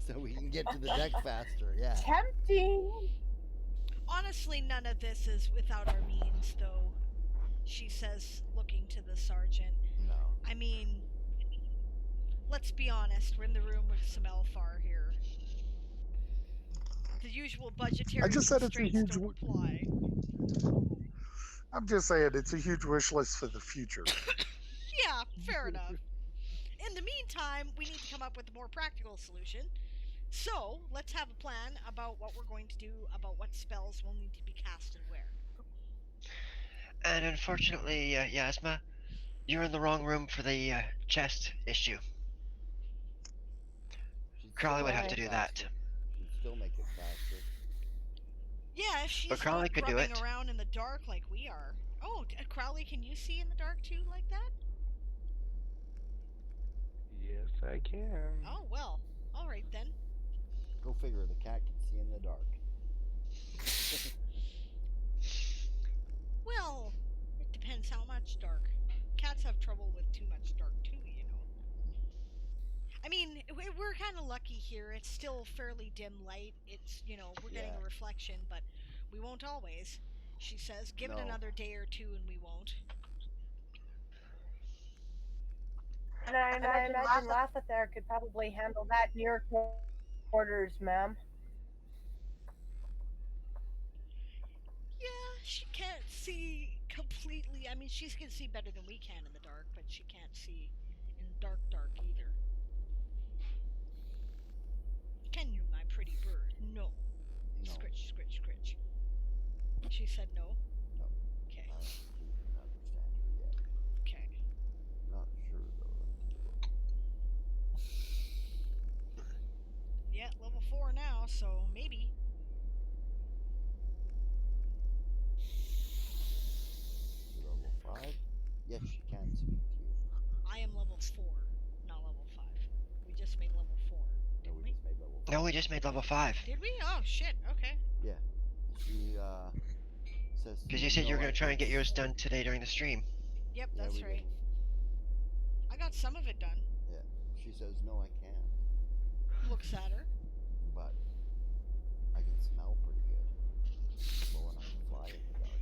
So we can get to the deck faster, yeah. Tempting. Honestly, none of this is without our means, though, she says, looking to the sergeant. No. I mean, let's be honest, we're in the room with some Elfar here. The usual budgetary I just said it's a constraints huge. don't apply. I'm just saying it's a huge wish list for the future. Yeah, fair enough. In the meantime, we need to come up with a more practical solution. So, let's have a plan about what we're going to do about what spells will need to be cast and where. And unfortunately, Yasma, you're in the wrong room for the chest issue. Crowley would have to do that. She'd still make it faster. Yeah, if she's But Crowley not could do grubbing it. around in the dark like we are. Oh, Crowley, can you see in the dark too like that? Yes, I can. Oh, well. Alright then. Go figure, the cat can see in the dark. Well, it depends how much dark. Cats have trouble with too much dark too, you know. I mean, we're kind of lucky here. It's still fairly dim light. It's, you know, we're getting a reflection, but we won't always. She says, give it another day or two and we won't. And I imagine Latha there could probably handle that near quarters, ma'am. Yeah, she can't see completely. I mean, she can see better than we can in the dark, but she can't see in dark either. Can you, my pretty bird? No. Scritch, scritch, scritch. She said no? No. Okay. I don't understand her yet. Okay. Not sure, though. Yeah, level 4 now, so maybe. Level 5? Yes, she can speak to you. I am level 4, not level 5. We just made level we just made level 5. Did we? Oh shit. Okay. Yeah. She says. Because you said you were "No, going I to try and get can't." yours done today during the stream. Yep, Yeah, that's we right. didn't. I got some of it done. Yeah. She says, "No, I can't." Looks at her. But I can smell pretty good. Low enough to fly in the dark.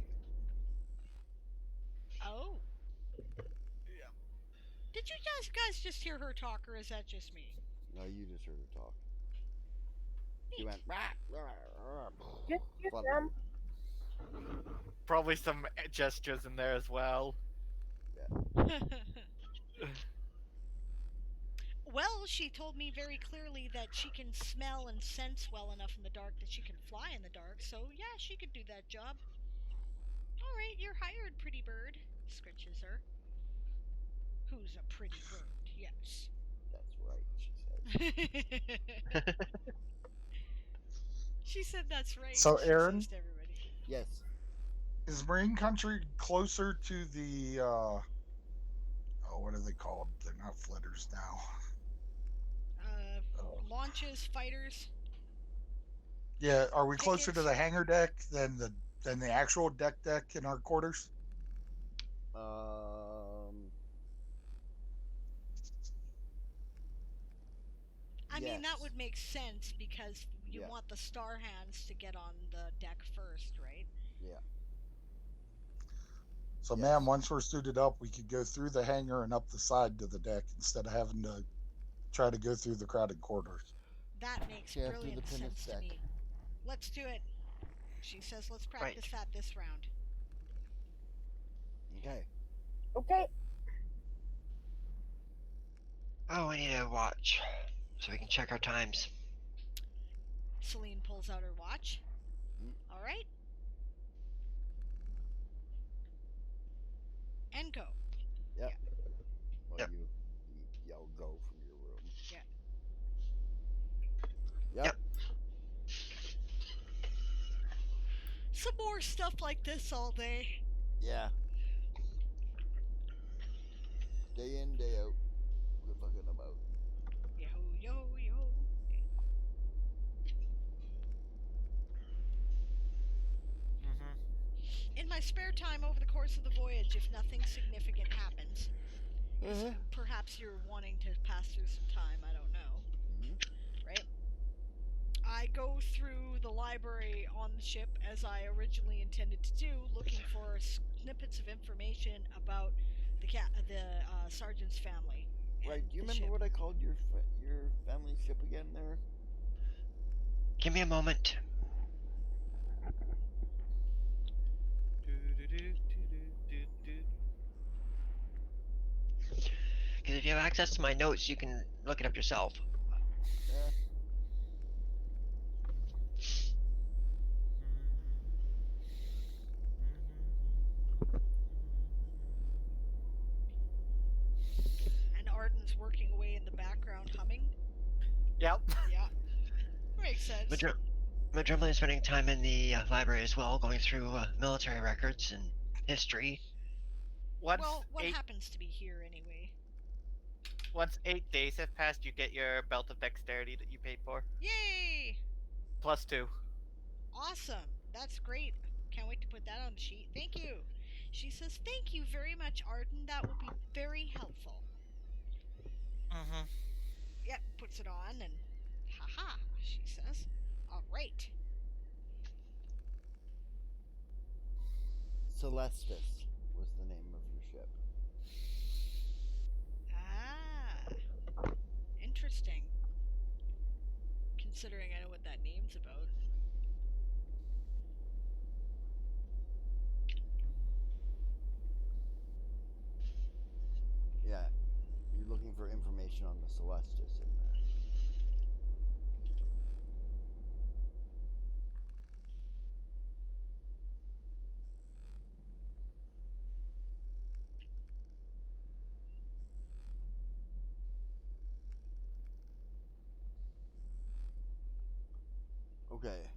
Oh. Yeah. Did you guys just hear her talk, or is that just me? No, you just heard her talk. She Neat. went. Just Flooded them. you. Probably some gestures in there as well. Well, she told me very clearly that she can smell and sense well enough in the dark that she can fly in the dark, so yeah, she could do that job. Alright, you're hired, pretty bird, scritches her. Who's a pretty bird, yes. That's right, she says. She said that's right. So, she Aaron? says to everybody. Yes. Is Marine Country closer to the what are they called? They're not flitters now. Launches, fighters. Yeah, are we closer to Tickets. the hangar deck than the actual deck in our quarters? I mean, that Yes. would make sense because you Yeah. want the star hands to get on the deck first, right? Yeah. So, Yes. ma'am, once we're suited up, we could go through the hangar and up the side to the deck instead of having to try to go through the crowded quarters. That makes Yeah, through the brilliant pinnace sense to deck. me. Let's do it. She says let's practice that this round. Okay. Okay. Oh, we need a watch so we can check our times. Celine pulls out her watch. All right. And go. Yep. Yeah. Well, Yep. you yell go from your room. Yeah. Yep. Some more stuff like this all day. Yeah. Day in, day out. We're fucking about. Yo, yo, yo. In my spare time over the course of the voyage, if nothing significant happens, perhaps you're wanting to pass through some time, I don't know. Right? I go through the library on the ship as I originally intended to do, looking for snippets of information about the sergeant's family. Right. Do you remember what I called your family ship again there? Give me a moment. Because if you have access to my notes, you can look it up yourself. Yeah. And Arden's working away in the background humming. Yep. Yeah. Makes sense. Madrumlin is spending time in the library as well, going through military records and history. What happens to be here anyway? Once 8 days have passed, you get your belt of dexterity that you paid for. Yay! +2. Awesome. That's great. Can't wait to put that on the sheet. Thank you. She says, thank you very much, Arden. That will be very helpful. Yep, puts it on and haha, she says. All right. Celestis was the name of your ship. Ah. Interesting. Considering I know what that name's about. Yeah. You're looking for information on the Celestis in there. Okay.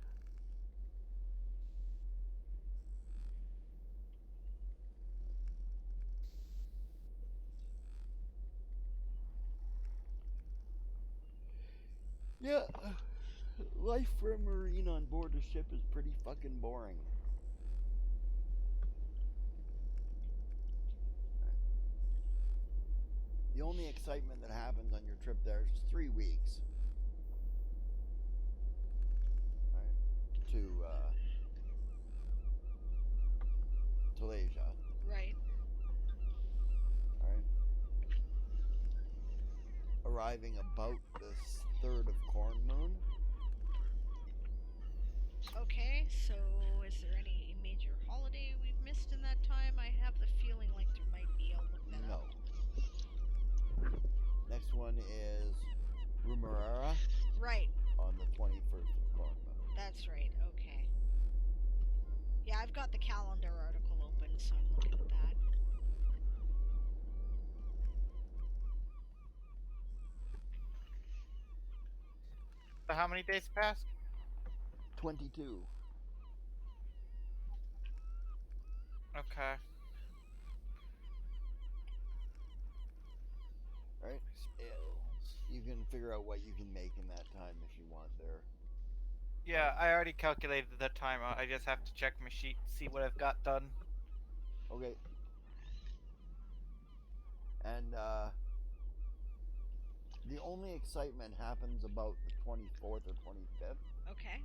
Yeah. Life for a Marine on board a ship is pretty fucking boring. The only excitement that happens on your trip there is 3 weeks. Right, to Asia. Right. Alright. Arriving about the 3rd of Corn Moon. Okay, so is there any major holiday we've missed in that time? I have the feeling like there might be. I'll look that up. Next one is Rumarara. Right. On the 21st of Corn Moon. That's right, okay. Yeah, I've got the calendar article open, so I'm looking at that. So how many days passed? 22. Okay. Right? You can figure out what you can make in that time if you want there. Yeah, I already calculated the time. I just have to check my sheet, see what I've got done. Okay. And the only excitement happens about the 24th or 25th. Okay.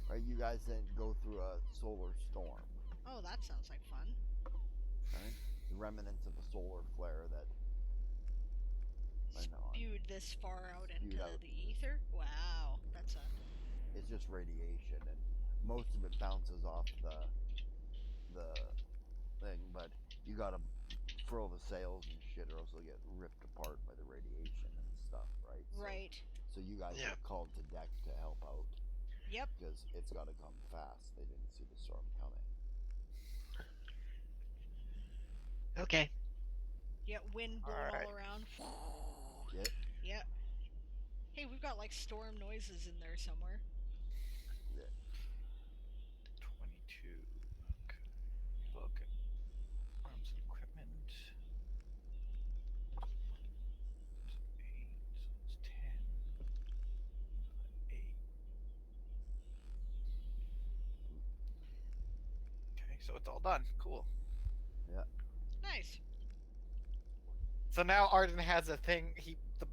Right? You guys then go through a solar storm. Oh, that sounds like fun. Right? The remnants of a solar flare that spewed this far out into the ether? Wow, that's a... It's just radiation, and most of it bounces off the thing, but you gotta furl the sails and shit or else they'll get ripped apart by the radiation and stuff, right? Right. So you guys are called to deck to help out. Yep. Because it's gotta come fast. They didn't see the storm coming. Okay. Yeah, wind blowing all around. Yep. Yep. Hey, we've got like storm noises in there somewhere. Yeah. 22. Okay. Look at arms and equipment. 8, so it's 10. 8. Okay, so it's all done. Cool. Yeah. Nice. So now Arden has a thing.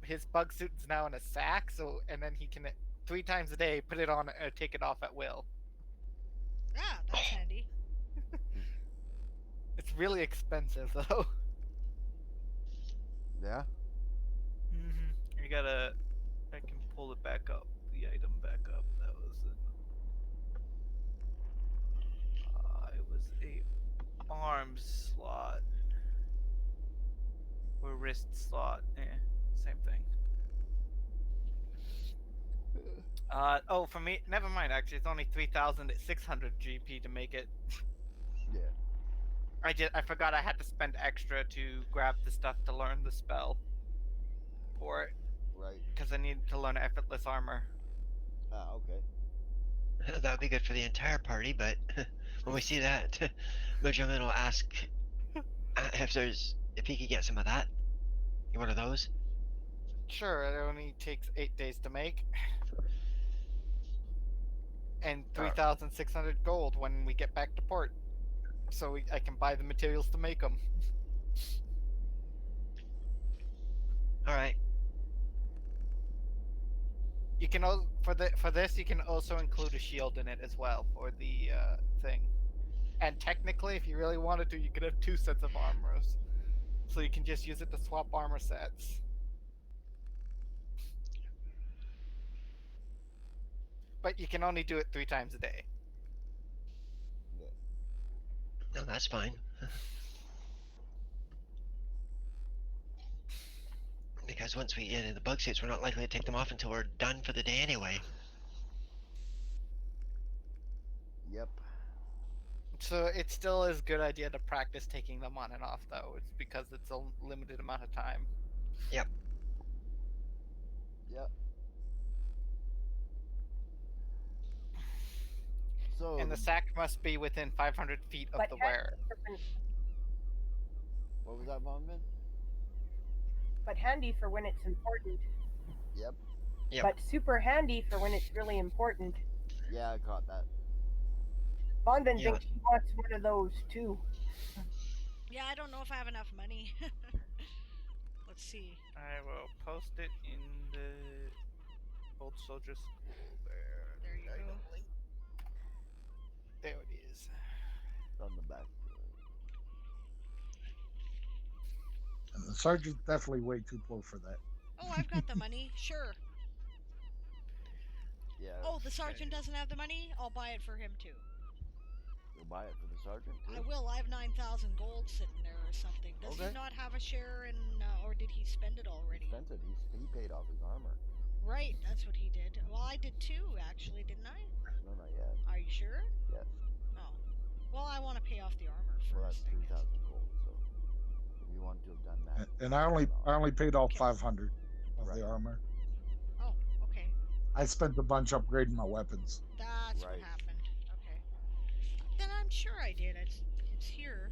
His bug suit is now in a sack. So and then he can 3 times a day put it on and take it off at will. Ah, that's handy. It's really expensive though. Yeah. You gotta. I can pull it back up. The item back up. That was it was a arms slot or wrist slot. Same thing. Oh, for me, never mind. Actually, it's only 3,600 GP to make it. Yeah. I forgot I had to spend extra to grab the stuff to learn the spell for it. Right. Because I needed to learn effortless armor. Ah, okay. That would be good for the entire party, but when we see that, Mojoman will ask if he could get some of that. One of those. Sure, it only takes 8 days to make. And 3,600 gold when we get back to port. So I can buy the materials to make them. Alright. You can for this you can also include a shield in it as well for the thing. And technically, if you really wanted to, you could have 2 sets of armors. So you can just use it to swap armor sets. But you can only do it 3 times a day. No, that's fine. Because once we get into the bug suits, we're not likely to take them off until we're done for the day anyway. Yep. So it still is a good idea to practice taking them on and off, though. It's because it's a limited amount of time. Yep. Yep. So And the sack must be within 500 feet of the wearer. What was that, Von Ben? But handy for when it's important. Yep. Yep. but super handy for when it's really important. Yeah, I caught that. Bonvin Yeah. thinks she wants one of those too. Yeah, I don't know if I have enough money. Let's see. I will post it in the old soldier school there. There you Item go. link. There it is. It's on the back. And the sergeant's definitely way too poor for that. Oh, I've got the money. Sure. Yeah. Oh, the sergeant doesn't have the money? I'll buy it for him too. You'll buy it for the sergeant too? I will. I have 9,000 gold sitting there or something. Does he Okay. not have a share in, or did he spend it already? He spent it. He paid off his armor. Right, that's what he did. Well, I did too, actually, didn't I? No, not yet. Are you sure? Yes. Oh. Well, I want to pay off the armor first. Well, that's I 3,000 guess. gold. So if you want to have done that, And I only paid off Okay. 500 of Right. the armor. Oh, okay. I spent a bunch upgrading my weapons. That's what Right. happened. Okay. Then I'm sure I did. It's here.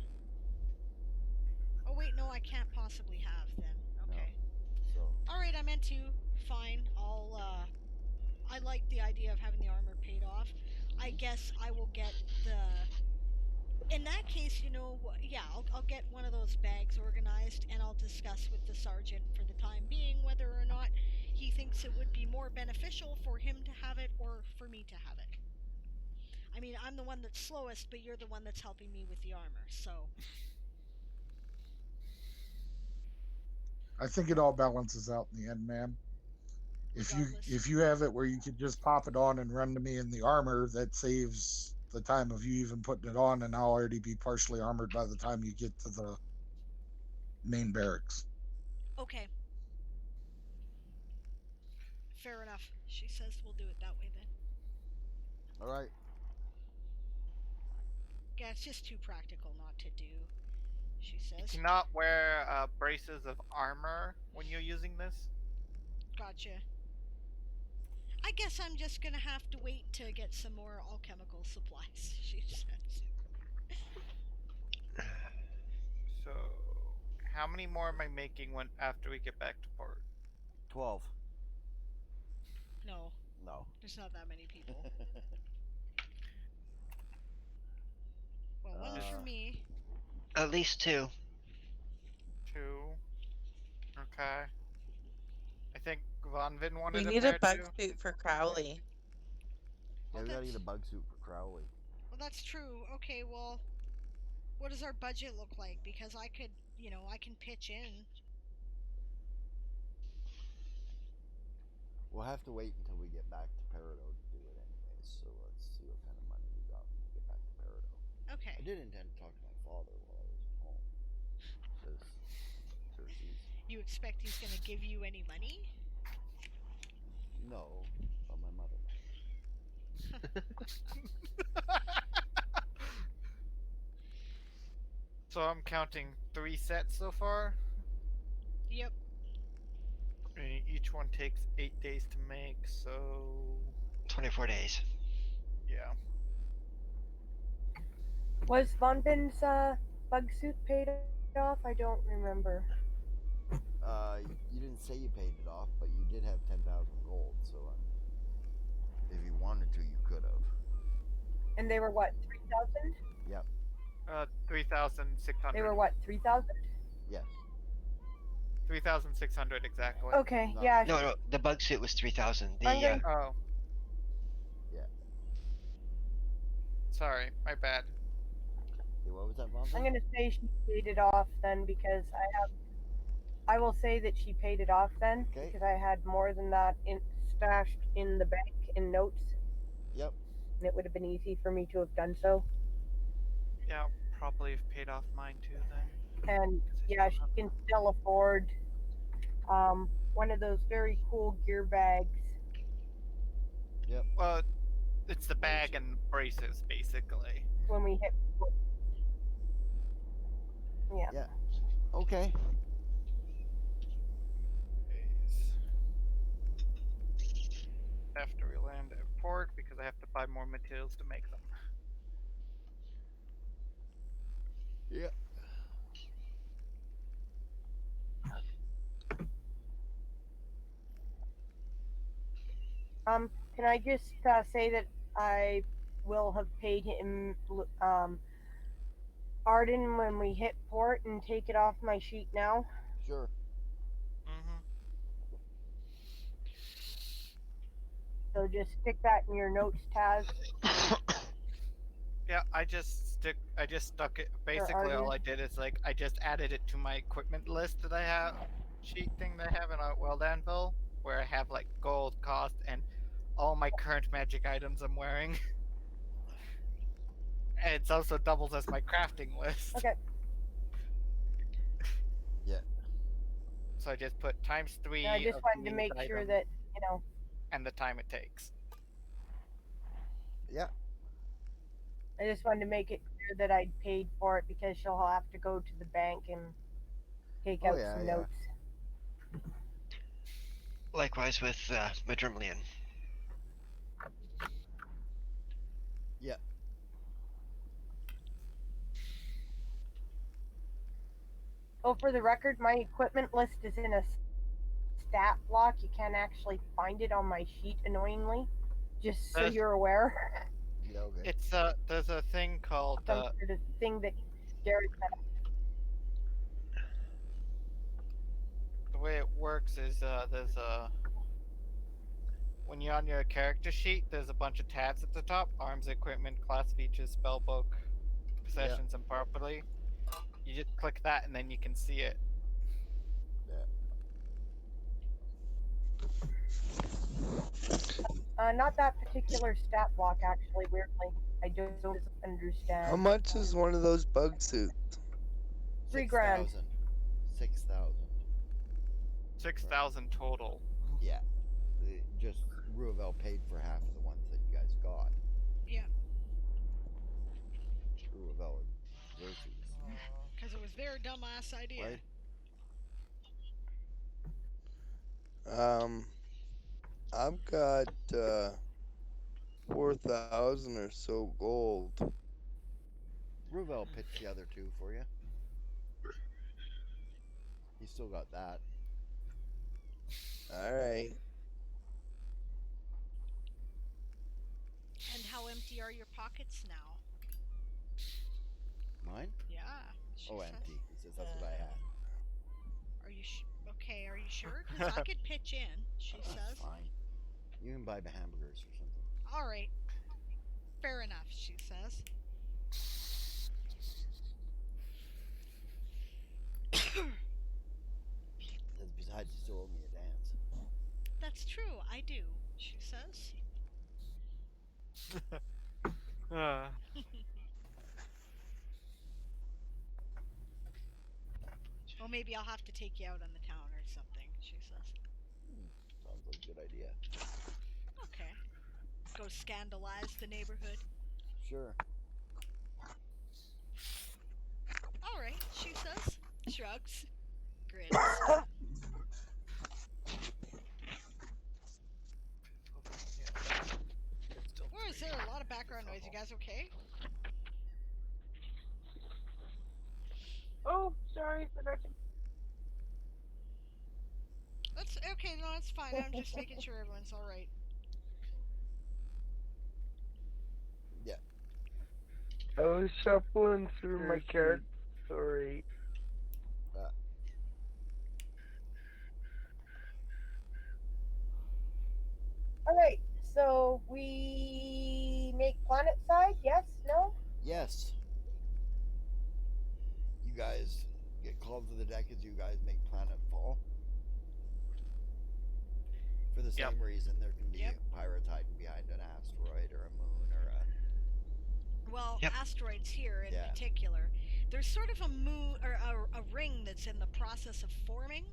Oh wait, no, I can't possibly have then. Okay. so All right, I meant to. Fine. I like the idea of having the armor paid off. I guess I will get the. In that case, yeah, I'll get one of those bags organized, and I'll discuss with the sergeant for the time being whether or not he thinks it would be more beneficial for him to have it or for me to have it. I mean, I'm the one that's slowest, but you're the one that's helping me with the armor, so. I think it all balances out in the end, man. Regardless. If you have it where you can just pop it on and run to me in the armor, that saves the time of you even putting it on, and I'll already be partially armored by the time you get to the main barracks. Okay. Fair enough. She says we'll do it that way then. all right. Yeah, it's just too practical not to do, she You says. cannot wear braces of armor when you're using this. Gotcha. I guess I'm just gonna have to wait to get some more alchemical supplies, she says. So, how many more am I making when after we get back to port? 12. No, No. there's not that many people. Well, one for me. At least 2. 2. Okay. I think Von Vin We wanted need pair a bug too. suit for Crowley. Yeah, Oh, we gotta that's- get a bug suit for Crowley. Well, that's true. Okay, well, what does our budget look like? Because I could, I can pitch in. We'll have to wait until we get back to Peridot to do it anyways. So let's see what kind of money we got when we get back to Peridot. Okay. I did intend to talk to my father while I was at home. Says Cersei's. You expect he's gonna give you any money? No, but my mother might. So I'm counting 3 sets so far. Yep. And each one takes 8 days to make, so 24 days. yeah. Was Bonvin's bug suit paid off? I don't remember. You didn't say you paid it off, but you did have 10,000 gold. So if you wanted to, you could have. And they were what, 3,000? Yep. 3,600. They were what, 3,000? Yes. 3,600 exactly. Okay, No. yeah. No, the bug suit was 3,000. I'm gonna- Oh. Yeah. Sorry, my bad. Okay, what was that, Mom? I'm gonna say she paid it off then because I will say that she paid it off then Okay. because I had more than that stashed in the bank in notes. Yep. And it would have been easy for me to have done so. Yeah, probably have paid off mine too then. And yeah, she can still afford one of those very cool gear bags. Yep. Well, it's the bag and braces basically. When we hit. Yeah. Yeah. Okay. After we land at port, because I have to buy more materials to make them. Yeah. Can I just say that I will have paid him Arden when we hit port and take it off my sheet now? Sure. Mm-hmm. So just stick that in your notes, Taz. Yeah, I just stuck it. Basically, Arden. all I did is like I just added it to my equipment list that I have, sheet thing that I have in World Anvil, where I have like gold, cost, and all my current magic items I'm wearing. And it's also doubles as my crafting list. Okay. Yeah. So I just put ×3 I just of wanted to these make sure items that, you know. and the time it takes. Yeah. I just wanted to make it clear that I'd paid for it because she'll have to go to the bank and take out some notes. Likewise with Madrimlian. Yeah. Oh, for the record, my equipment list is in a stat block. You can't actually find it on my sheet, annoyingly. Just so you're aware. Yeah, okay. It's there's a thing called the thing that Garrett said. The way it works is there's when you're on your character sheet, there's a bunch of tabs at the top: arms, equipment, class features, spellbook, possessions, and property. You just click that, and then you can see it. Not that particular stat block, actually. Weirdly, I don't understand. How much is one of those bug suits? $3,000. 6,000. 6,000 total. Yeah. Just Ruavel paid for half of the ones that you guys got. Yeah. Ruavel and Xerxes. Because it was their dumbass idea. Right? I've got 4,000 or so gold. Ruavel pitched the other two for you. You still got that. Alright. And how empty are your pockets now? Mine? Yeah. She says. Empty. He says that's what I had. Are you okay? Are you sure? Because I could pitch in. She says. Fine. You can buy the hamburgers or something. All right. Fair enough. She says. Besides, you still owe me a dance. That's true. I do. She says. Well, maybe I'll have to take you out on the town or something, she says. Sounds like a good idea. Okay. Go scandalize the neighborhood. Sure. Alright, she says. Shrugs. Grins. Where is there a lot of background noise? You guys okay? Oh, sorry, forgot to. That's okay, no, it's fine. I'm just making sure everyone's alright. Yeah. I was shuffling through my character story. Alright, so we make planet side? Yes? No? Yes. You guys get called to the deck as you guys make planetfall. For the same reason, there can be pirates hiding behind an asteroid or a moon or a... Well, asteroids here in particular. There's sort of a moon or a ring that's in the process of forming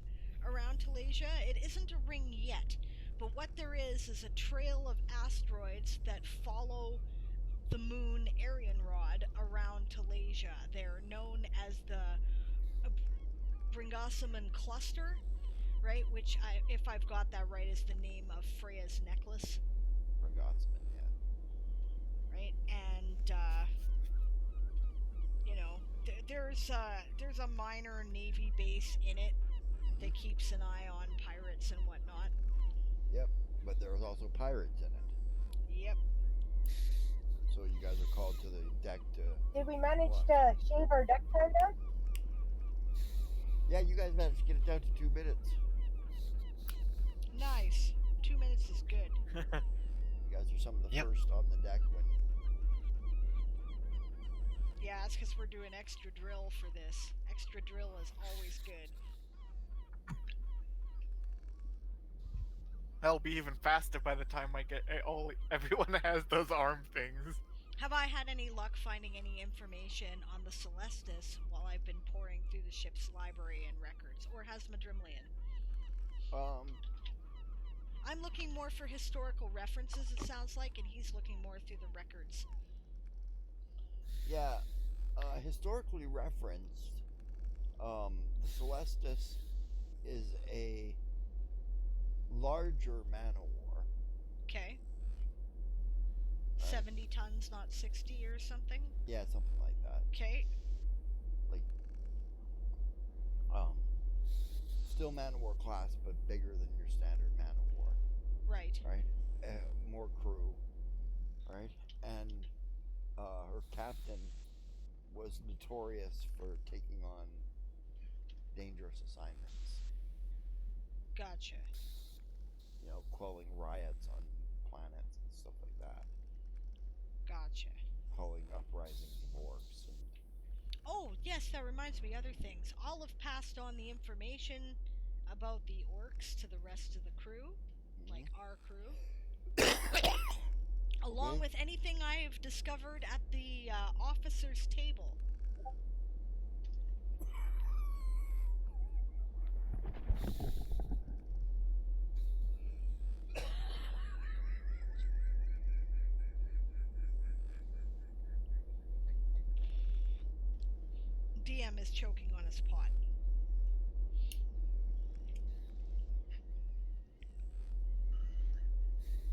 around Talasia. It isn't a ring yet, but what there is a trail of asteroids that follow the moon Arianrod around Talasia. They're known as the Bringasaman Cluster, right? Which, if I've got that right, is the name of Freya's necklace. Bringasaman, yeah. Right, and you know, there's a minor navy base in it that keeps an eye on pirates and whatnot. Yep. but there was also pirates in it. Yep. So you guys are called to the deck to. Did we manage What? to shave our deck time down? Yeah, you guys managed to get it down to 2 minutes. Nice. 2 minutes is good. You guys are some of the Yep. first on the deck when. Yeah, that's because we're doing extra drill for this. Extra drill is always good. That'll be even faster by the time I get everyone has those arm things. Have I had any luck finding any information on the Celestis while I've been poring through the ship's library and records, or has Madrimlian? I'm looking more for historical references, it sounds like, and he's looking more through the records. Yeah, historically referenced, the Celestis is a larger man o' war. Okay. Right. 70 tons, not 60 or something? Yeah, something like that. Okay. Like, still man o' war class, but bigger than your standard man o' war. Right. Right? More crew. Right? And her captain was notorious for taking on dangerous assignments. Gotcha. You know, quelling riots on planets and stuff like that. Gotcha. Quelling uprisings of orcs and. Oh, yes, that reminds me, other things. Olive passed on the information about the orcs to the rest of the crew, like our crew. Along with anything I've discovered at the officers' table. DM is choking on his pot.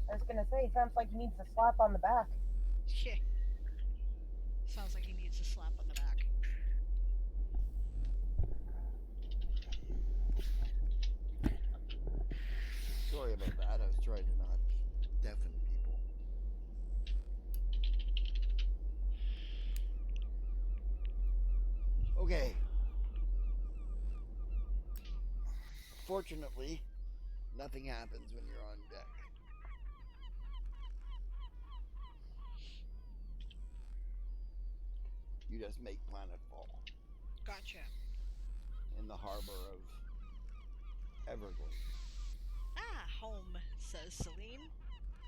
I was gonna say, sounds like he needs a slap on the back. Yeah. Sounds like he needs a slap on the back. Sorry about that. I was trying to not deafen people. Okay. Fortunately, nothing happens when you're on deck. You just make planetfall. Gotcha. In the harbor of Everglades. Ah, home, says Celine.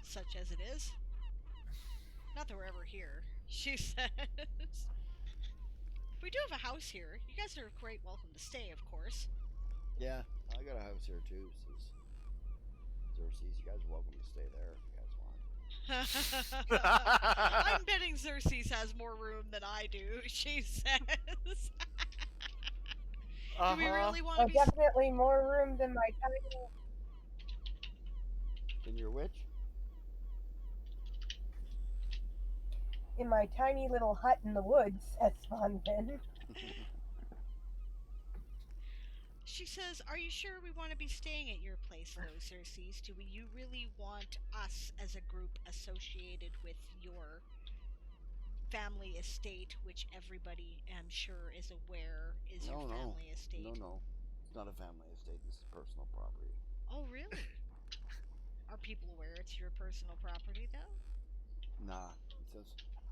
Such as it is. Not that we're ever here, she says. We do have a house here. You guys are quite welcome to stay, of course. Yeah, I got a house here too, says Xerxes. You guys are welcome to stay there if you guys want. I'm betting Xerxes has more room than I do, she says. Do we really want to be... definitely more room than my tiny... In your which? In my tiny little hut in the woods, says Von Vin. She says, are you sure we want to be staying at your place, though, Xerxes? Do you really want us as a group associated with your family estate, which everybody, I'm sure, is aware is your family estate? No. It's not a family estate. This is personal property. Oh, really? Are people aware it's your personal property, though? Nah. It says,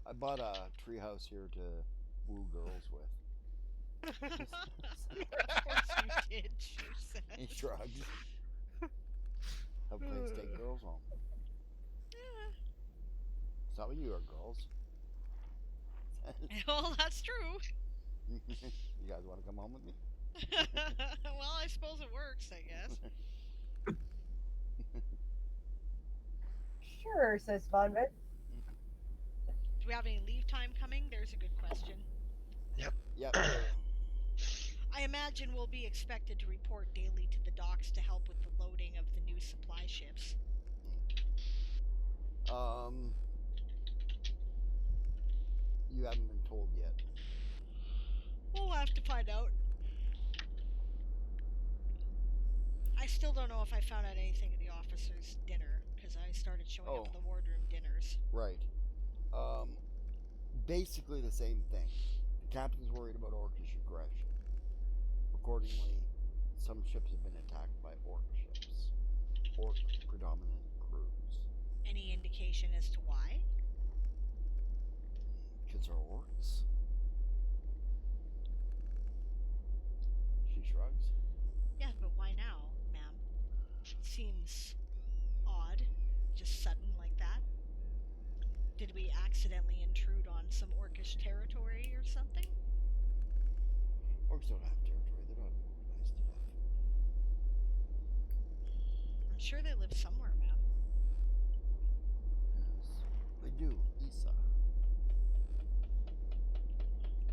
I bought a treehouse here to woo girls with. Of course you did, she said. He shrugs. Have planes take girls home. Yeah. It's not what you are, girls. Well, that's true. You guys want to come home with me? Well, I suppose it works, I guess. Sure, says Von Vin. Do we have any leave time coming? There's a good question. Yep. I imagine we'll be expected to report daily to the docks to help with the loading of the new supply ships. You haven't been told yet. We'll have to find out. still don't know if I found out anything at the officers' dinner, because I started showing up at the wardroom dinners. Right. Basically the same thing. The captain's worried about orcish aggression. Accordingly, some ships have been attacked by orc ships. Orc-predominant crews. Any indication as to why? Because they're orcs. She shrugs. Yeah, but why now, ma'am? Seems odd. Just sudden like that. Did we accidentally intrude on some orcish territory or something? Orcs don't have territory. They're not organized enough. I'm sure they live somewhere, ma'am. Yes, they do. Isa.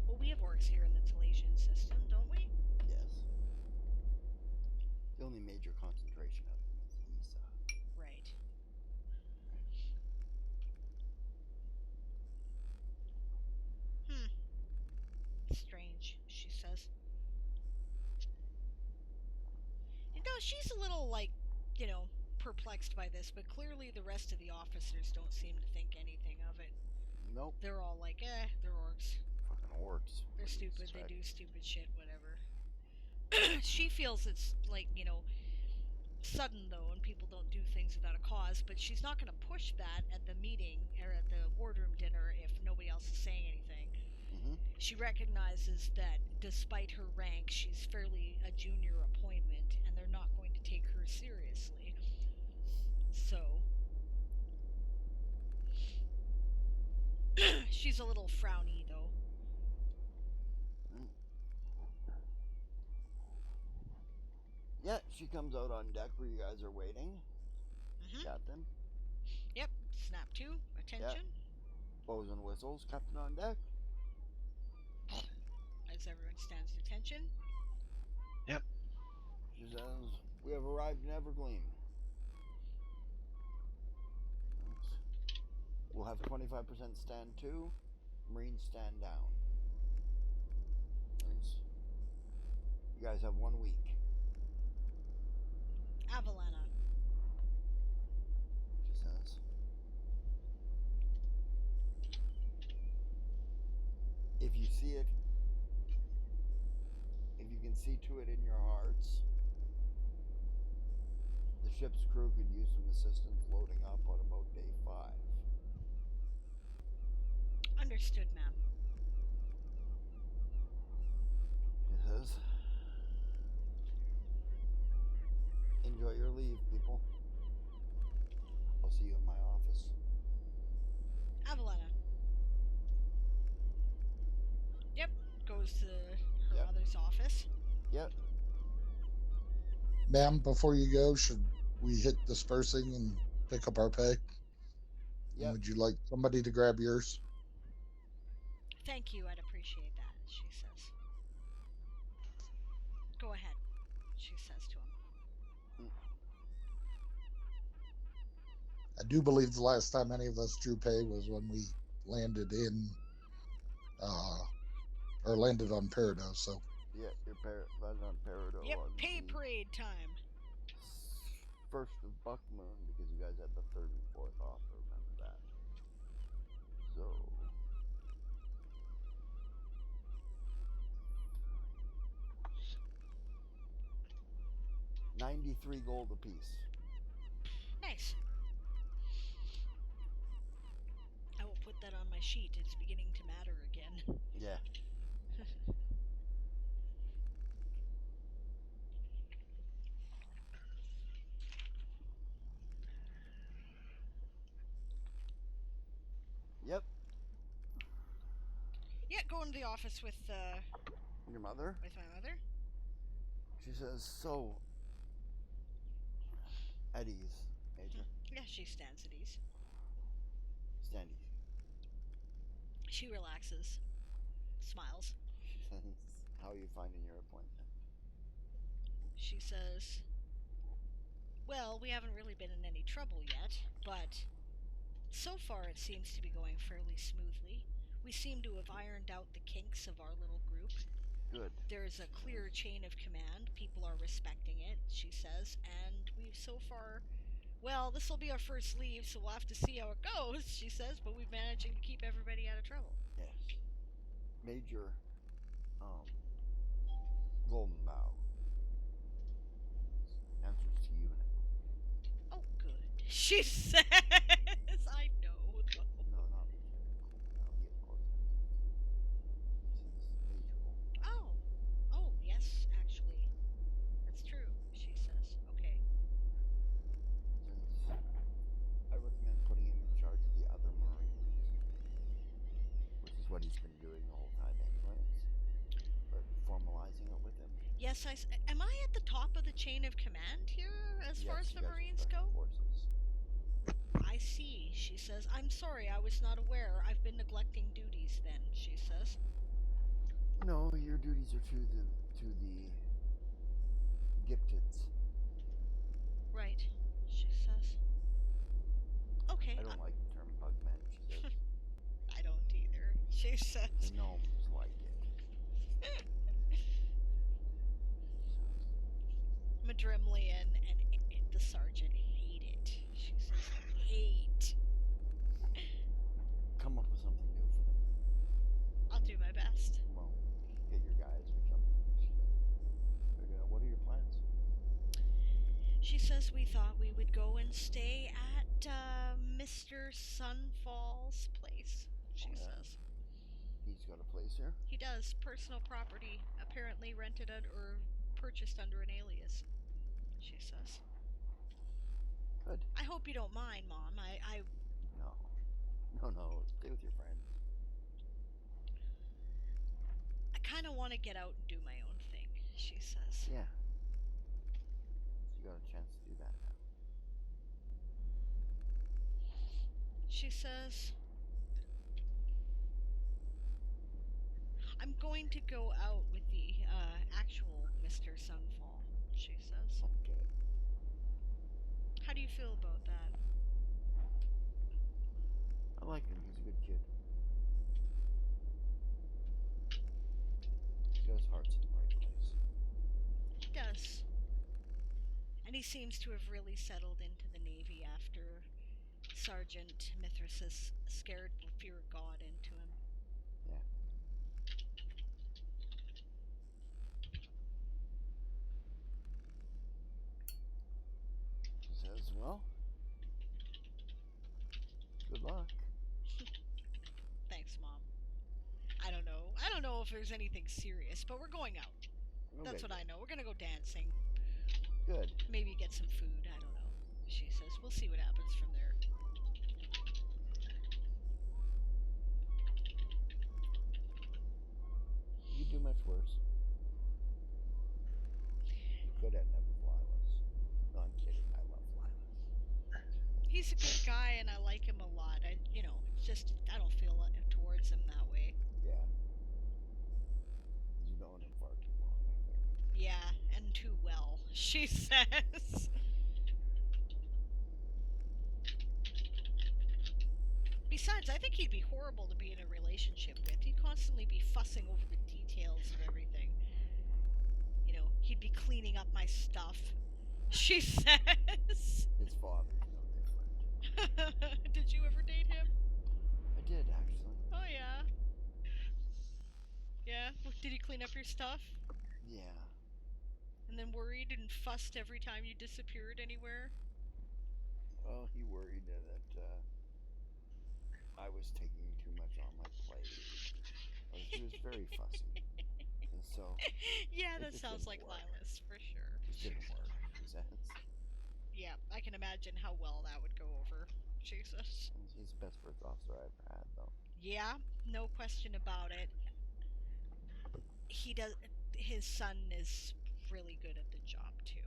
Well, we have orcs here in the Talesian system, don't we? Yes. The only major concentration of them is Isa. Right. Strange, she says. You know, she's a little, perplexed by this, but clearly the rest of the officers don't seem to think anything of it. Nope. They're all like, they're orcs. Fucking orcs. They're stupid, they do stupid shit, whatever. She feels it's, sudden, though, and people don't do things without a cause, but she's not going to push that at the meeting, or at the wardroom dinner, if nobody else is saying anything. Mm-hmm. She recognizes that despite her rank, she's fairly a junior appointment, and they're not going to take her seriously. So, she's a little frowny, though. Yeah, she comes out on deck where you guys are waiting. Mm-hmm. Captain. Yep, snap to, attention. Yep. Bows and whistles, captain on deck. As everyone stands at attention. Yep. She says, we have arrived in Evergleam. We'll have 25% stand to, Marines stand down. You guys have 1 week. Avalana. She says. If you see it, if you can see to it in your hearts, the ship's crew could use some assistance loading up on about day 5. Understood, ma'am. She says, enjoy your leave, people. I'll see you in my office. Avalana. Yep, goes to her mother's office. Yep. Ma'am, before you go, should we hit dispersing and pick up our pay? Yep. Would you like somebody to grab yours? Thank you, I'd appreciate that, she says. Go ahead, she says to him. I do believe the last time any of us drew pay was when we landed in, or landed on Peridot, so. Yeah, you're landed on Peridot. Yep, on pay the parade time. 1st of Buck Moon, because you guys had the 3rd and 4th off, remember that. So... 93 gold apiece. Nice. I will put that on my sheet. It's beginning to matter again. Yeah. Yep. Yeah, going to the office with your mother. With my mother. She says, so at ease, Major. Yeah, she stands at ease. Stand easy. She relaxes, smiles. She says, how are you finding your appointment? She says, well, we haven't really been in any trouble yet, but so far it seems to be going fairly smoothly. We seem to have ironed out the kinks of our little group. Good. There's a clear chain of command. People are respecting it, she says, and we've so far... Well, this will be our first leave, so we'll have to see how it goes, she says, but we're managing to keep everybody out of trouble. Yes. Major, Goldenbow answers to you now. Oh, good. She says, I know, though. No, not Lieutenant Goldenbow. He, of course, answers. He says Major Goldenbow. Oh, yes, actually. That's true, she says. Okay. Since I recommend putting him in charge of the other Marines, which is what he's been doing the whole time anyways, but formalizing it with him. Yes, am I at the top of the chain of command here, as far as the Marines go? Forces. I see, she says. I'm sorry, I was not aware. I've been neglecting duties then, she says. No, your duties are to the Giptids. Right, she says. Okay. I don't like the term bugmen, she says. I don't either, she says. The gnomes like it. Madrimley and the sergeant hate it. She says, hate. Come up with something new for them. I'll do my best. Well, get your guys or something. What are your plans? She says we thought we would go and stay at Mr. Sunfall's place, she says. He's got a place here? He does. Personal property, apparently rented or purchased under an alias, she says. Good. I hope you don't mind, Mom. No. Stay with your friends. I kind of want to get out and do my own thing, she says. Yeah. You got a chance to do that now. She says, I'm going to go out with the actual Mr. Sunfall, she says. Okay. How do you feel about that? I like him. He's a good kid. He's got his heart's in the right place. He does. And he seems to have really settled into the Navy after Sergeant Mithras' scared fear of God into him. Yeah. She says, well, good luck. Thanks, Mom. I don't know if there's anything serious, but we're going out. Okay, That's what I know. We're gonna go dancing. Good. Maybe get some food. I don't know. She says, we'll see what happens from there. You do much worse. You could end up with Lilas. No, I'm kidding. I love Lilas. He's a good guy, and I like him a lot. It's just I don't feel towards him that way. Yeah. You've known him far too long, I think. Yeah, and too well, she says. Besides, I think he'd be horrible to be in a relationship with. He'd constantly be fussing over the details of everything. He'd be cleaning up my stuff. She says. His father's no different. Did you ever date him? I did, actually. Oh, yeah. Yeah? Did he clean up your stuff? Yeah. And then worried and fussed every time you disappeared anywhere? Well, he worried that I was taking too much on my plate. He was very fussy. And so... Yeah, that sounds like Lilas, for sure. It just didn't work, he says. Yeah, I can imagine how well that would go over. Jesus. He's the best first officer I ever had, though. Yeah, no question about it. His son is really good at the job, too.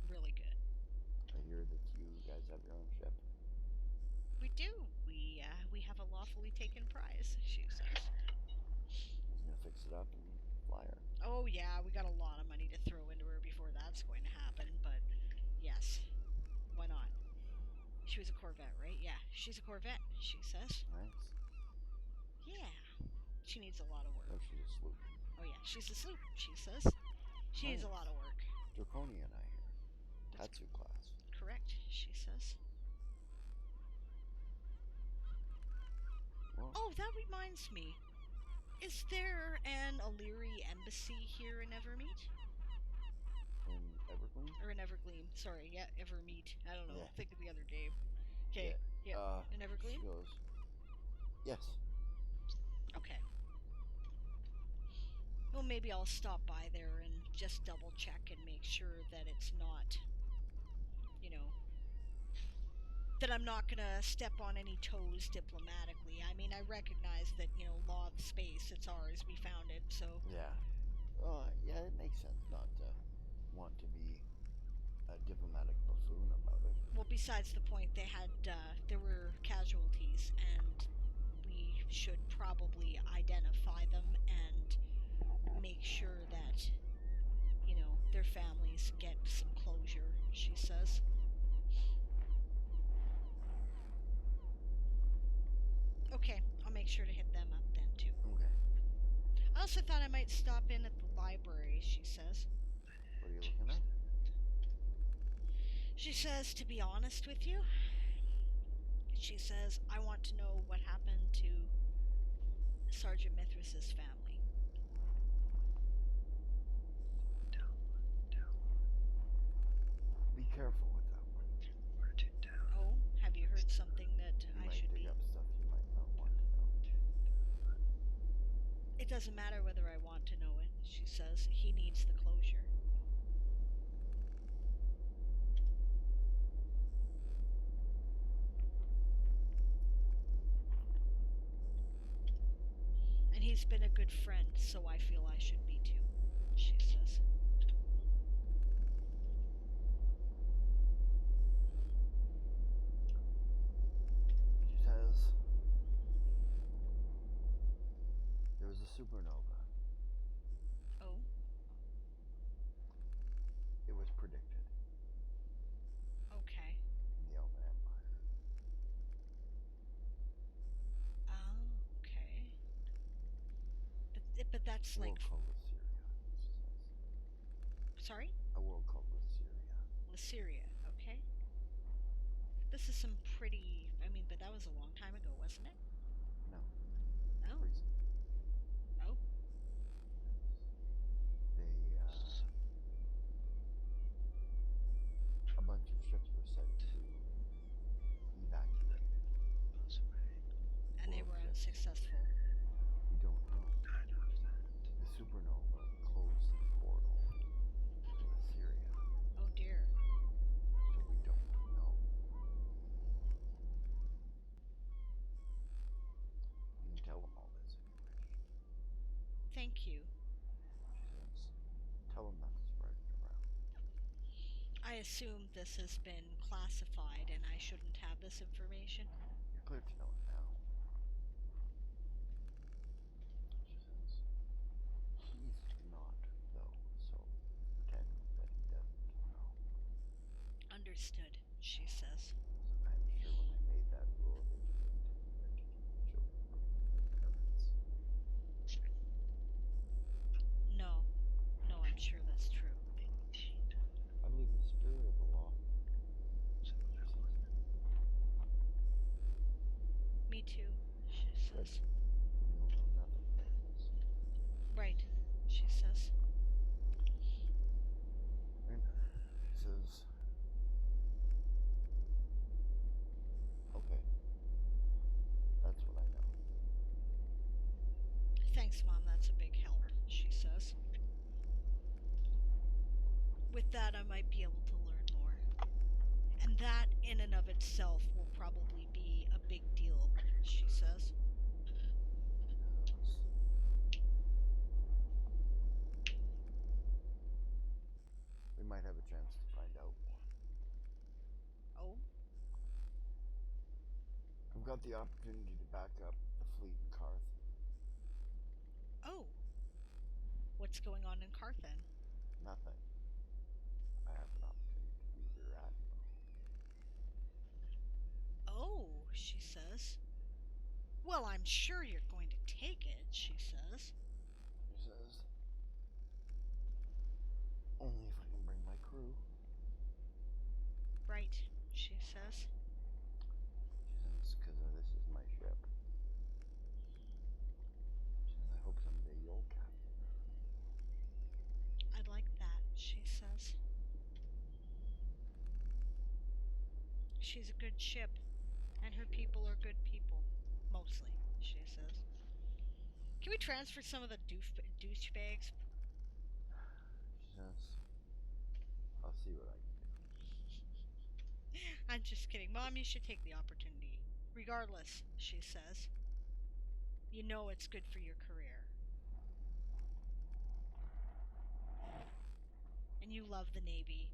Really good. I hear that you guys have your own ship. We do. We have a lawfully taken prize, she says. He's gonna fix it up and fly her. Oh yeah, we got a lot of money to throw into her before that's going to happen, but yes. Why not? She was a Corvette, right? Yeah, she's a Corvette, she says. Nice. Yeah. She needs a lot of work. No, she's a sloop. Oh yeah, she's asleep, she says. She needs a lot of work. Draconian, I hear. Tatsu class. Correct, she says. Well, Oh, that reminds me. Is there an Illyri embassy here in Evermeet? in Evergreen? Or in Evergleam. Sorry, yeah, Evermeet. I don't know. Yeah. Think of the other game. Okay, yeah. In She Evergleam? goes, yes. Okay. Well, maybe I'll stop by there and just double check and make sure that it's not, that I'm not gonna step on any toes diplomatically. I mean, I recognize that, law of space, it's ours, we found it, so... Yeah. Yeah, it makes sense not to want to be a diplomatic buffoon about it. Well, besides the point, there were casualties, and we should probably identify them and make sure that, their families get some closure, she says. Okay, I'll make sure to hit them up then, too. Okay. I also thought I might stop in at the library, she says. What are you looking at? She says, to be honest with you, she says, I want to know what happened to Sergeant Mithras's family. Be careful with that one. Oh, have you heard something that I should be... You might dig up stuff you might not want to know. It doesn't matter whether I want to know it, she says. He needs the closure. And he's been a good friend, so I feel I should be too, she says. She says there was a supernova. Oh? It was predicted. Okay. In the Elven Empire. Oh, okay. But that's a like... world called Lysyria, she says. Sorry? A world called Lysyria. Lysyria, okay. This is some pretty... but that was a long time ago, wasn't it? No. Oh. Recent. Oh. A bunch of ships were sent to evacuate. And they were unsuccessful. We don't know. The supernova closed the portal to Lysyria. Oh dear. So we don't know. You can tell them all this if you wish. Thank you. She says, tell them not to spread it around. I assume this has been classified and I shouldn't have this information. You're clear to know it now. She says, he's not, though, so pretend that he doesn't know. Understood, she says. I'm sure when they made that rule, they didn't intend to keep children from their parents. No, I'm sure that's true. I believe in the spirit of the law. Me too, she says. Then you'll know nothing about this. Right, she says. Right? She says, okay. That's what I know. Thanks, Mom, that's a big help, she says. With that, I might be able to learn more. And that, in and of itself, will probably be a big deal, she says. Yes. We might have a chance to find out more. Oh? I've got the opportunity to back up the fleet in Karth. Oh. What's going on in Karth then? Nothing. I have an opportunity to be rear admiral. Oh, she says. Well, I'm sure you're going to take it, she says. She says, crew. Right, she says. She says, because this is my ship. She says, I hope someday you'll captain her. I'd like that, she says. She's a good ship, and her people are good people. Mostly, she says. Can we transfer some of the douchebags? She says, I'll see what I can do. I'm just kidding. Mom, you should take the opportunity. Regardless, she says. You know it's good for your career. And you love the Navy.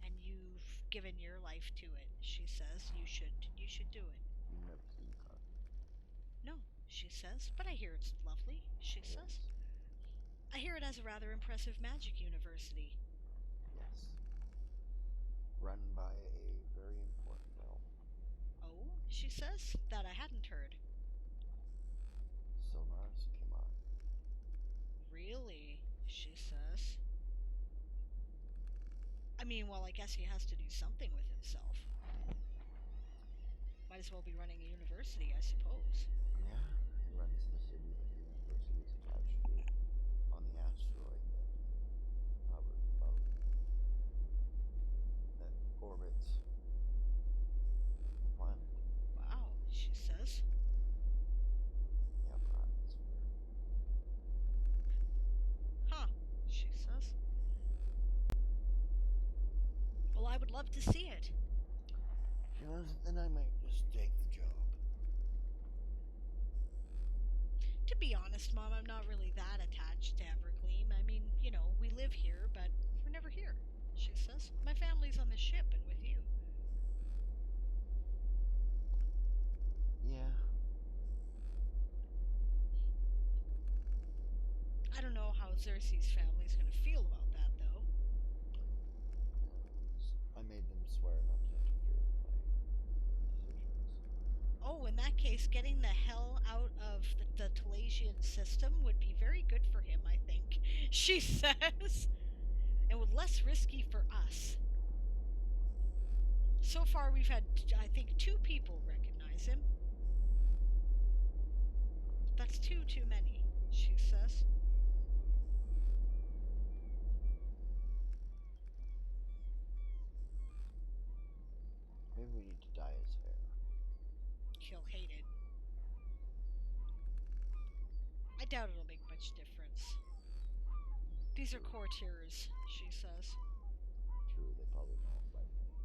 And you've given your life to it, she says. You should do it. You've never seen her. No, she says, but I hear it's lovely, she says. I hear it has a rather impressive magic university. Yes. Run by a very important elf. Oh, she says, that I hadn't heard. Silmar's Kimar. Really, she says. I mean, well, I guess he has to do something with himself. Might as well be running a university, I suppose. Yeah, he runs the city that the university is attached to on the asteroid that hovers above, that orbits the planet. Wow, she says. The upper atmosphere. Huh, she says. Well, I would love to see it. She says, then I might just take the job. To be honest, Mom, I'm not really that attached to Evergleam. I mean, you know, we live here, but we're never here, she says. My family's on the ship and with you. Yeah. I don't know how Xerxes' family's gonna feel about that, though. I made them swear not to interfere with my decisions. Oh, in that case, getting the hell out of the Talasian system would be very good for him, I think, she says. And would less risky for us. So far, we've had, I think, 2 people recognize him. That's too many, she says. Maybe we need to dye his hair. He'll hate it. I doubt it'll make much difference. These are courtiers, she says. True, they probably know him by name.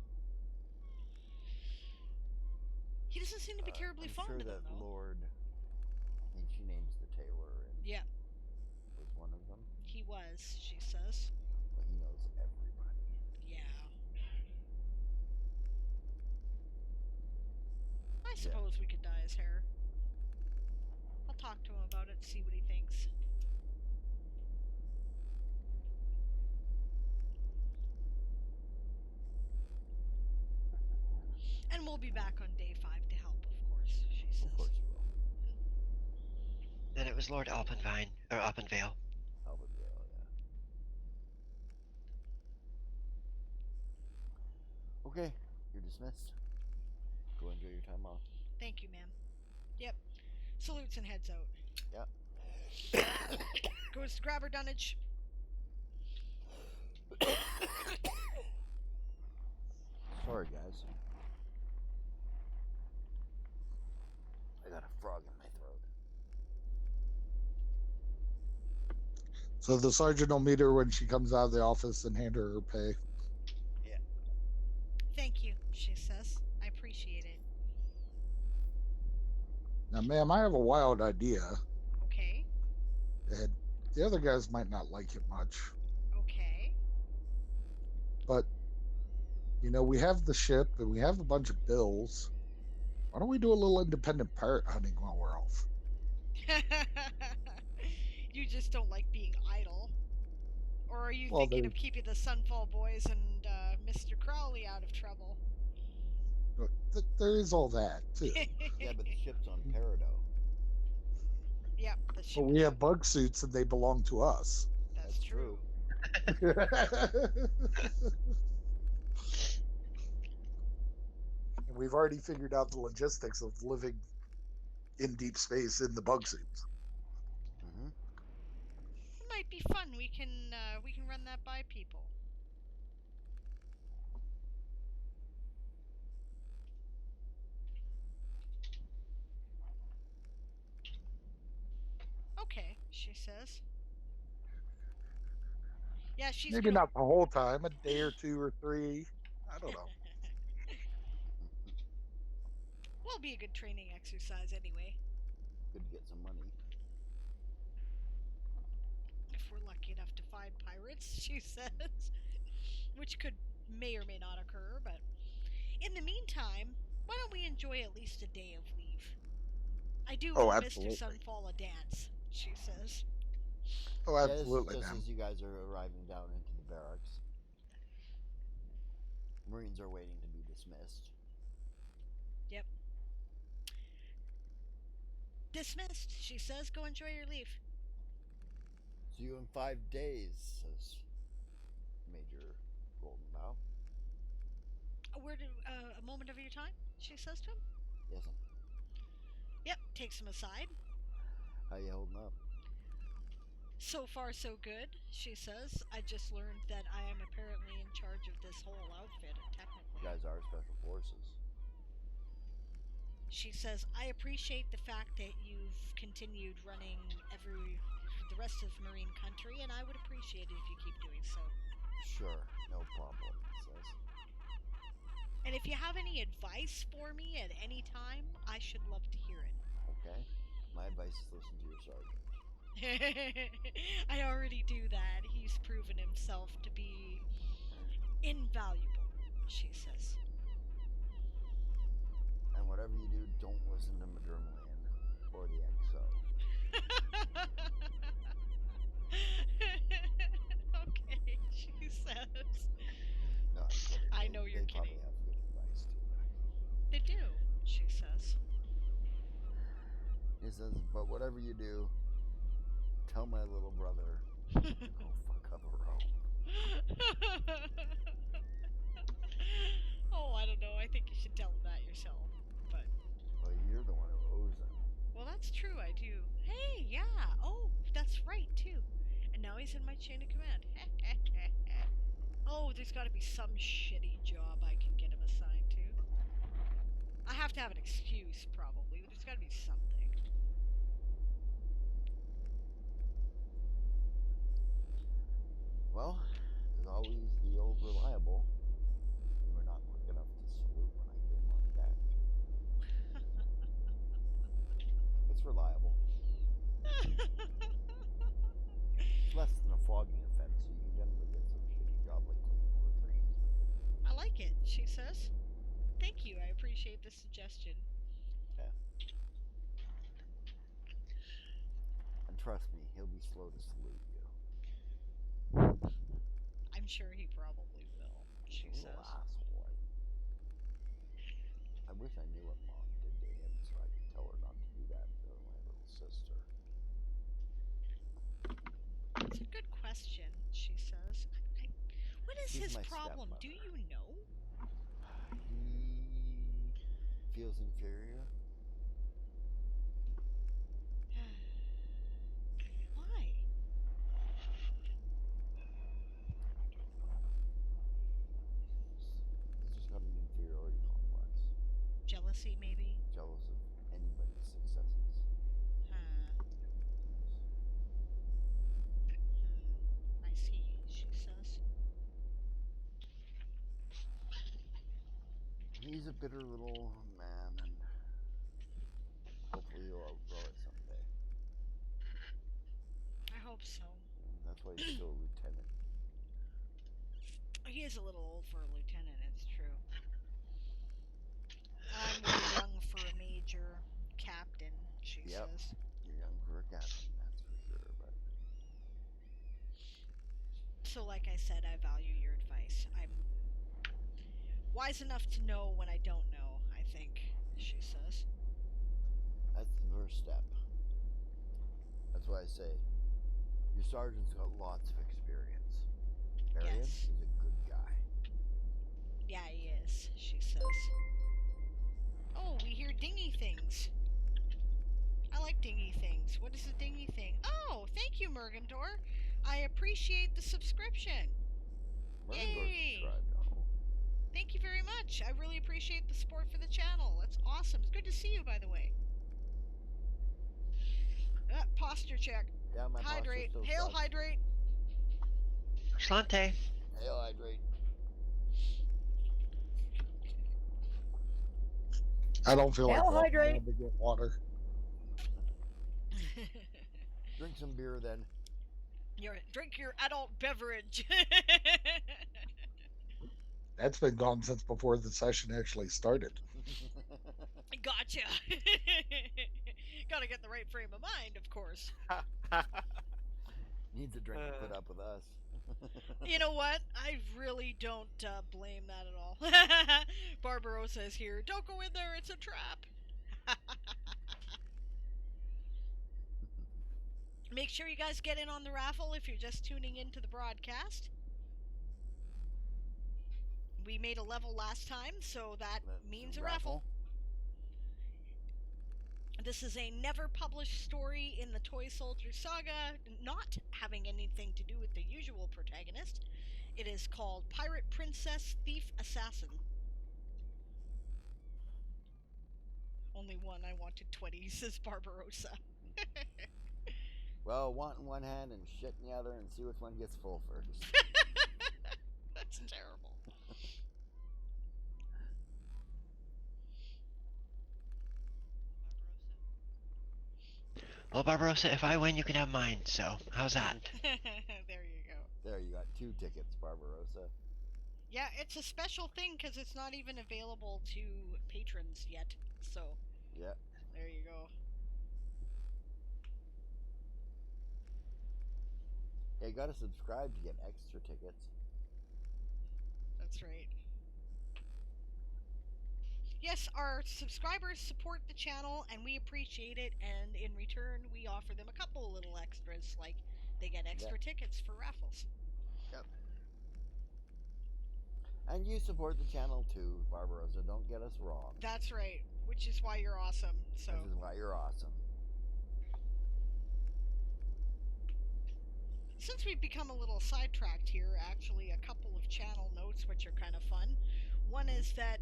He doesn't seem to be terribly I'm fond sure of them, that though. Lord, I think she names the tailor, and Yeah, was one of them. he was, she says. But he knows everybody. Yeah. I suppose we could dye his hair. I'll talk to him about it, see what he thinks. And we'll be back on day 5 to help, of course, she says. Of course you will. Then it was Lord Alpenvale. Alpenvale, yeah. Okay, you're dismissed. Go enjoy your time off. Thank you, ma'am. Yep. Salutes and heads out. Yep. Goes to grab her dunnage. Sorry, guys. I got a frog in my throat. So the sergeant will meet her when she comes out of the office and hand her pay. Yeah. Thank you, she says. I appreciate it. Now, ma'am, I have a wild idea. Okay. And the other guys might not like it much. Okay. But, you know, we have the ship and we have a bunch of bills. Why don't we do a little independent pirate hunting while we're off? You just don't like being idle. Or are you Well, thinking of keeping the Sunfall boys and Mr. Crowley out of trouble? There is all that, too. Yeah, but the ship's on Peridot. Yep, the ship. But we have bug suits and they belong to us. That's true. And we've already figured out the logistics of living in deep space in the bug suits. Mm-hmm. It might be fun. We can run that by people. Okay, she says. Yeah, she's Maybe gonna. not the whole time, a day or two or three. I don't know. Will be a good training exercise anyway. Good to get some money. If we're lucky enough to find pirates, she says. Which may or may not occur, but in the meantime, why don't we enjoy at least a day of leave? I do Oh, owe Mr. absolutely. Sunfall a dance, she says. Oh, Yeah, this is absolutely, just ma'am. as you guys are arriving down into the barracks. Marines are waiting to be dismissed. Yep. Dismissed, she says. Go enjoy your leave. See you in 5 days, says Major Goldenbow. A moment of your time, she says to him. Yes, sir. Yep, takes him aside. How you holding up? So far, so good, she says. I just learned that I am apparently in charge of this whole outfit, technically. You guys are special forces. She says, I appreciate the fact that you've continued running the rest of Marine country, and I would appreciate it if you keep doing so. Sure, no problem, he says. And if you have any advice for me at any time, I should love to hear it. Okay. My advice is listen to your sergeant. I already do that. He's proven himself to be invaluable, she says. And whatever you do, don't listen to Madrumlian or the XO. Okay, she says. No, I'm kidding. I know you're they kidding. Probably have good advice too. They do, she says. He says, but whatever you do, tell my little brother to go fuck up a rope. Oh, I don't know. I think you should tell him that yourself. But well, you're the one who owes him. Well, that's true. I do. Hey, yeah. Oh, that's right too. And now he's in my chain of command. Oh, there's got to be some shitty job I can get him assigned to. I have to have an excuse, probably. There's got to be something. Well, there's always the old reliable. You were not quick enough to salute when I came on deck. It's reliable. It's less than a flogging offense, so you can generally get some shitty job like cleaning latrines. I like it, she says. Thank you. I appreciate the suggestion. Yeah. And trust me, he'll be slow to salute you. I'm sure he probably will, she says. Asshole. I wish I knew what Mom did to him so I could tell her not to do that to my little sister. It's a good question, she says. What is He's his my problem? stepmother. Do you know? He feels inferior. Why? He's just got an inferiority complex. Jealousy, maybe? Jealous of anybody's successes. I see, she says. He's a bitter little man, and hopefully he'll outgrow it someday. I hope so. And that's why he's still a lieutenant. He is a little old for a lieutenant, it's true. I'm way young for a major captain, she says. You're young for a captain, that's for sure, but... So like I said, I value your advice. I'm wise enough to know when I don't know, I think, she says. That's the first step. That's why I say, your sergeant's got lots of experience. dingy things. I like dingy things. What is a dingy thing? Oh, thank you, Mergendor. I appreciate the subscription. Mergendor Yay! subscribed. Oh. Thank you very much. I really appreciate the support for the channel. It's awesome. It's good to see you, by the way. Posture check. Yeah, my Hydrate. posture still Hail, sucks. hydrate. Slante. Hail, hydrate. I don't feel like Hail, walking hydrate. around to get water. Drink some beer then. Drink your adult beverage. That's been gone since before the session actually started. Gotcha. Gotta get the right frame of mind, of course. Needs a drink to put up with us. You know what? I really don't blame that at all. Barbarossa is here. Don't go in there, it's a trap. Make sure you guys get in on the raffle if you're just tuning into the broadcast. We made a level last time, so that means a raffle. This is a never published story in the Toy Soldier Saga, not having anything to do with the usual protagonist. It is called Pirate Princess Thief Assassin. Only one, I wanted 20, says Barbarossa. Well, want in one hand and shit in the other and see which one gets full first. That's terrible. Well, Barbarossa, if I win, you can have mine, so how's that? There you go. There, you got 2 tickets, Barbarossa. Yeah, it's a special thing because it's not even available to patrons yet, so... Yep. There you go. Yeah, you gotta subscribe to get extra tickets. That's right. Yes, our subscribers support the channel, and we appreciate it, and in return, we offer them a couple little extras, like they get extra tickets for raffles. Yep. And you support the channel too, Barbarossa. Don't get us wrong. That's right, which is why you're awesome. So. Which is why you're awesome. Since we've become a little sidetracked here, actually, a couple of channel notes which are kind of fun. One is that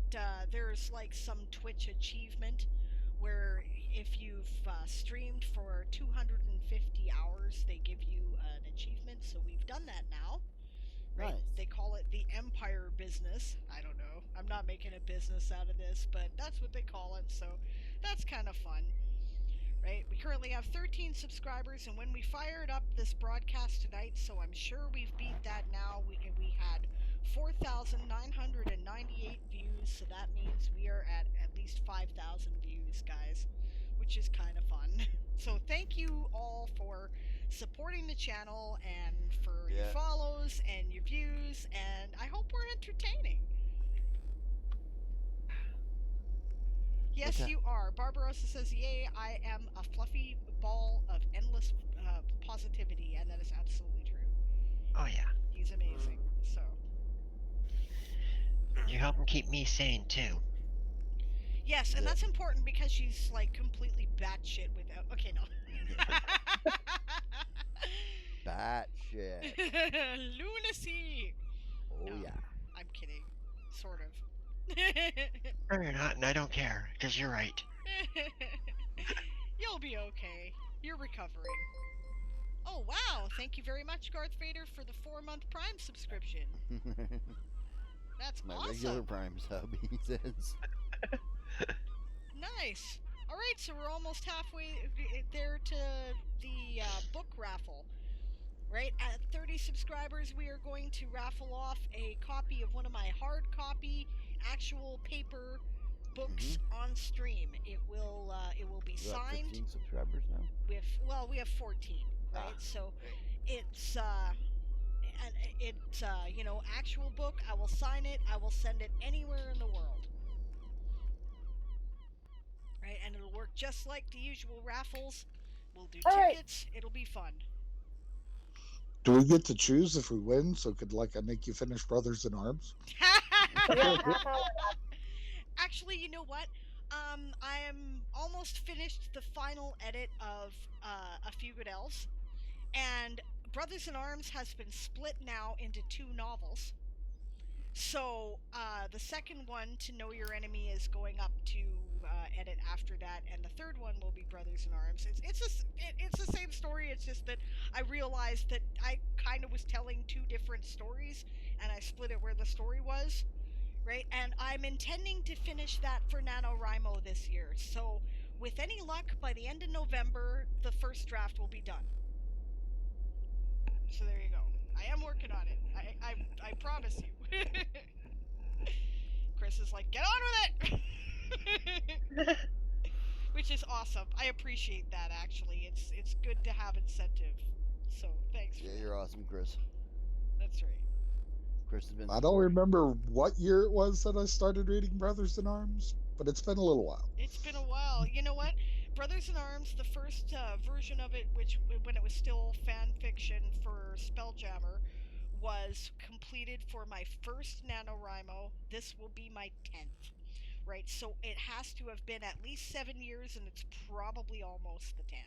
there's like some Twitch achievement where if you've streamed for 250 hours, they give you an achievement. So we've done that now. Right? Nice. They call it the Empire Business. I don't know. I'm not making a business out of this, but that's what they call it. So that's kind of fun. Right? We currently have 13 subscribers, and when we fired up this broadcast tonight, so I'm sure we've beat that now. We had 4,998 views, so that means we are at least 5,000 views, guys, which is kind of fun. So thank you all for supporting the channel and for your follows and your views, and I hope we're entertaining. Yes, you are. Barbarossa says, yay, I am a fluffy ball of endless positivity, and that is absolutely true. Oh, yeah. He's amazing, so. You're helping keep me sane, too. Yes, and that's important because she's, like, completely batshit without... Okay, no. Batshit. Lunacy! Oh, no, yeah. I'm kidding. Sort of. No, you're not, and I don't care, because you're right. You'll be okay. You're recovering. Oh, wow. Thank you very much, Garth Vader, for the 4-month Prime subscription. That's My awesome. regular Prime sub, he says. Nice. All right, so we're almost halfway there to the book raffle. Right, at 30 subscribers, we are going to raffle off a copy of one of my hard copy actual paper books on stream. It will be signed. 15 subscribers now? We have 14, right? So it's actual book. I will sign it. I will send it anywhere in the world. Right, and it'll work just like the usual raffles. We'll do tickets. It'll be fun. Do we get to choose if we win? So could I make you finish Brothers in Arms? Actually, you know what? I am almost finished the final edit of A Few Good Elves, and Brothers in Arms has been split now into 2 novels. So the second one, To Know Your Enemy, is going up to edit after that, and the third one will be Brothers in Arms. It's the same story. It's just that I realized that I kind of was telling 2 different stories, and I split it where the story was. Right, and I'm intending to finish that for NaNoWriMo this year. So, with any luck, by the end of November, the first draft will be done. So there you go. I am working on it. I promise you. Chris is like, get on with it! Which is awesome. I appreciate that, actually. It's good to have incentive. So, thanks for Yeah, that. you're awesome, Chris. That's right. Chris has been. I don't remember what year it was that I started reading Brothers in Arms, but it's been a little while. It's been a while. You know what? Brothers in Arms, the first version of it, which when it was still fan fiction for Spelljammer, was completed for my first NaNoWriMo. This will be my 10th. Right, so it has to have been at least 7 years, and it's probably almost the 10.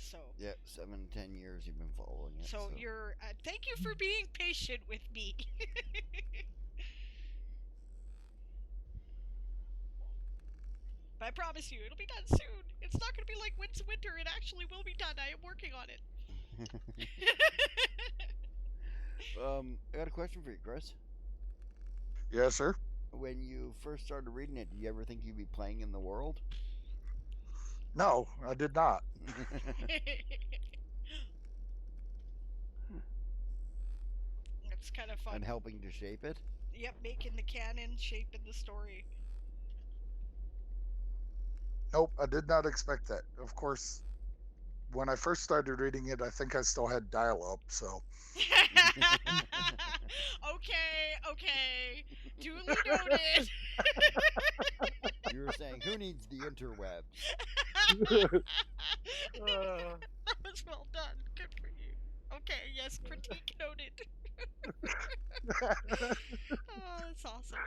So. Yeah, 7 to 10 years you've been following it. So you're. Thank you for being patient with me. But I promise you, it'll be done soon. It's not going to be like winter. It actually will be done. I am working on it. I got a question for you, Chris. Yes, sir. When you first started reading it, did you ever think you'd be playing in the world? No, I did not. It's kind of fun. And helping to shape it? Yep, making the canon, shaping the story. Nope, I did not expect that. Of course, when I first started reading it, I think I still had dial-up, so. Okay. Duly noted. You were saying, who needs the interwebs? That was well done. Good for you. Okay, yes, critique noted. Oh, that's awesome.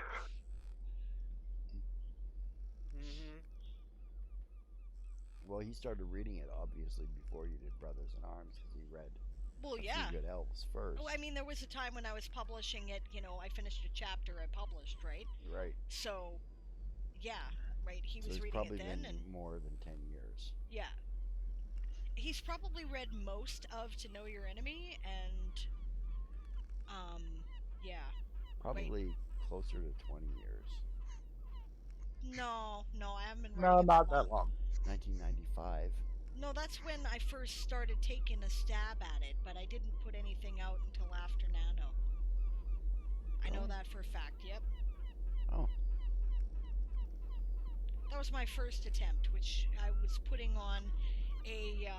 Mm-hmm. Well, he started reading it, obviously, before you did Brothers in Arms, because he read Well, A yeah. Few Good Elves first. Oh, I mean, there was a time when I was publishing it, I finished a chapter I published, right? Right. So, yeah, right, he So was it's reading probably it then, been and more than 10 years. yeah. He's probably read most of To Know Your Enemy, and, yeah. Probably closer to 20 years. No, I haven't been No, writing not that long. 1995. No, that's when I first started taking a stab at it, but I didn't put anything out until after Nano. I know that for a fact, yep. Oh. That was my first attempt, which I was putting on a,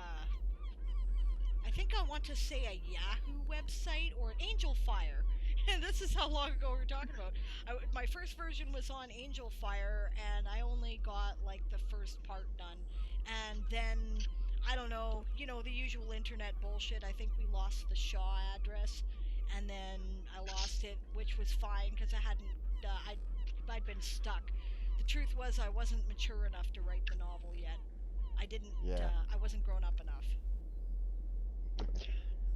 I think I want to say a Yahoo website or an Angel Fire. And this is how long ago we were talking about. My first version was on Angel Fire, and I only got, like, the first part done. And then, I don't know, the usual internet bullshit. I think we lost the Shaw address, and then I lost it, which was fine, because I hadn't, I'd been stuck. The truth was I wasn't mature enough to write the novel yet. I wasn't grown up enough.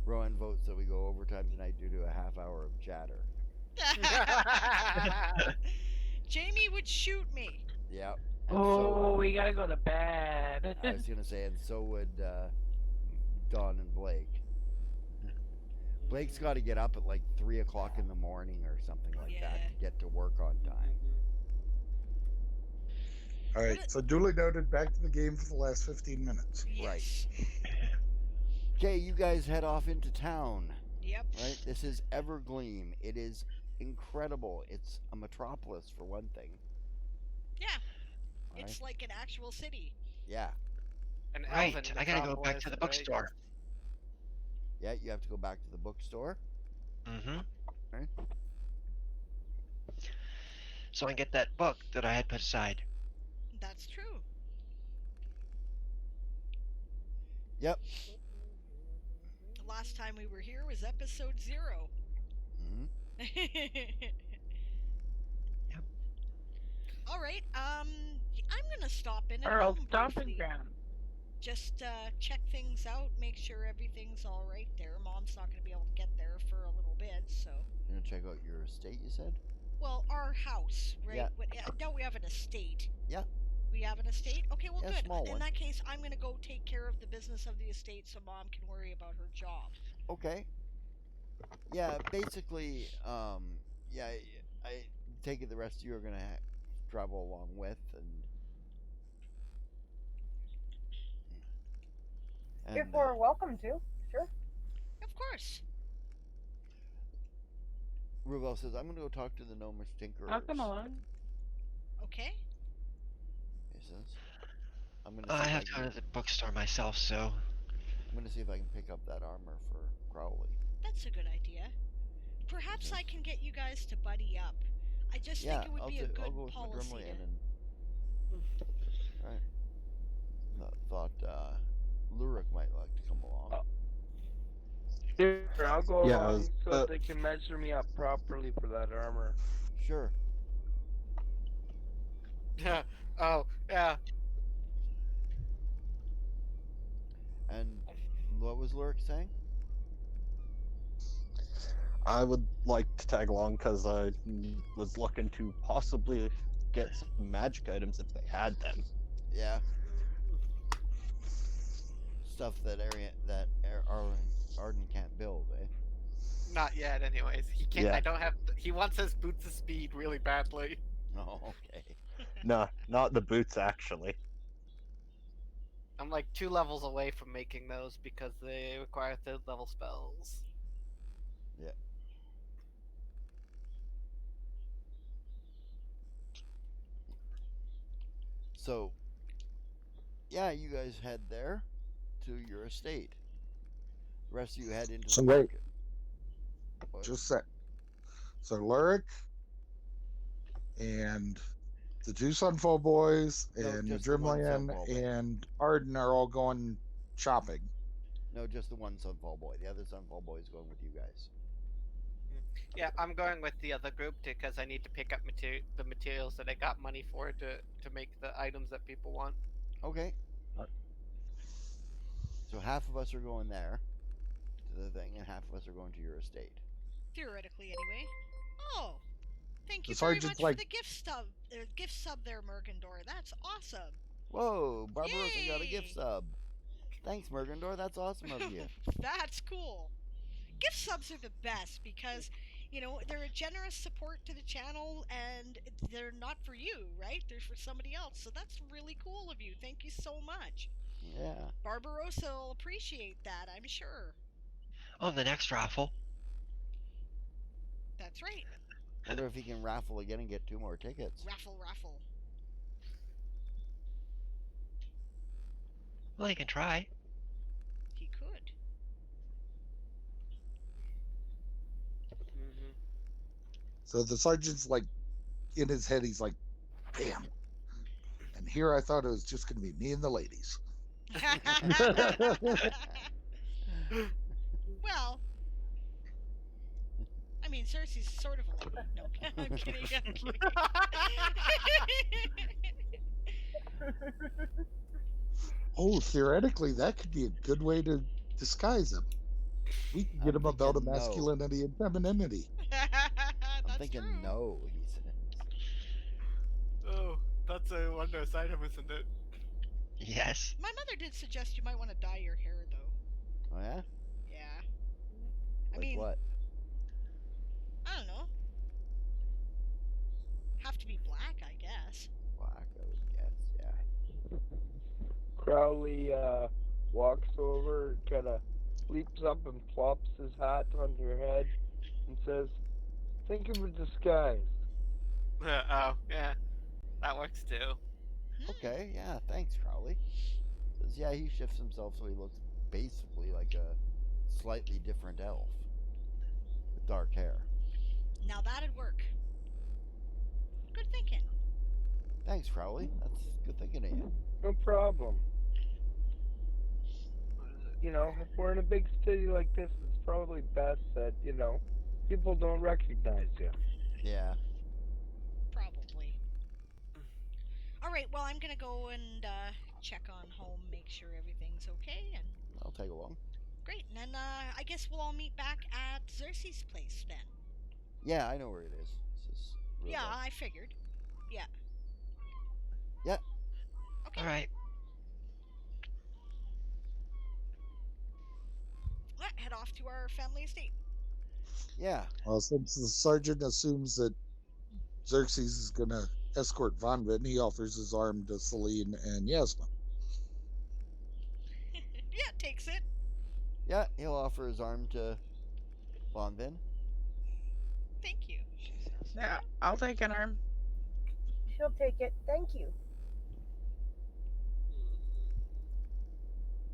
Rowan votes that we go overtime tonight due to a half hour of chatter. Jamie would shoot me. Yep. We gotta go to bed. I was going to say, and so would Dawn and Blake. Blake's got to get up at like 3 o'clock in the morning or something like that to get to work on time. All right, so duly noted, back to the game for the last 15 minutes. Yes. Right. Okay, you guys head off into town. Yep. Right? This is Evergleam. It is incredible. It's a metropolis, for one thing. Yeah. Right? It's like an actual city. Yeah. Right, I gotta go back to the bookstore. Yeah, you have to go back to the bookstore. Mm-hmm. Right. So I can get that book that I had put aside. That's true. Yep. The last time we were here was episode 0. Mm-hmm. Yep. All right. I'm gonna stop in at Our old home stomping briefly. ground. Just check things out, make sure everything's all right there. Mom's not gonna be able to get there for a little bit, so. You're gonna check out your estate, you said? Well, our house, right? Yeah. No, we have an estate. Yeah. We have an estate? Okay, well, Yeah, good. small In one. that case, I'm going to go take care of the business of the estate so Mom can worry about her job. Okay. Yeah, basically, yeah, I take it the rest of you are gonna travel along with, and If we're welcome to, sure. Of course. Ruvel says, I'm gonna go talk to the gnomish tinkerers. I'll come along. Okay. He says, I'm gonna see I if have I to can go to the bookstore myself, so. I'm gonna see if I can pick up that armor for Crowley. That's a good idea. Perhaps I can get you guys to buddy up. I just think it would be a good I'll go with policy my to... Right. Thought Lurik might like to come along. Sure, I'll go Yeah, along so that they can measure me up properly for that armor. Sure. Yeah. Oh, yeah. And what was Lurik saying? I would like to tag along because I was looking to possibly get some magic items if they had them. Yeah. Stuff that Arden can't build, eh? Not yet, anyways. He can't. Yeah. I don't have. He wants his boots of speed really badly. Oh, okay. No, not the boots actually. I'm like 2 levels away from making those because they require 3rd level spells. Yeah. So, yeah, you guys head there to your estate. The rest of you head into So the wait. market. What? Just a sec. So Lurik and the two Sunfall boys No, and just the one Drymlian Sunfall boy. and Arden are all going shopping. No, just the one Sunfall boy. The other Sunfall boy is going with you guys. Yeah, I'm going with the other group because I need to pick up the materials that I got money for to make the items that people want. Okay. So half of us are going there to the thing, and half of us are going to your estate. Theoretically, anyway. Oh, thank you The very much sergeant's for like- the gift sub there, Mergendor. That's awesome. Whoa, Barbarossa got a Yay! gift sub. Thanks, Mergendor. That's awesome of you. That's cool. Gift subs are the best because, you know, they're a generous support to the channel and they're not for you, right? They're for somebody else. So that's really cool of you. Thank you so much. Yeah. Barbarossa will appreciate that, I'm sure. Oh, the next raffle. That's right. Wonder if he can raffle again and get 2 more tickets. Raffle. Well, you can try. He could. Mm-hmm. So the sergeant's like, in his head, he's like, damn. And here I thought it was just going to be me and the ladies. Well, I mean, Cersei's sort of a lady. No, I'm kidding. I'm kidding. Oh, theoretically, that could be a good way to disguise him. We can get I'm him a belt of thinking no. masculinity and femininity. That's thinking true. no, he says. Oh, that's a wondrous item, isn't it? Yes. My mother did suggest you might want to dye your hair, though. Oh, yeah? Yeah. Like mean, what? I don't know. Have to be black, I guess. Black, I would guess, yeah. Crowley walks over, kind of leaps up and plops his hat on your head and says, think of a disguise. Oh, yeah. That works too. Okay, yeah, thanks, Crowley. Says, yeah, he shifts himself so he looks basically like a slightly different elf with dark hair. Now that'd work. Good thinking. Thanks, Crowley. That's good thinking of you. No problem. You know, if we're in a big city like this, it's probably best that, you know, people don't recognize you. Yeah. Probably. All right. Well, I'm gonna go and check on home, make sure everything's okay, and I'll tag along. great. And then I guess we'll all meet back at Xerxes' place then. Yeah, I know where it is. This is real Yeah, bad. I figured. Yeah. Yeah. Okay. All right. Well, head off to our family estate. Yeah. Well, since the sergeant assumes that Xerxes is going to escort Von Vin, he offers his arm to Celine and Yasma. Yeah, takes it. Yeah, he'll offer his arm to Von Vin. Thank you, she says. Yeah, I'll take an arm. She'll take it. Thank you.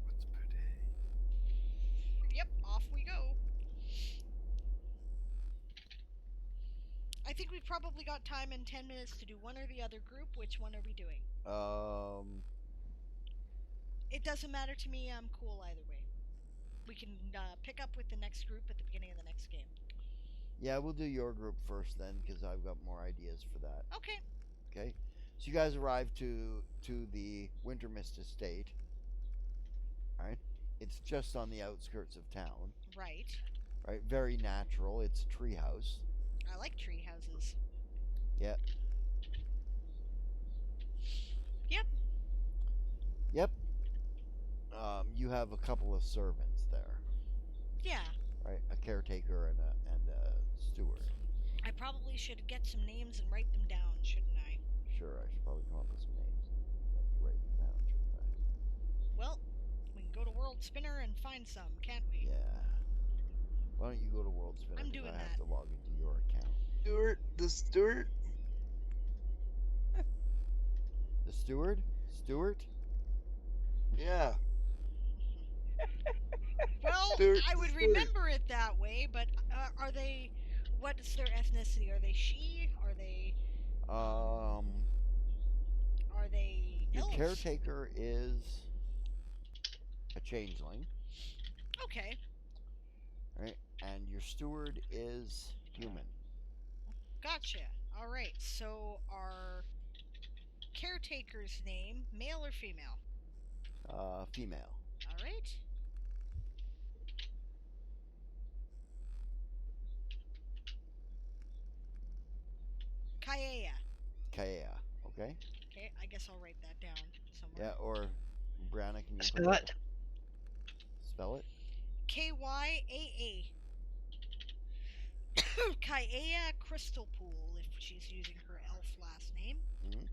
What's per day? Yep, off we go. I think we've probably got time in 10 minutes to do one or the other group. Which one are we doing? It doesn't matter to me. I'm cool either way. We can pick up with the next group at the beginning of the next game. Yeah, we'll do your group first then, because I've got more ideas for that. Okay. Okay. So you guys arrive to the Winter Mist Estate. Alright? It's just on the outskirts of town. Right. Right? Very natural. It's a tree house. I like tree houses. Yep. Yep. Yep. You have a couple of servants there. Yeah. Right? A caretaker and a steward. I probably should get some names and write them down, shouldn't I? Sure, I should probably come up with some names and write them down, shouldn't I? Well, we can go to World Spinner and find some, can't we? Yeah. Why don't you go to World Spinner? I'm 'cause doing I have that. to log into your account. The steward? The steward? Stewart? Yeah. Well, Stewart, I would Stewart. remember it that way, but are they... What is their ethnicity? Are they she? Are they... Are they Your elves? caretaker is a changeling, Okay. right? And your steward is human. Gotcha. Alright, so our caretaker's name, male or female? Female. Alright. Kaea. Kaea, okay? Okay, I guess I'll write that down somewhere. Yeah, or Brianna, can you Spell put it. Spell it? Kyaa. Kaea Crystal Pool, if she's using her elf last name. Mm-hmm.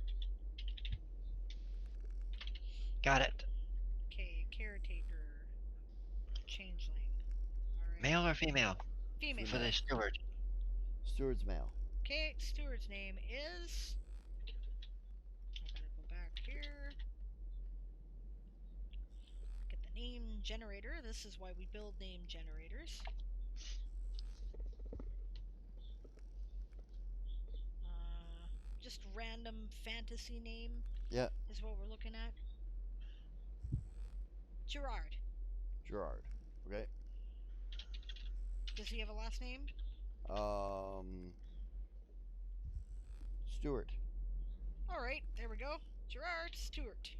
Got it. Okay, caretaker. Changeling. Alright. Male or female? Female. For the steward. Steward's male. Okay, steward's name is... I gotta go back here. Get the name generator. This is why we build name generators. Just random fantasy name. Yeah. Is what we're looking at. Gerard. Gerard. Okay. Does he have a last name? Stewart. Alright, there we go. Gerard Stewart.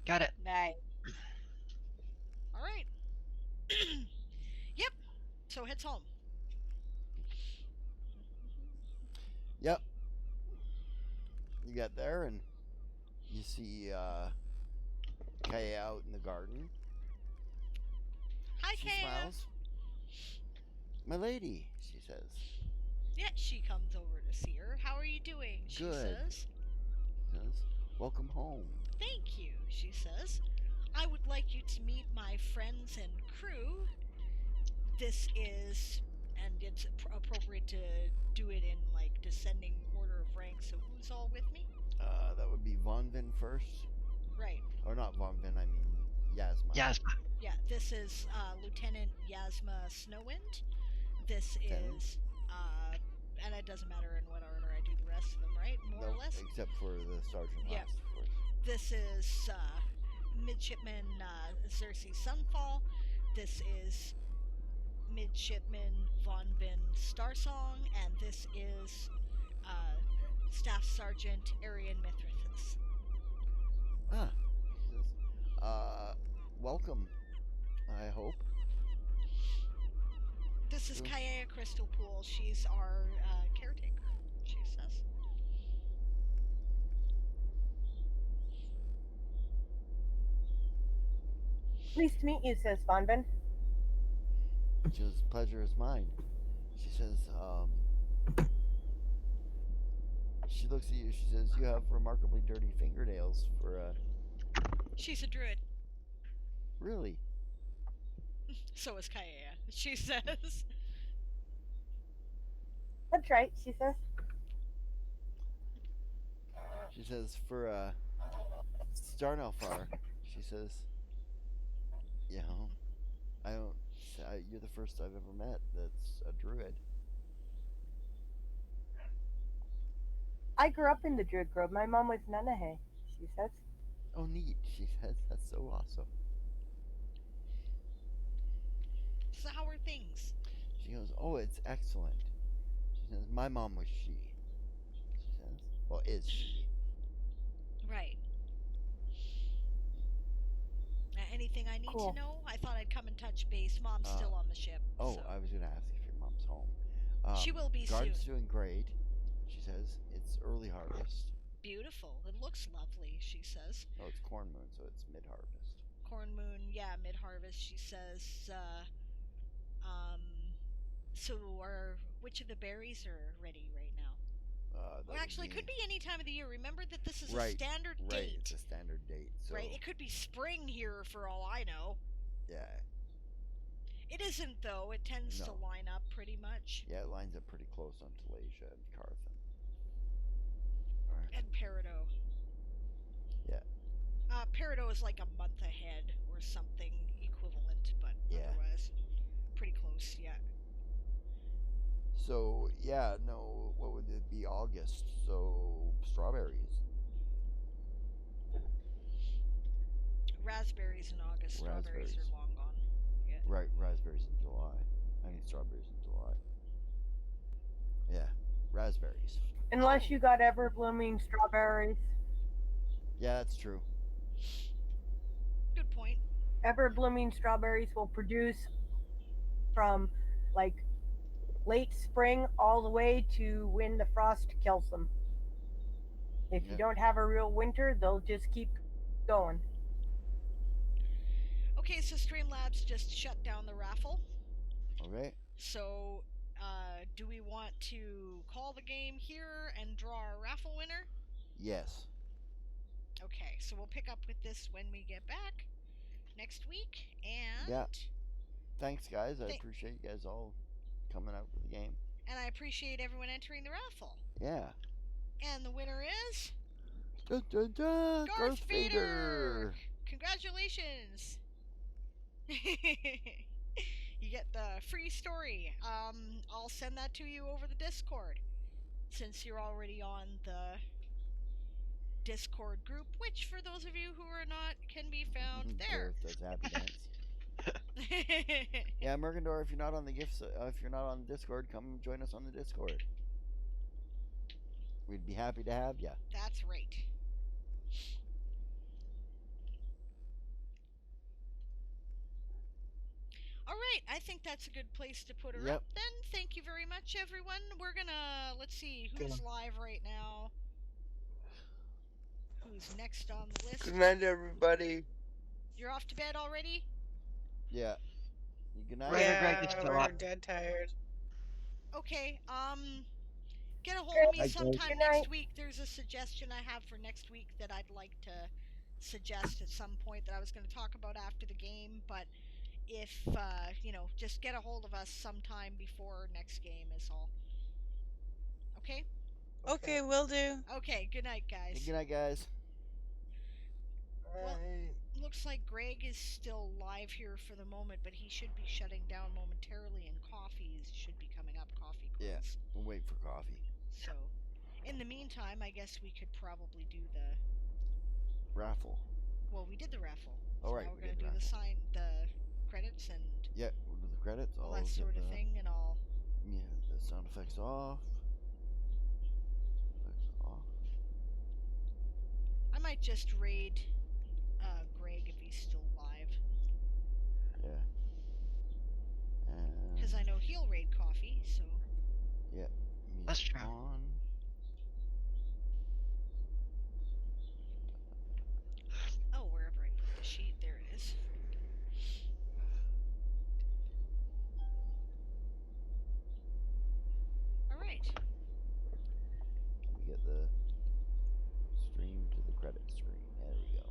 Got it. Nice. Alright. Yep. So heads home. Yep. You get there and you see Kaya out in the garden. Hi, She Kaya. smiles. My lady, she says. Yeah, she comes over to see her. How are you doing? She Good. says. Says, welcome home. Thank you, she says. I would like you to meet my friends and crew. This is, and it's appropriate to do it in like descending order of rank. So who's all with me? That would be Von Vin first. Right. Or not Von Vin, I mean Yasma. Yasma. Yeah, this is Lieutenant Yasma Snowwind. This Lieutenant? is, and it doesn't matter in what order I do the rest of them, right? More or Nope, less. except for the sergeant Yeah. last, of course. This is Midshipman Xerxes Sunfall. This is Midshipman Von Vin Starsong, and this is Staff Sergeant Arian Mithrathis. Ah, she says, welcome, I hope. This is Who? Kaya Crystal Pool. She's our caretaker, she says. Pleased to meet you, says Bonbin. She says, pleasure is mine. She says, she looks at you, she says, you have remarkably dirty fingernails for, She's a druid. really? So is Kaya, she says. That's right, she says. She says, for, Starnelfar, she says, you know, you're the first I've ever met that's a druid. I grew up in the Druid Grove. My mom was Nanahe, she says. Oh, neat, she says. That's so awesome. So how are things? She goes, oh, it's excellent. She says, my mom was she. She says, well, is she. Right. Anything I need to know? I thought I'd come and touch base. Mom's still on the ship. Oh, so. I was going to ask if your mom's home. She will be garden's soon. doing great. She says, it's early harvest. Beautiful. It looks lovely, she says. Oh, it's corn moon, so it's mid-harvest. Corn moon, yeah, mid-harvest, she says. So which of the berries are ready right now? Well, actually, it could be any time of the year. Remember that this is a standard date. Right, it's a standard date. So. Right, it could be spring here for all I know. Yeah. It isn't, though. It tends to line up pretty much. Yeah, it lines up pretty close on Talasia and Carthan. Right. And Peridot. Yeah. Peridot is like a month ahead or something equivalent, but otherwise pretty close, yeah. So, yeah, no, what would it be? August, so strawberries. Raspberries in August, strawberries are long gone. Yeah. Right, raspberries in July. I mean, strawberries in July. Yeah, raspberries. Unless you got ever-blooming strawberries. Yeah, that's true. Good point. Ever-blooming strawberries will produce from, like, late spring all the way to when the frost kills them. If you don't have a real winter, they'll just keep going. Okay, so Streamlabs just shut down the raffle. Okay. So, do we want to call the game here and draw our raffle winner? Yes. Okay, so we'll pick up with this when we get back next week, and... Yeah. Thanks, guys. I appreciate you guys all coming out for the game. And I appreciate everyone entering the raffle. Yeah. And the winner is... Dun, dun, dun, Garth Vader! Congratulations! You get the free story. I'll send that to you over the Discord, since you're already on the Discord group, which, for those of you who are not, can be found there. There's Happy Dance. Yeah, Mercandor, if you're not on the if you're not on the Discord, come join us on the Discord. We'd be happy to have you. That's right. All right, I think that's a good place to put her up then. Thank you very much, everyone. We're gonna, let's see, who's live right now? Who's next on the list? Good night, everybody. You're off to bed already? Yeah. Good night. Yeah, we're dead tired. Okay, get a hold of me sometime next week. There's a suggestion I have for next week that I'd like to suggest at some point that I was going to talk about after the game, but if, just get a hold of us sometime before next game is all. Okay? Okay, will do. Okay, good night, guys. Good night, guys. Well, looks like Greg is still live here for the moment, but he should be shutting down momentarily, and coffee should be coming up. Coffee quiz. Yeah, we'll wait for coffee. So, in the meantime, I guess we could probably do the raffle. Well, we did the raffle. All right, now we're gonna do the credits and we'll do the credits. All that sort of thing, and all. Yeah, the sound effects off. might just raid Greg if he's still alive. Yeah. Because I know he'll raid Coffee, so. Yeah. That's Music true. on. Oh, wherever I put the sheet, there it is. Alright. Let me get the stream to the credit screen. There we go.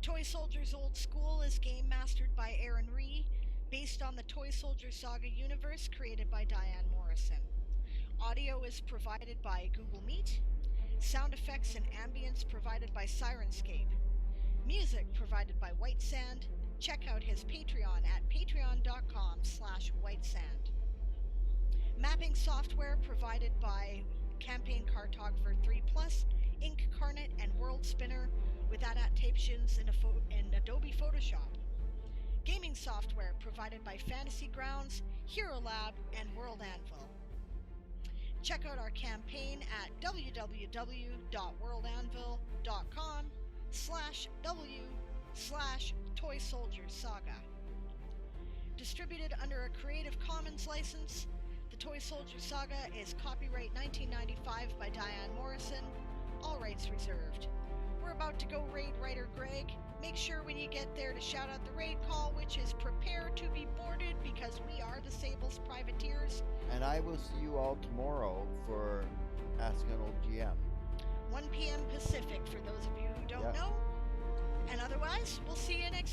Toy Soldiers Old School is game mastered by Aaron Ree, based on the Toy Soldier Saga universe created by Diane Morrison. Audio is provided by Google Meet. Sound effects and ambience provided by Sirenscape. Music provided by White Sand. Check out his Patreon at patreon.com/whitesand. Mapping software provided by Campaign Cartographer 3+, Incarnate, and World Spinner, with adaptations in Adobe Photoshop. Gaming software provided by Fantasy Grounds, Hero Lab, and World Anvil. Check out our campaign at www.worldanvil.com/w/Toy Soldier Saga. Distributed under a Creative Commons license, the Toy Soldier Saga is copyright 1995 by Diane Morrison, all rights reserved. We're about to go raid writer Greg. Make sure when you get there to shout out the raid call, which is prepare to be boarded because we are the Sable's privateers. And I will see you all tomorrow for Ask an Old GM. 1 p.m. Pacific for those of you who don't know. And otherwise, we'll see you next